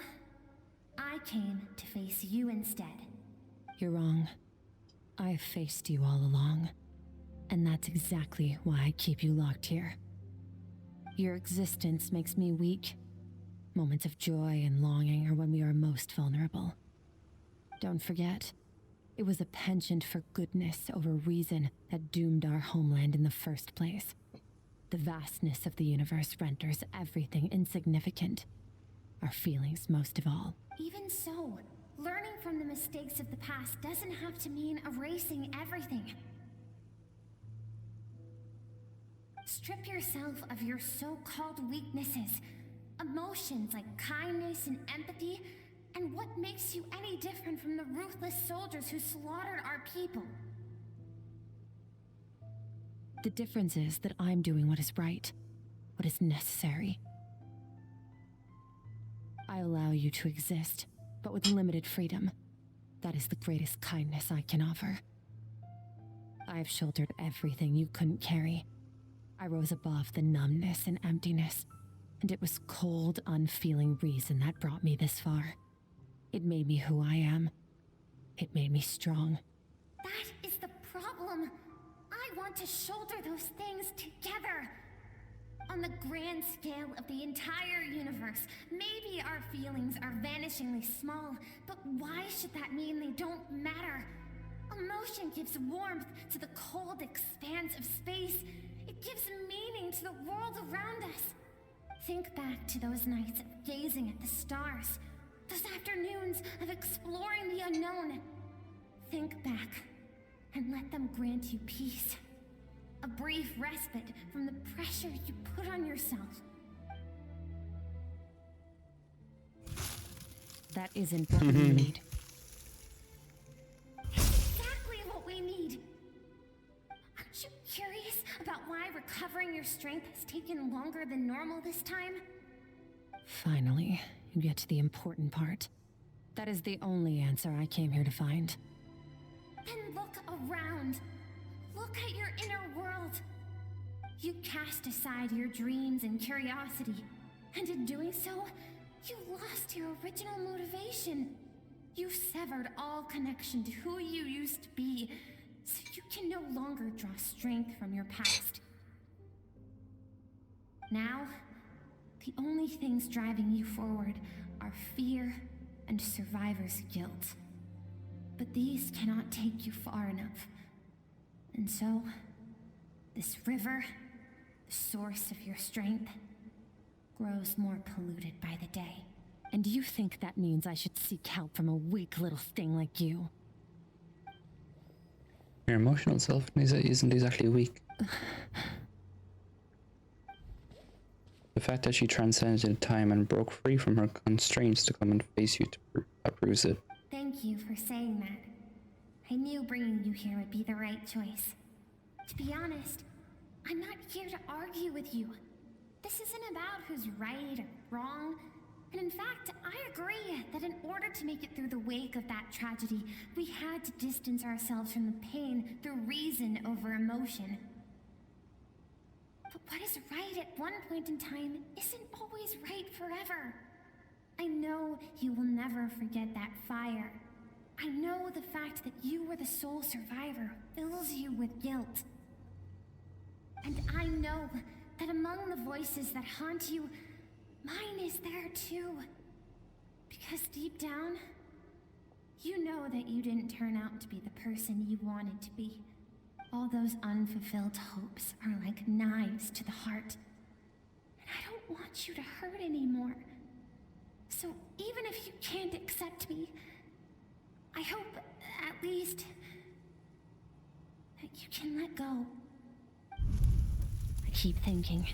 Speaker 2: I came to face you instead.
Speaker 6: You're wrong. I've faced you all along, and that's exactly why I keep you locked here. Your existence makes me weak. Moments of joy and longing are when we are most vulnerable. Don't forget, it was a penchant for goodness over reason that doomed our homeland in the first place. The vastness of the universe renders everything insignificant. Our feelings most of all.
Speaker 2: Even so, learning from the mistakes of the past doesn't have to mean erasing everything. Strip yourself of your so-called weaknesses, emotions like kindness and empathy, and what makes you any different from the ruthless soldiers who slaughtered our people?
Speaker 6: The difference is that I'm doing what is right, what is necessary. I allow you to exist, but with limited freedom. That is the greatest kindness I can offer. I've shouldered everything you couldn't carry. I rose above the numbness and emptiness, and it was cold, unfeeling reason that brought me this far. It made me who I am. It made me strong.
Speaker 2: That is the problem. I want to shoulder those things together. On the grand scale of the entire universe, maybe our feelings are vanishingly small, but why should that mean they don't matter? Emotion gives warmth to the cold expanse of space. It gives meaning to the world around us. Think back to those nights of gazing at the stars, those afternoons of exploring the unknown. Think back and let them grant you peace. A brief respite from the pressure you put on yourself.
Speaker 6: That isn't what we need.
Speaker 2: Exactly what we need. Aren't you curious about why recovering your strength has taken longer than normal this time?
Speaker 6: Finally, you get to the important part. That is the only answer I came here to find.
Speaker 2: Then look around. Look at your inner world. You cast aside your dreams and curiosity, and in doing so, you lost your original motivation. You severed all connection to who you used to be, so you can no longer draw strength from your past. Now, the only things driving you forward are fear and survivor's guilt. But these cannot take you far enough. And so, this river, the source of your strength, grows more polluted by the day.
Speaker 6: And you think that means I should seek help from a weak little thing like you?
Speaker 1: Your emotional self isn't exactly weak. The fact that she transcended time and broke free from her constraints to come and face you that proves it.
Speaker 2: Thank you for saying that. I knew bringing you here would be the right choice. To be honest, I'm not here to argue with you. This isn't about who's right or wrong. And in fact, I agree that in order to make it through the wake of that tragedy, we had to distance ourselves from the pain through reason over emotion. But what is right at one point in time isn't always right forever. I know you will never forget that fire. I know the fact that you were the sole survivor fills you with guilt. And I know that among the voices that haunt you, mine is there too. Because deep down, you know that you didn't turn out to be the person you wanted to be. All those unfulfilled hopes are like knives to the heart. And I don't want you to hurt anymore. So even if you can't accept me, I hope, at least, that you can let go.
Speaker 6: I keep thinking,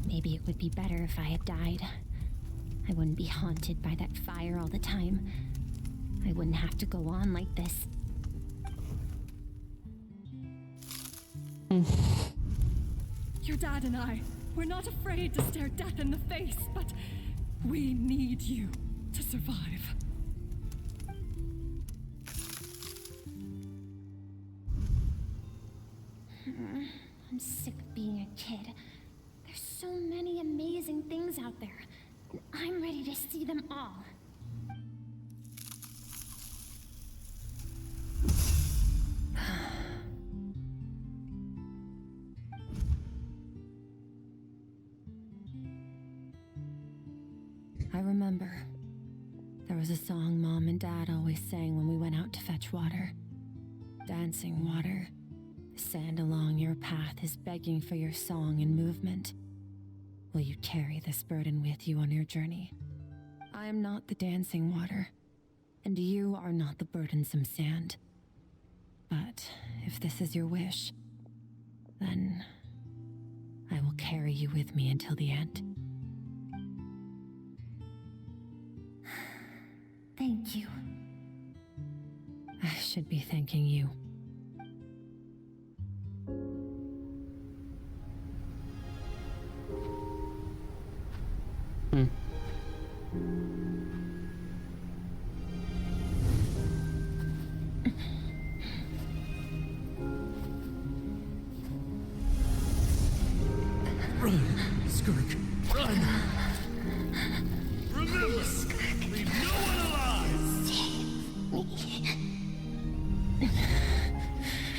Speaker 6: maybe it would be better if I had died. I wouldn't be haunted by that fire all the time. I wouldn't have to go on like this.
Speaker 10: Your dad and I, we're not afraid to stare death in the face, but we need you to survive.
Speaker 2: I'm sick of being a kid. There's so many amazing things out there, and I'm ready to see them all.
Speaker 6: I remember. There was a song Mom and Dad always sang when we went out to fetch water. Dancing water. The sand along your path is begging for your song and movement. Will you carry this burden with you on your journey? I am not the dancing water, and you are not the burdensome sand. But if this is your wish, then I will carry you with me until the end.
Speaker 2: Thank you.
Speaker 6: I should be thanking you.
Speaker 17: Run, Skirk, run! Remember, leave no one alive!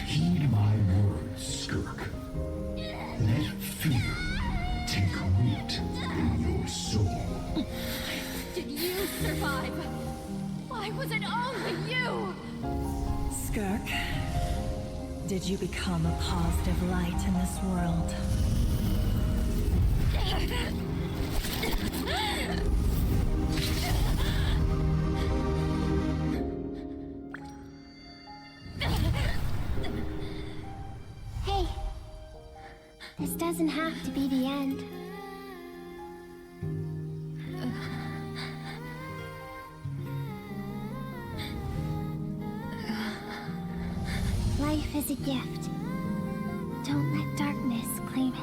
Speaker 15: Heed my words, Skirk. Let fear take root in your soul.
Speaker 16: Did you survive? Why was it only you?
Speaker 5: Skirk, did you become a positive light in this world?
Speaker 2: Hey, this doesn't have to be the end. Life is a gift. Don't let darkness claim it.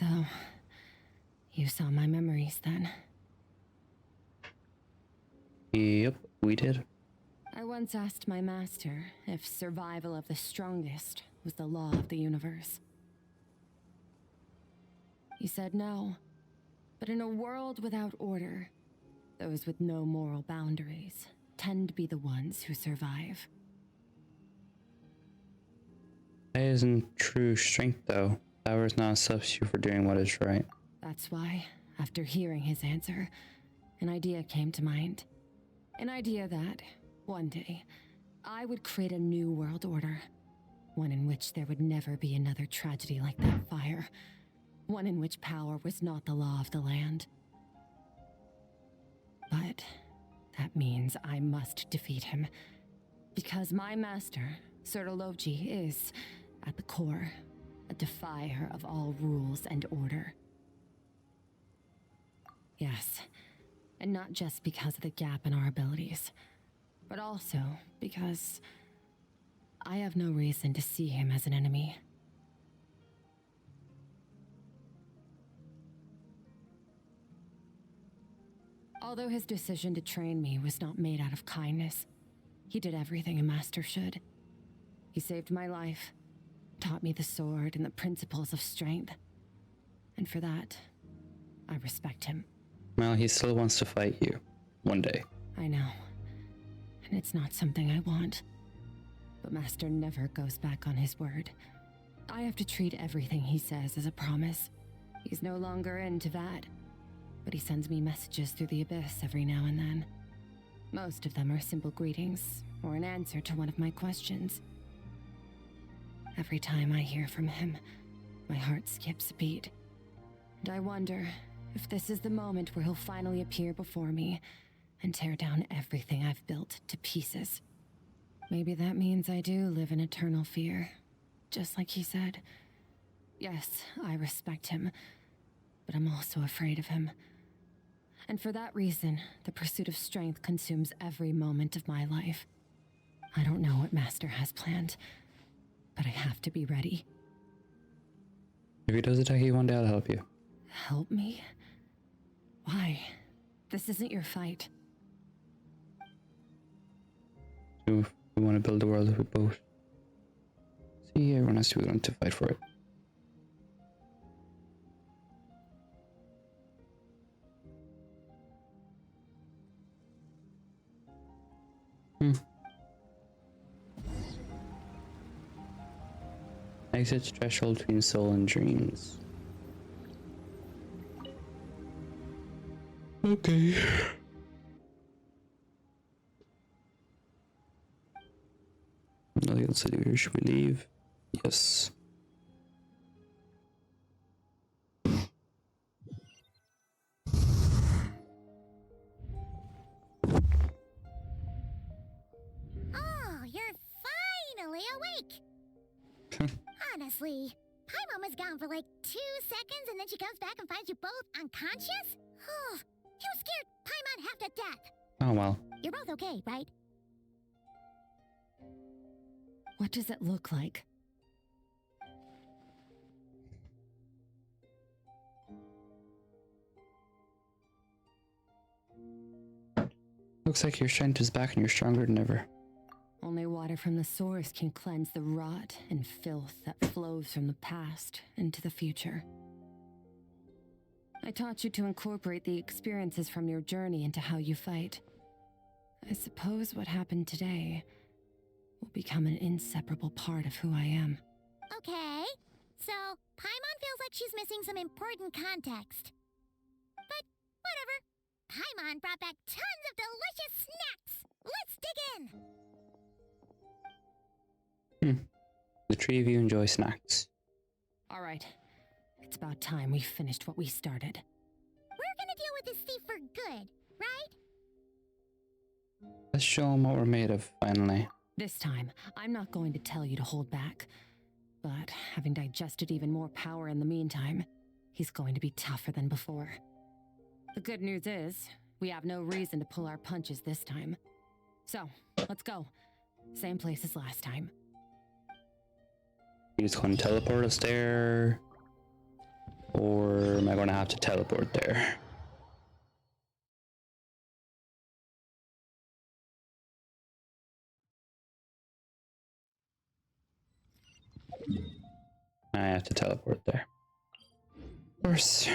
Speaker 6: So, you saw my memories then?
Speaker 1: Yep, we did.
Speaker 6: I once asked my master if survival of the strongest was the law of the universe. He said no, but in a world without order, those with no moral boundaries tend to be the ones who survive.
Speaker 1: That isn't true strength, though. Power is not a substitute for doing what is right.
Speaker 6: That's why, after hearing his answer, an idea came to mind. An idea that, one day, I would create a new world order. One in which there would never be another tragedy like that fire. One in which power was not the law of the land. But that means I must defeat him. Because my master, Sertologi, is, at the core, a defier of all rules and order. Yes, and not just because of the gap in our abilities, but also because I have no reason to see him as an enemy. Although his decision to train me was not made out of kindness, he did everything a master should. He saved my life, taught me the sword and the principles of strength. And for that, I respect him.
Speaker 1: Well, he still wants to fight you. One day.
Speaker 6: I know. And it's not something I want. But Master never goes back on his word. I have to treat everything he says as a promise. He's no longer into that. But he sends me messages through the abyss every now and then. Most of them are simple greetings, or an answer to one of my questions. Every time I hear from him, my heart skips a beat. And I wonder if this is the moment where he'll finally appear before me and tear down everything I've built to pieces. Maybe that means I do live in eternal fear, just like he said. Yes, I respect him, but I'm also afraid of him. And for that reason, the pursuit of strength consumes every moment of my life. I don't know what Master has planned, but I have to be ready.
Speaker 1: If he does attack you one day, I'll help you.
Speaker 6: Help me? Why? This isn't your fight.
Speaker 1: So if we want to build a world with both. See, everyone has to be willing to fight for it. Exit threshold between soul and dreams. Okay. Let's see, should we leave? Yes.
Speaker 2: Oh, you're finally awake! Honestly, Paimon was gone for like 2 seconds and then she comes back and finds you both unconscious? Oh, you scared Paimon half to death!
Speaker 1: Oh well.
Speaker 2: You're both okay, right?
Speaker 6: What does it look like?
Speaker 1: Looks like your strength is back and you're stronger than ever.
Speaker 6: Only water from the source can cleanse the rot and filth that flows from the past into the future. I taught you to incorporate the experiences from your journey into how you fight. I suppose what happened today will become an inseparable part of who I am.
Speaker 2: Okay, so Paimon feels like she's missing some important context. But whatever. Paimon brought back tons of delicious snacks! Let's dig in!
Speaker 1: The three of you enjoy snacks.
Speaker 6: All right. It's about time we finished what we started.
Speaker 2: We're gonna deal with this thief for good, right?
Speaker 1: Let's show them what we're made of, finally.
Speaker 6: This time, I'm not going to tell you to hold back. But having digested even more power in the meantime, he's going to be tougher than before. The good news is, we have no reason to pull our punches this time. So, let's go. Same place as last time.
Speaker 1: You just gonna teleport us there. Or am I going to have to teleport there? I have to teleport there. Of course.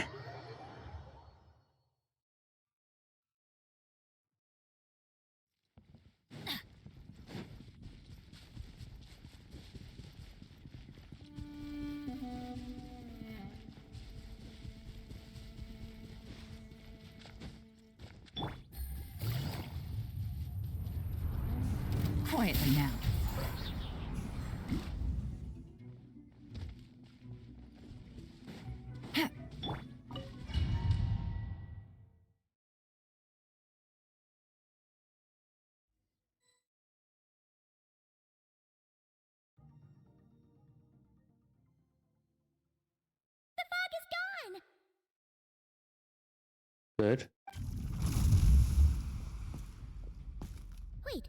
Speaker 20: Quietly now.
Speaker 1: Good.
Speaker 2: Wait,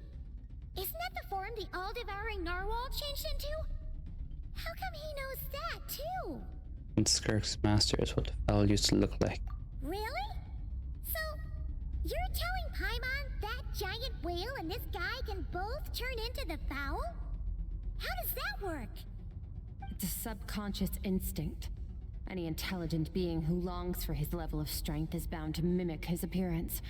Speaker 2: isn't that the form the all-devouring narwhal changed into? How come he knows that, too?
Speaker 1: And Skirk's master is what the fowl used to look like.
Speaker 2: Really? So, you're telling Paimon that giant whale and this guy can both turn into the fowl? How does that work?
Speaker 6: It's a subconscious instinct. Any intelligent being who longs for his level of strength is bound to mimic his appearance.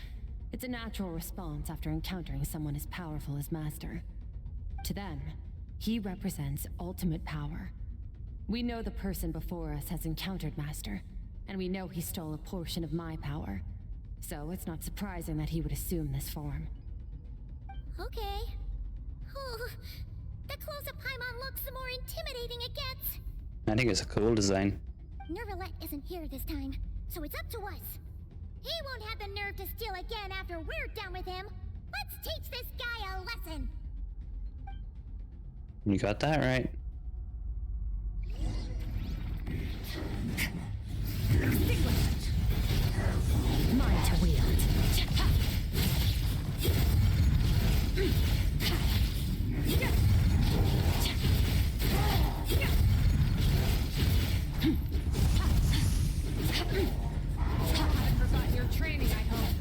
Speaker 6: It's a natural response after encountering someone as powerful as Master. To them, he represents ultimate power. We know the person before us has encountered Master, and we know he stole a portion of my power. So it's not surprising that he would assume this form.
Speaker 2: Okay. Oh, the closer Paimon looks, the more intimidating it gets.
Speaker 1: I think it's a cool design.
Speaker 2: Nervalette isn't here this time, so it's up to us. He won't have the nerve to steal again after we're done with him. Let's teach this guy a lesson.
Speaker 1: You got that right.
Speaker 18: Mine to wield.
Speaker 6: Haven't forgotten your training, I hope.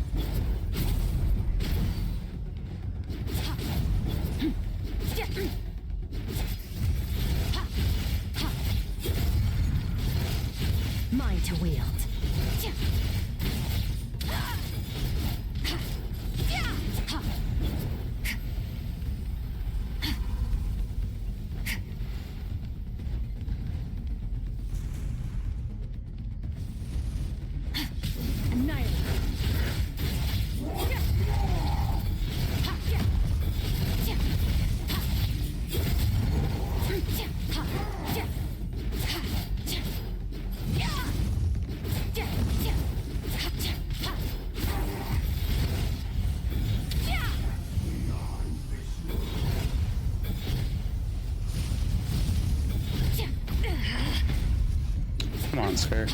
Speaker 18: Mine to wield.
Speaker 1: Come on, Skirk.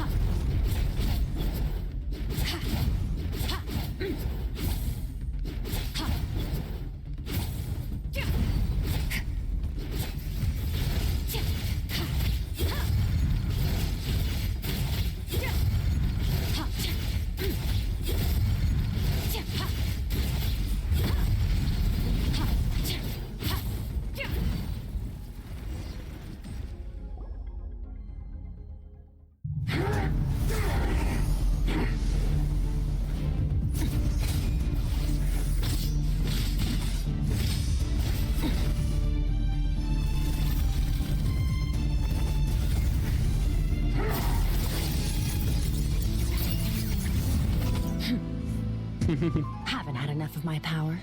Speaker 18: Haven't had enough of my power.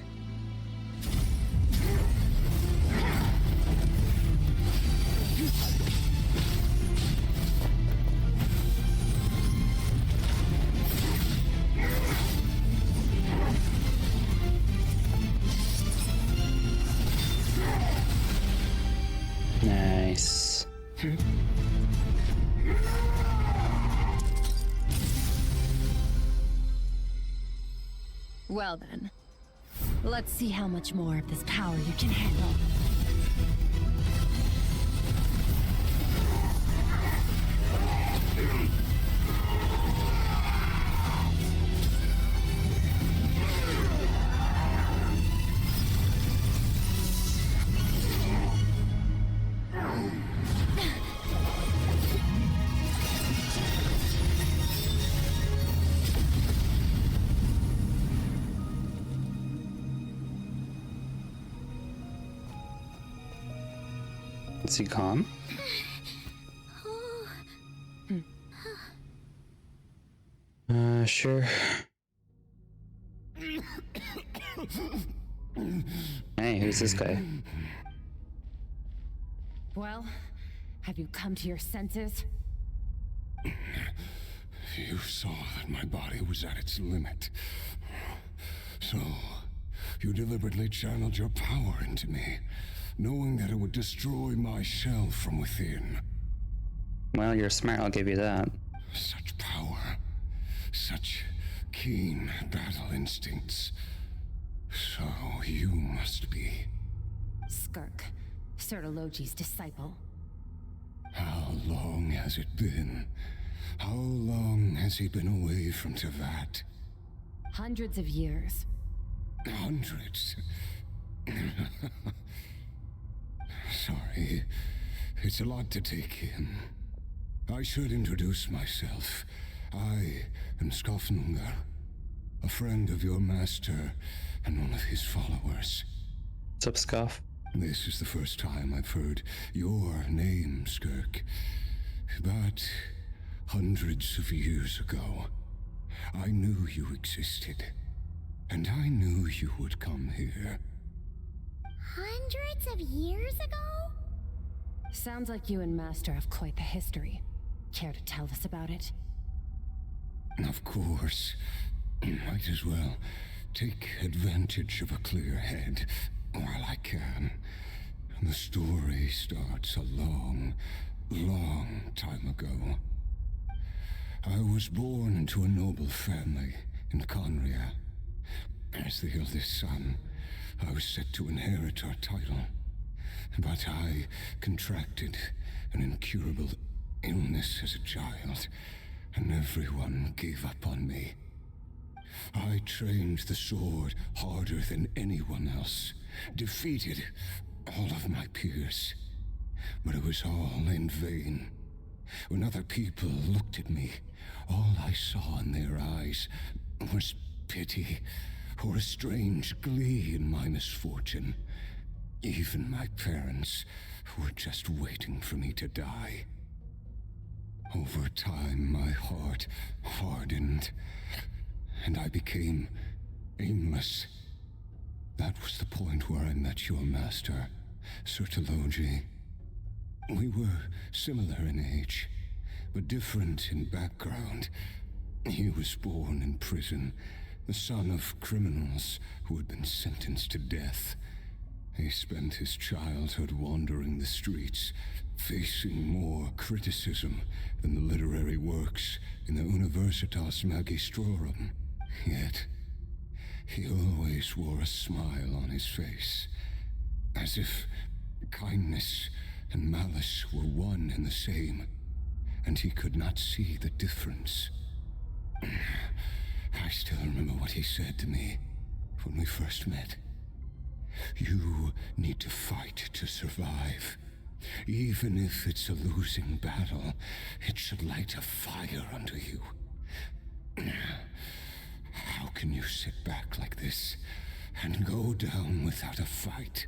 Speaker 1: Nice.
Speaker 18: Well then, let's see how much more of this power you can handle.
Speaker 20: Is he calm?
Speaker 1: Sure.
Speaker 20: Hey, who's this guy?
Speaker 6: Well, have you come to your senses?
Speaker 7: You saw that my body was at its limit. So, you deliberately channeled your power into me, knowing that it would destroy my shell from within.
Speaker 20: Well, you're smart, I'll give you that.
Speaker 7: Such power. Such keen battle instincts. So you must be...
Speaker 6: Skirk, Sertologi's disciple.
Speaker 7: How long has it been? How long has he been away from Tevat?
Speaker 6: Hundreds of years.
Speaker 7: Hundreds? Sorry, it's a lot to take in. I should introduce myself. I am Skofnungar, a friend of your master and one of his followers.
Speaker 1: What's up, Scoff?
Speaker 7: This is the first time I've heard your name, Skirk. But hundreds of years ago, I knew you existed. And I knew you would come here.
Speaker 2: Hundreds of years ago?
Speaker 6: Sounds like you and Master have quite the history. Care to tell us about it?
Speaker 7: Of course. Might as well take advantage of a clear head while I can. The story starts a long, long time ago. I was born into a noble family in Conria. As the eldest son, I was set to inherit our title. But I contracted an incurable illness as a child, and everyone gave up on me. I trained the sword harder than anyone else, defeated all of my peers. But it was all in vain. When other people looked at me, all I saw in their eyes was pity or a strange glee in my misfortune. Even my parents were just waiting for me to die. Over time, my heart hardened, and I became aimless. That was the point where I met your master, Sertologi. We were similar in age, but different in background. He was born in prison, the son of criminals who had been sentenced to death. He spent his childhood wandering the streets, facing more criticism than the literary works in the Universitas Magistrorum. Yet, he always wore a smile on his face, as if kindness and malice were one and the same, and he could not see the difference. I still remember what he said to me when we first met. You need to fight to survive. Even if it's a losing battle, it should light a fire under you. How can you sit back like this and go down without a fight?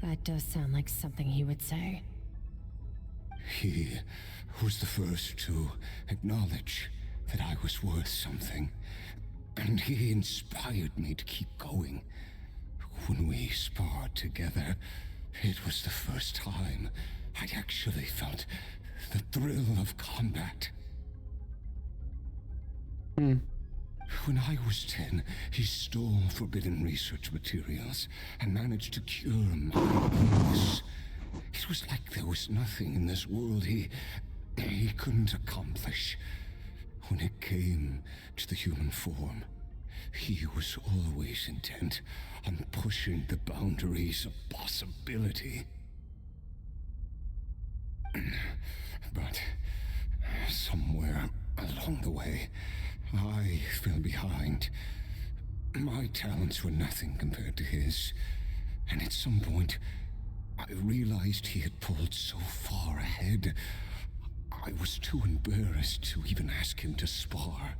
Speaker 6: That does sound like something he would say.
Speaker 7: He was the first to acknowledge that I was worth something, and he inspired me to keep going. When we sparred together, it was the first time I'd actually felt the thrill of combat. When I was 10, he stole forbidden research materials and managed to cure my illness. It was like there was nothing in this world he couldn't accomplish. When it came to the human form, he was always intent on pushing the boundaries of possibility. But somewhere along the way, I fell behind. My talents were nothing compared to his, and at some point, I realized he had pulled so far ahead, I was too embarrassed to even ask him to spar.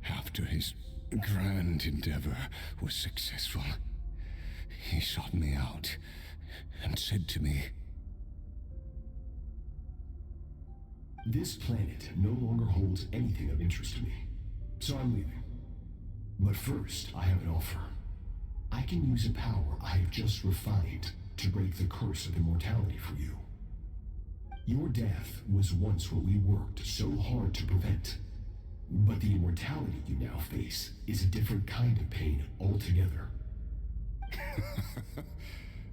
Speaker 7: After his grand endeavor was successful, he sought me out
Speaker 17: and said to me,
Speaker 15: "This planet no longer holds anything of interest to me, so I'm leaving. But first, I have an offer. I can use a power I have just refined to break the curse of immortality for you. Your death was once what we worked so hard to prevent. But the immortality you now face is a different kind of pain altogether."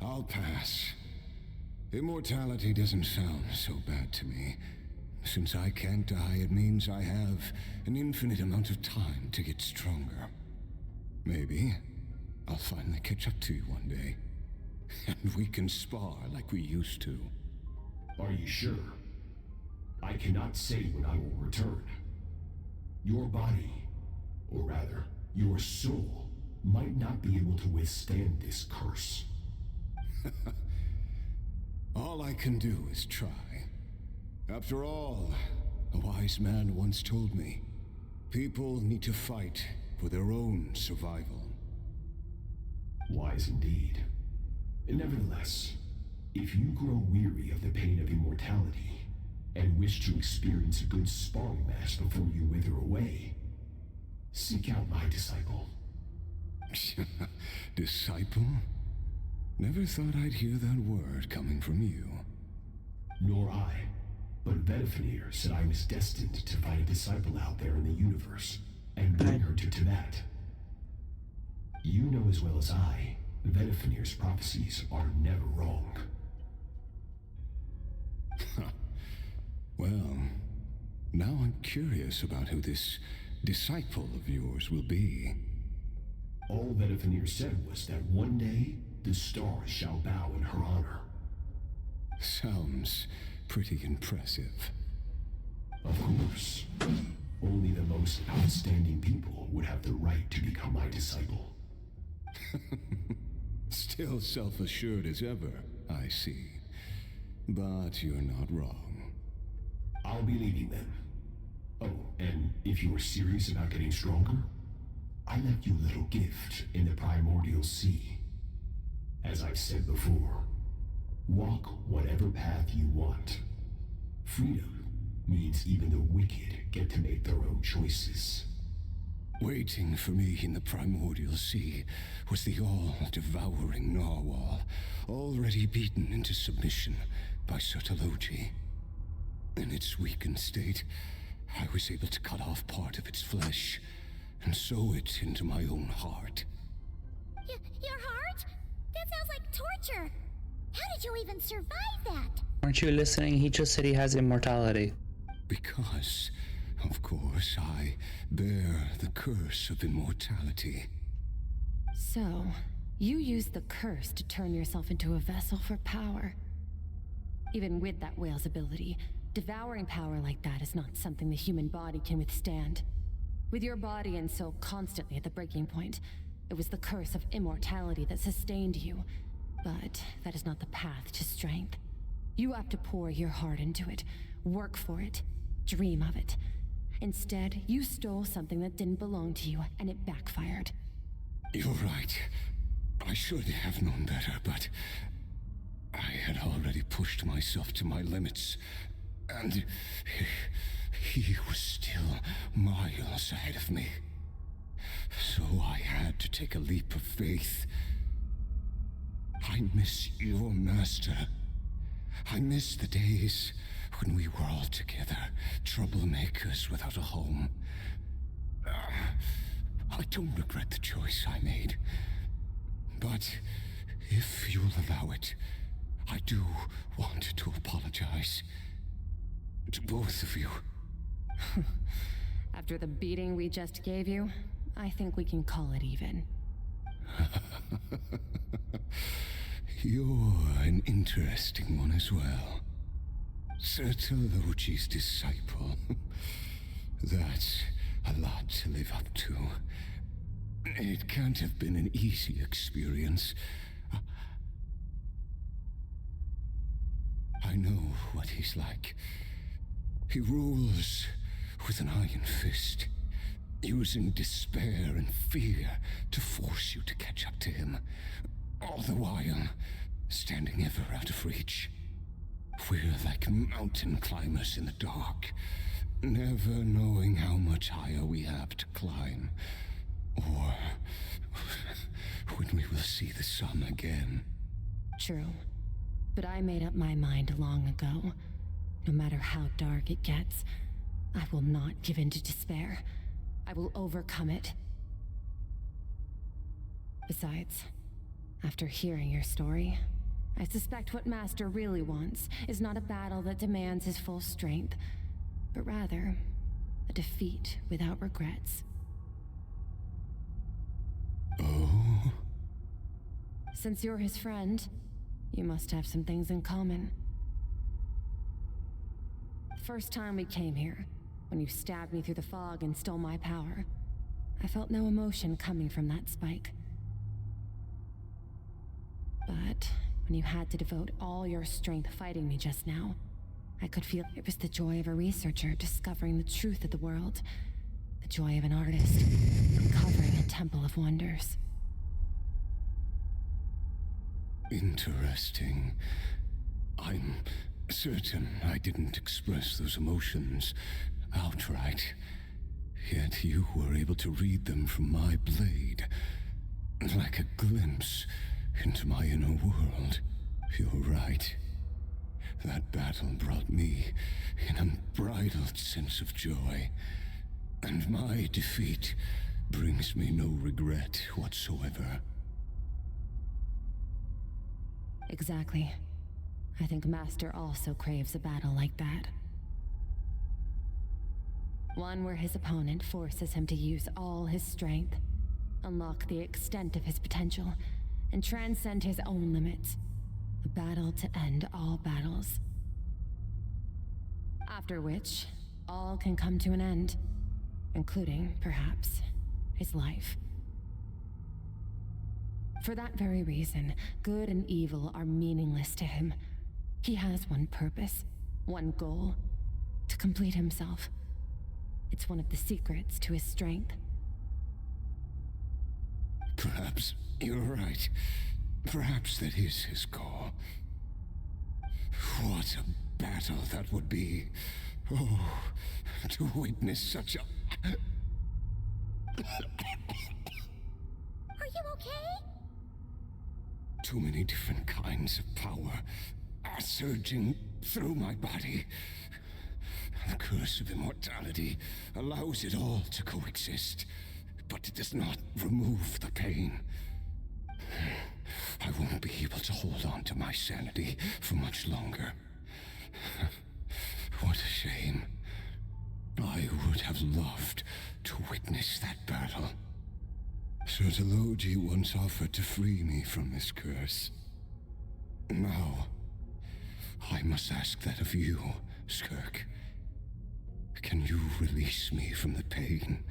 Speaker 17: I'll pass. Immortality doesn't sound so bad to me. Since I can't die, it means I have an infinite amount of time to get stronger. Maybe I'll finally catch up to you one day, and we can spar like we used to.
Speaker 15: Are you sure? I cannot say when I will return. Your body, or rather, your soul, might not be able to withstand this curse.
Speaker 17: All I can do is try. After all, a wise man once told me, people need to fight for their own survival.
Speaker 15: Wise indeed. Nevertheless, if you grow weary of the pain of immortality, and wish to experience a good sparring match before you wither away, seek out my disciple.
Speaker 17: Disciple? Never thought I'd hear that word coming from you.
Speaker 15: Nor I. But Vedifenir said I was destined to find a disciple out there in the universe, and bring her to Tibet. You know as well as I, Vedifenir's prophecies are never wrong.
Speaker 17: Well, now I'm curious about who this disciple of yours will be.
Speaker 15: All Vedifenir said was that one day, the stars shall bow in her honor.
Speaker 17: Sounds pretty impressive.
Speaker 15: Of course. Only the most outstanding people would have the right to become my disciple.
Speaker 17: Still self-assured as ever, I see. But you're not wrong.
Speaker 15: I'll be leaving then. Oh, and if you are serious about getting stronger, I left you a little gift in the primordial sea. As I've said before, walk whatever path you want. Freedom means even the wicked get to make their own choices.
Speaker 17: Waiting for me in the primordial sea was the all-devouring narwhal, already beaten into submission by Sertologi. In its weakened state, I was able to cut off part of its flesh and sew it into my own heart.
Speaker 2: Your heart? That sounds like torture. How did you even survive that?
Speaker 1: Aren't you listening? He just said he has immortality.
Speaker 17: Because, of course, I bear the curse of immortality.
Speaker 6: So, you used the curse to turn yourself into a vessel for power. Even with that whale's ability, devouring power like that is not something the human body can withstand. With your body and soul constantly at the breaking point, it was the curse of immortality that sustained you. But that is not the path to strength. You have to pour your heart into it, work for it, dream of it. Instead, you stole something that didn't belong to you, and it backfired.
Speaker 17: You're right. I should have known better, but I had already pushed myself to my limits, and he was still miles ahead of me. So I had to take a leap of faith. I miss your master. I miss the days when we were all together, troublemakers without a home. I don't regret the choice I made. But if you'll allow it, I do want to apologize. To both of you.
Speaker 6: After the beating we just gave you, I think we can call it even.
Speaker 17: You're an interesting one as well. Sertologi's disciple. That's a lot to live up to. It can't have been an easy experience. I know what he's like. He rules with an iron fist, using despair and fear to force you to catch up to him. All the while, standing ever out of reach. We're like mountain climbers in the dark, never knowing how much higher we have to climb, or when we will see the sun again.
Speaker 6: True. But I made up my mind long ago. No matter how dark it gets, I will not give in to despair. I will overcome it. Besides, after hearing your story, I suspect what Master really wants is not a battle that demands his full strength, but rather a defeat without regrets.
Speaker 17: Oh?
Speaker 6: Since you're his friend, you must have some things in common. The first time we came here, when you stabbed me through the fog and stole my power, I felt no emotion coming from that spike. But when you had to devote all your strength fighting me just now, I could feel it was the joy of a researcher discovering the truth of the world, the joy of an artist uncovering a temple of wonders.
Speaker 17: Interesting. I'm certain I didn't express those emotions outright, yet you were able to read them from my blade, like a glimpse into my inner world. You're right. That battle brought me an unbridled sense of joy, and my defeat brings me no regret whatsoever.
Speaker 6: Exactly. I think Master also craves a battle like that. One where his opponent forces him to use all his strength, unlock the extent of his potential, and transcend his own limits. A battle to end all battles. After which, all can come to an end, including, perhaps, his life. For that very reason, good and evil are meaningless to him. He has one purpose, one goal: to complete himself. It's one of the secrets to his strength.
Speaker 17: Perhaps you're right. Perhaps that is his goal. What a battle that would be. Oh, to witness such a...
Speaker 2: Are you okay?
Speaker 17: Too many different kinds of power are surging through my body. The curse of immortality allows it all to coexist, but it does not remove the pain. I won't be able to hold on to my sanity for much longer. What a shame. I would have loved to witness that battle. Sertologi once offered to free me from this curse. Now, I must ask that of you, Skirk. Can you release me from the pain?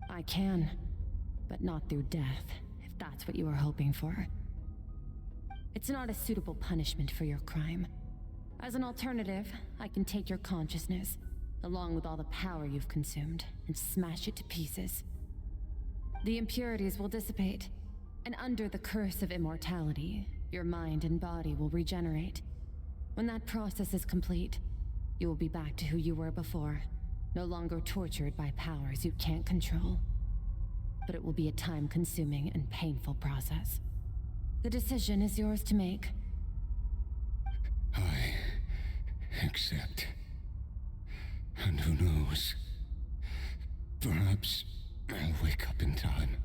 Speaker 6: I can, but not through death, if that's what you were hoping for. It's not a suitable punishment for your crime. As an alternative, I can take your consciousness, along with all the power you've consumed, and smash it to pieces. The impurities will dissipate, and under the curse of immortality, your mind and body will regenerate. When that process is complete, you will be back to who you were before, no longer tortured by powers you can't control. But it will be a time-consuming and painful process. The decision is yours to make.
Speaker 17: I accept. And who knows? Perhaps I'll wake up in time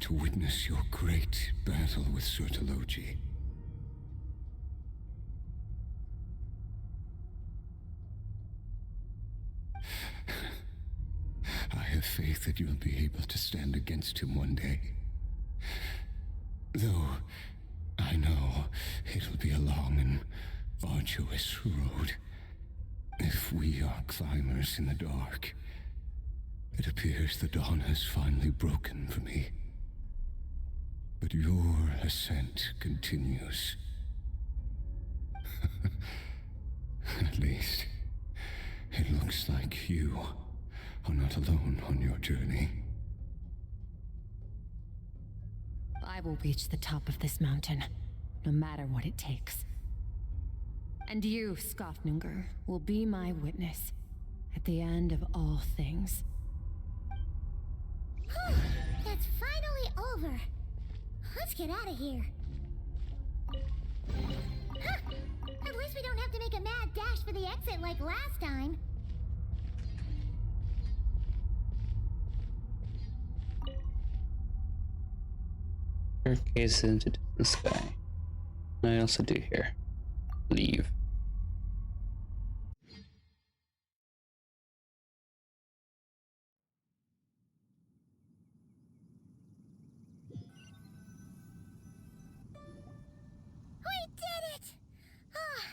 Speaker 17: to witness your great battle with Sertologi. I have faith that you'll be able to stand against him one day. Though I know it'll be a long and arduous road. If we are climbers in the dark, it appears the dawn has finally broken for me. But your ascent continues. At least, it looks like you are not alone on your journey.
Speaker 6: I will reach the top of this mountain. no matter what it takes. And you, Skofnunger, will be my witness at the end of all things.
Speaker 2: It's finally over. Let's get out of here. Huh. At least we don't have to make a mad dash for the exit like last time.
Speaker 20: Gaze into the sky. I also do here. Leave.
Speaker 2: We did it! Ah,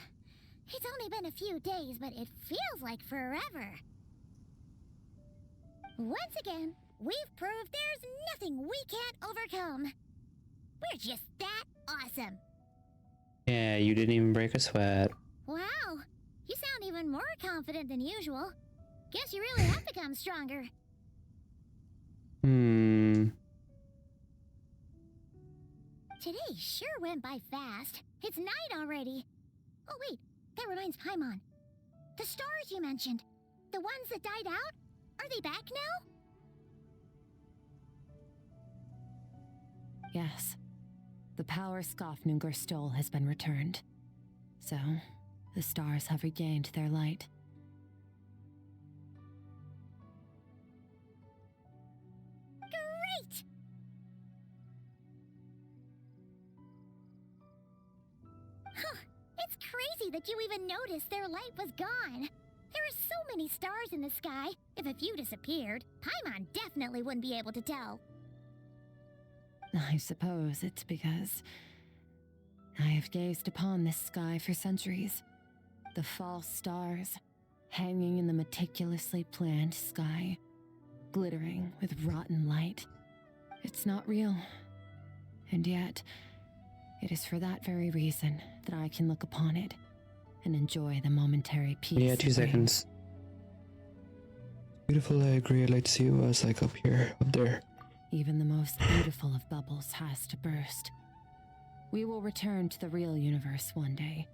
Speaker 2: it's only been a few days, but it feels like forever. Once again, we've proved there's nothing we can't overcome. We're just that awesome.
Speaker 20: Yeah, you didn't even break a sweat.
Speaker 2: Wow, you sound even more confident than usual. Guess you really have become stronger. Today sure went by fast. It's night already. Oh wait, that reminds Paimon. The stars you mentioned, the ones that died out, are they back now?
Speaker 6: Yes. The power Skofnunger stole has been returned. So, the stars have regained their light.
Speaker 2: Great! Huh, it's crazy that you even noticed their light was gone. There are so many stars in the sky. If a few disappeared, Paimon definitely wouldn't be able to tell.
Speaker 6: I suppose it's because I have gazed upon this sky for centuries. The false stars, hanging in the meticulously planned sky, glittering with rotten light. It's not real. And yet, it is for that very reason that I can look upon it and enjoy the momentary peace.
Speaker 20: Yeah, 2 seconds. Beautiful, I agree. I'd like to see what it's like up here, up there.
Speaker 6: Even the most beautiful of bubbles has to burst. We will return to the real universe one day,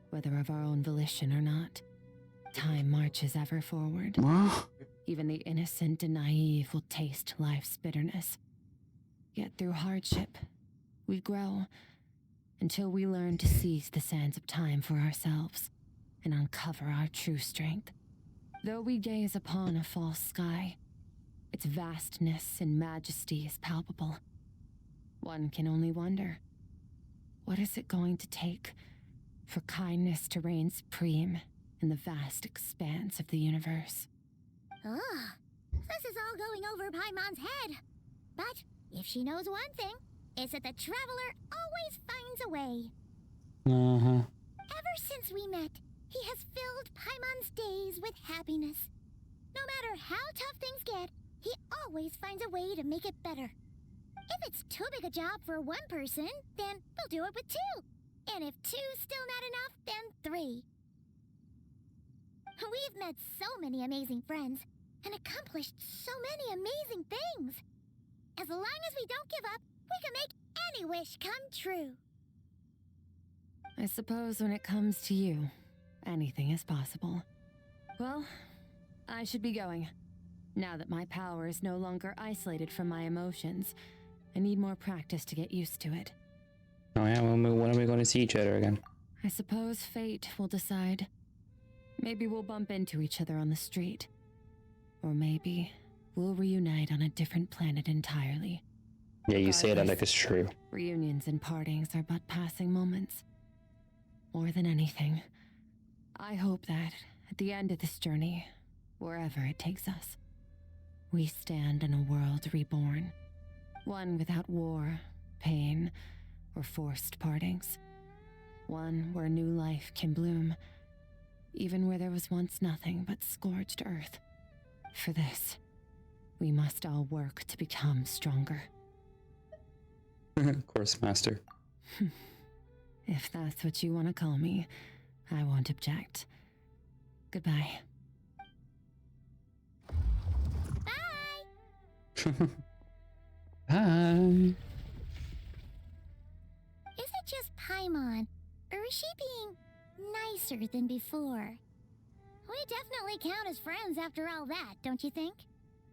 Speaker 6: whether of our own volition or not. Time marches ever forward. Even the innocent and naive will taste life's bitterness. Yet through hardship, we grow until we learn to seize the sands of time for ourselves and uncover our true strength. Though we gaze upon a false sky, its vastness and majesty is palpable. One can only wonder, what is it going to take for kindness to reign supreme in the vast expanse of the universe?
Speaker 2: Ugh, this is all going over Paimon's head. But if she knows one thing, it's that the Traveler always finds a way. Ever since we met, he has filled Paimon's days with happiness. No matter how tough things get, he always finds a way to make it better. If it's too big a job for one person, then we'll do it with 2. And if 2's still not enough, then 3. We've met so many amazing friends and accomplished so many amazing things. As long as we don't give up, we can make any wish come true.
Speaker 6: I suppose when it comes to you, anything is possible. Well, I should be going. Now that my power is no longer isolated from my emotions, I need more practice to get used to it.
Speaker 20: Oh yeah, when are we going to see each other again?
Speaker 6: I suppose fate will decide. Maybe we'll bump into each other on the street. Or maybe we'll reunite on a different planet entirely.
Speaker 20: Yeah, you say that like it's true.
Speaker 6: Reunions and partings are but passing moments. More than anything, I hope that at the end of this journey, wherever it takes us, we stand in a world reborn. One without war, pain, or forced partings. One where new life can bloom, even where there was once nothing but scorched earth. For this, we must all work to become stronger.
Speaker 20: Course master.
Speaker 6: If that's what you want to call me, I won't object. Goodbye.
Speaker 20: Bye.
Speaker 2: Is it just Paimon? Or is she being nicer than before? We definitely count as friends after all that, don't you think?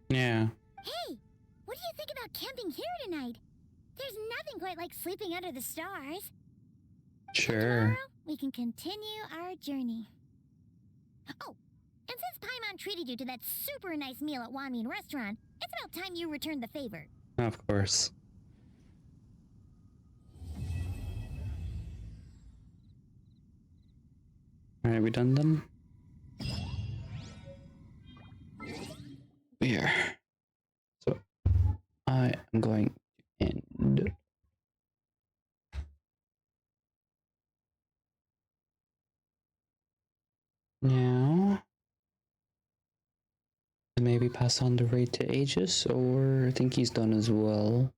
Speaker 20: Yeah.
Speaker 2: Hey, what do you think about camping here tonight? There's nothing quite like sleeping under the stars.
Speaker 20: Sure.
Speaker 2: Tomorrow, we can continue our journey. Oh, and since Paimon treated you to that super nice meal at Wanmin Restaurant, it's about time you returned the favor.
Speaker 20: Of course. Alright, we done then? We are. So, I am going to end. Now, maybe pass on the raid to Aegis, or I think he's done as well.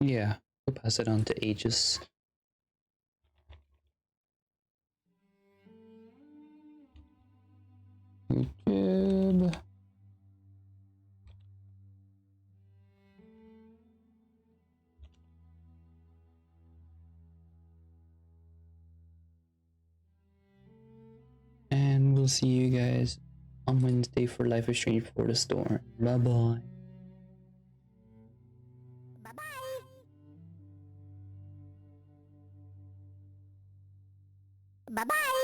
Speaker 20: Yeah, we'll pass it on to Aegis. YouTube. And we'll see you guys on Wednesday for Life is Strange Before the Storm. Bye bye.
Speaker 2: Bye-bye. Bye-bye.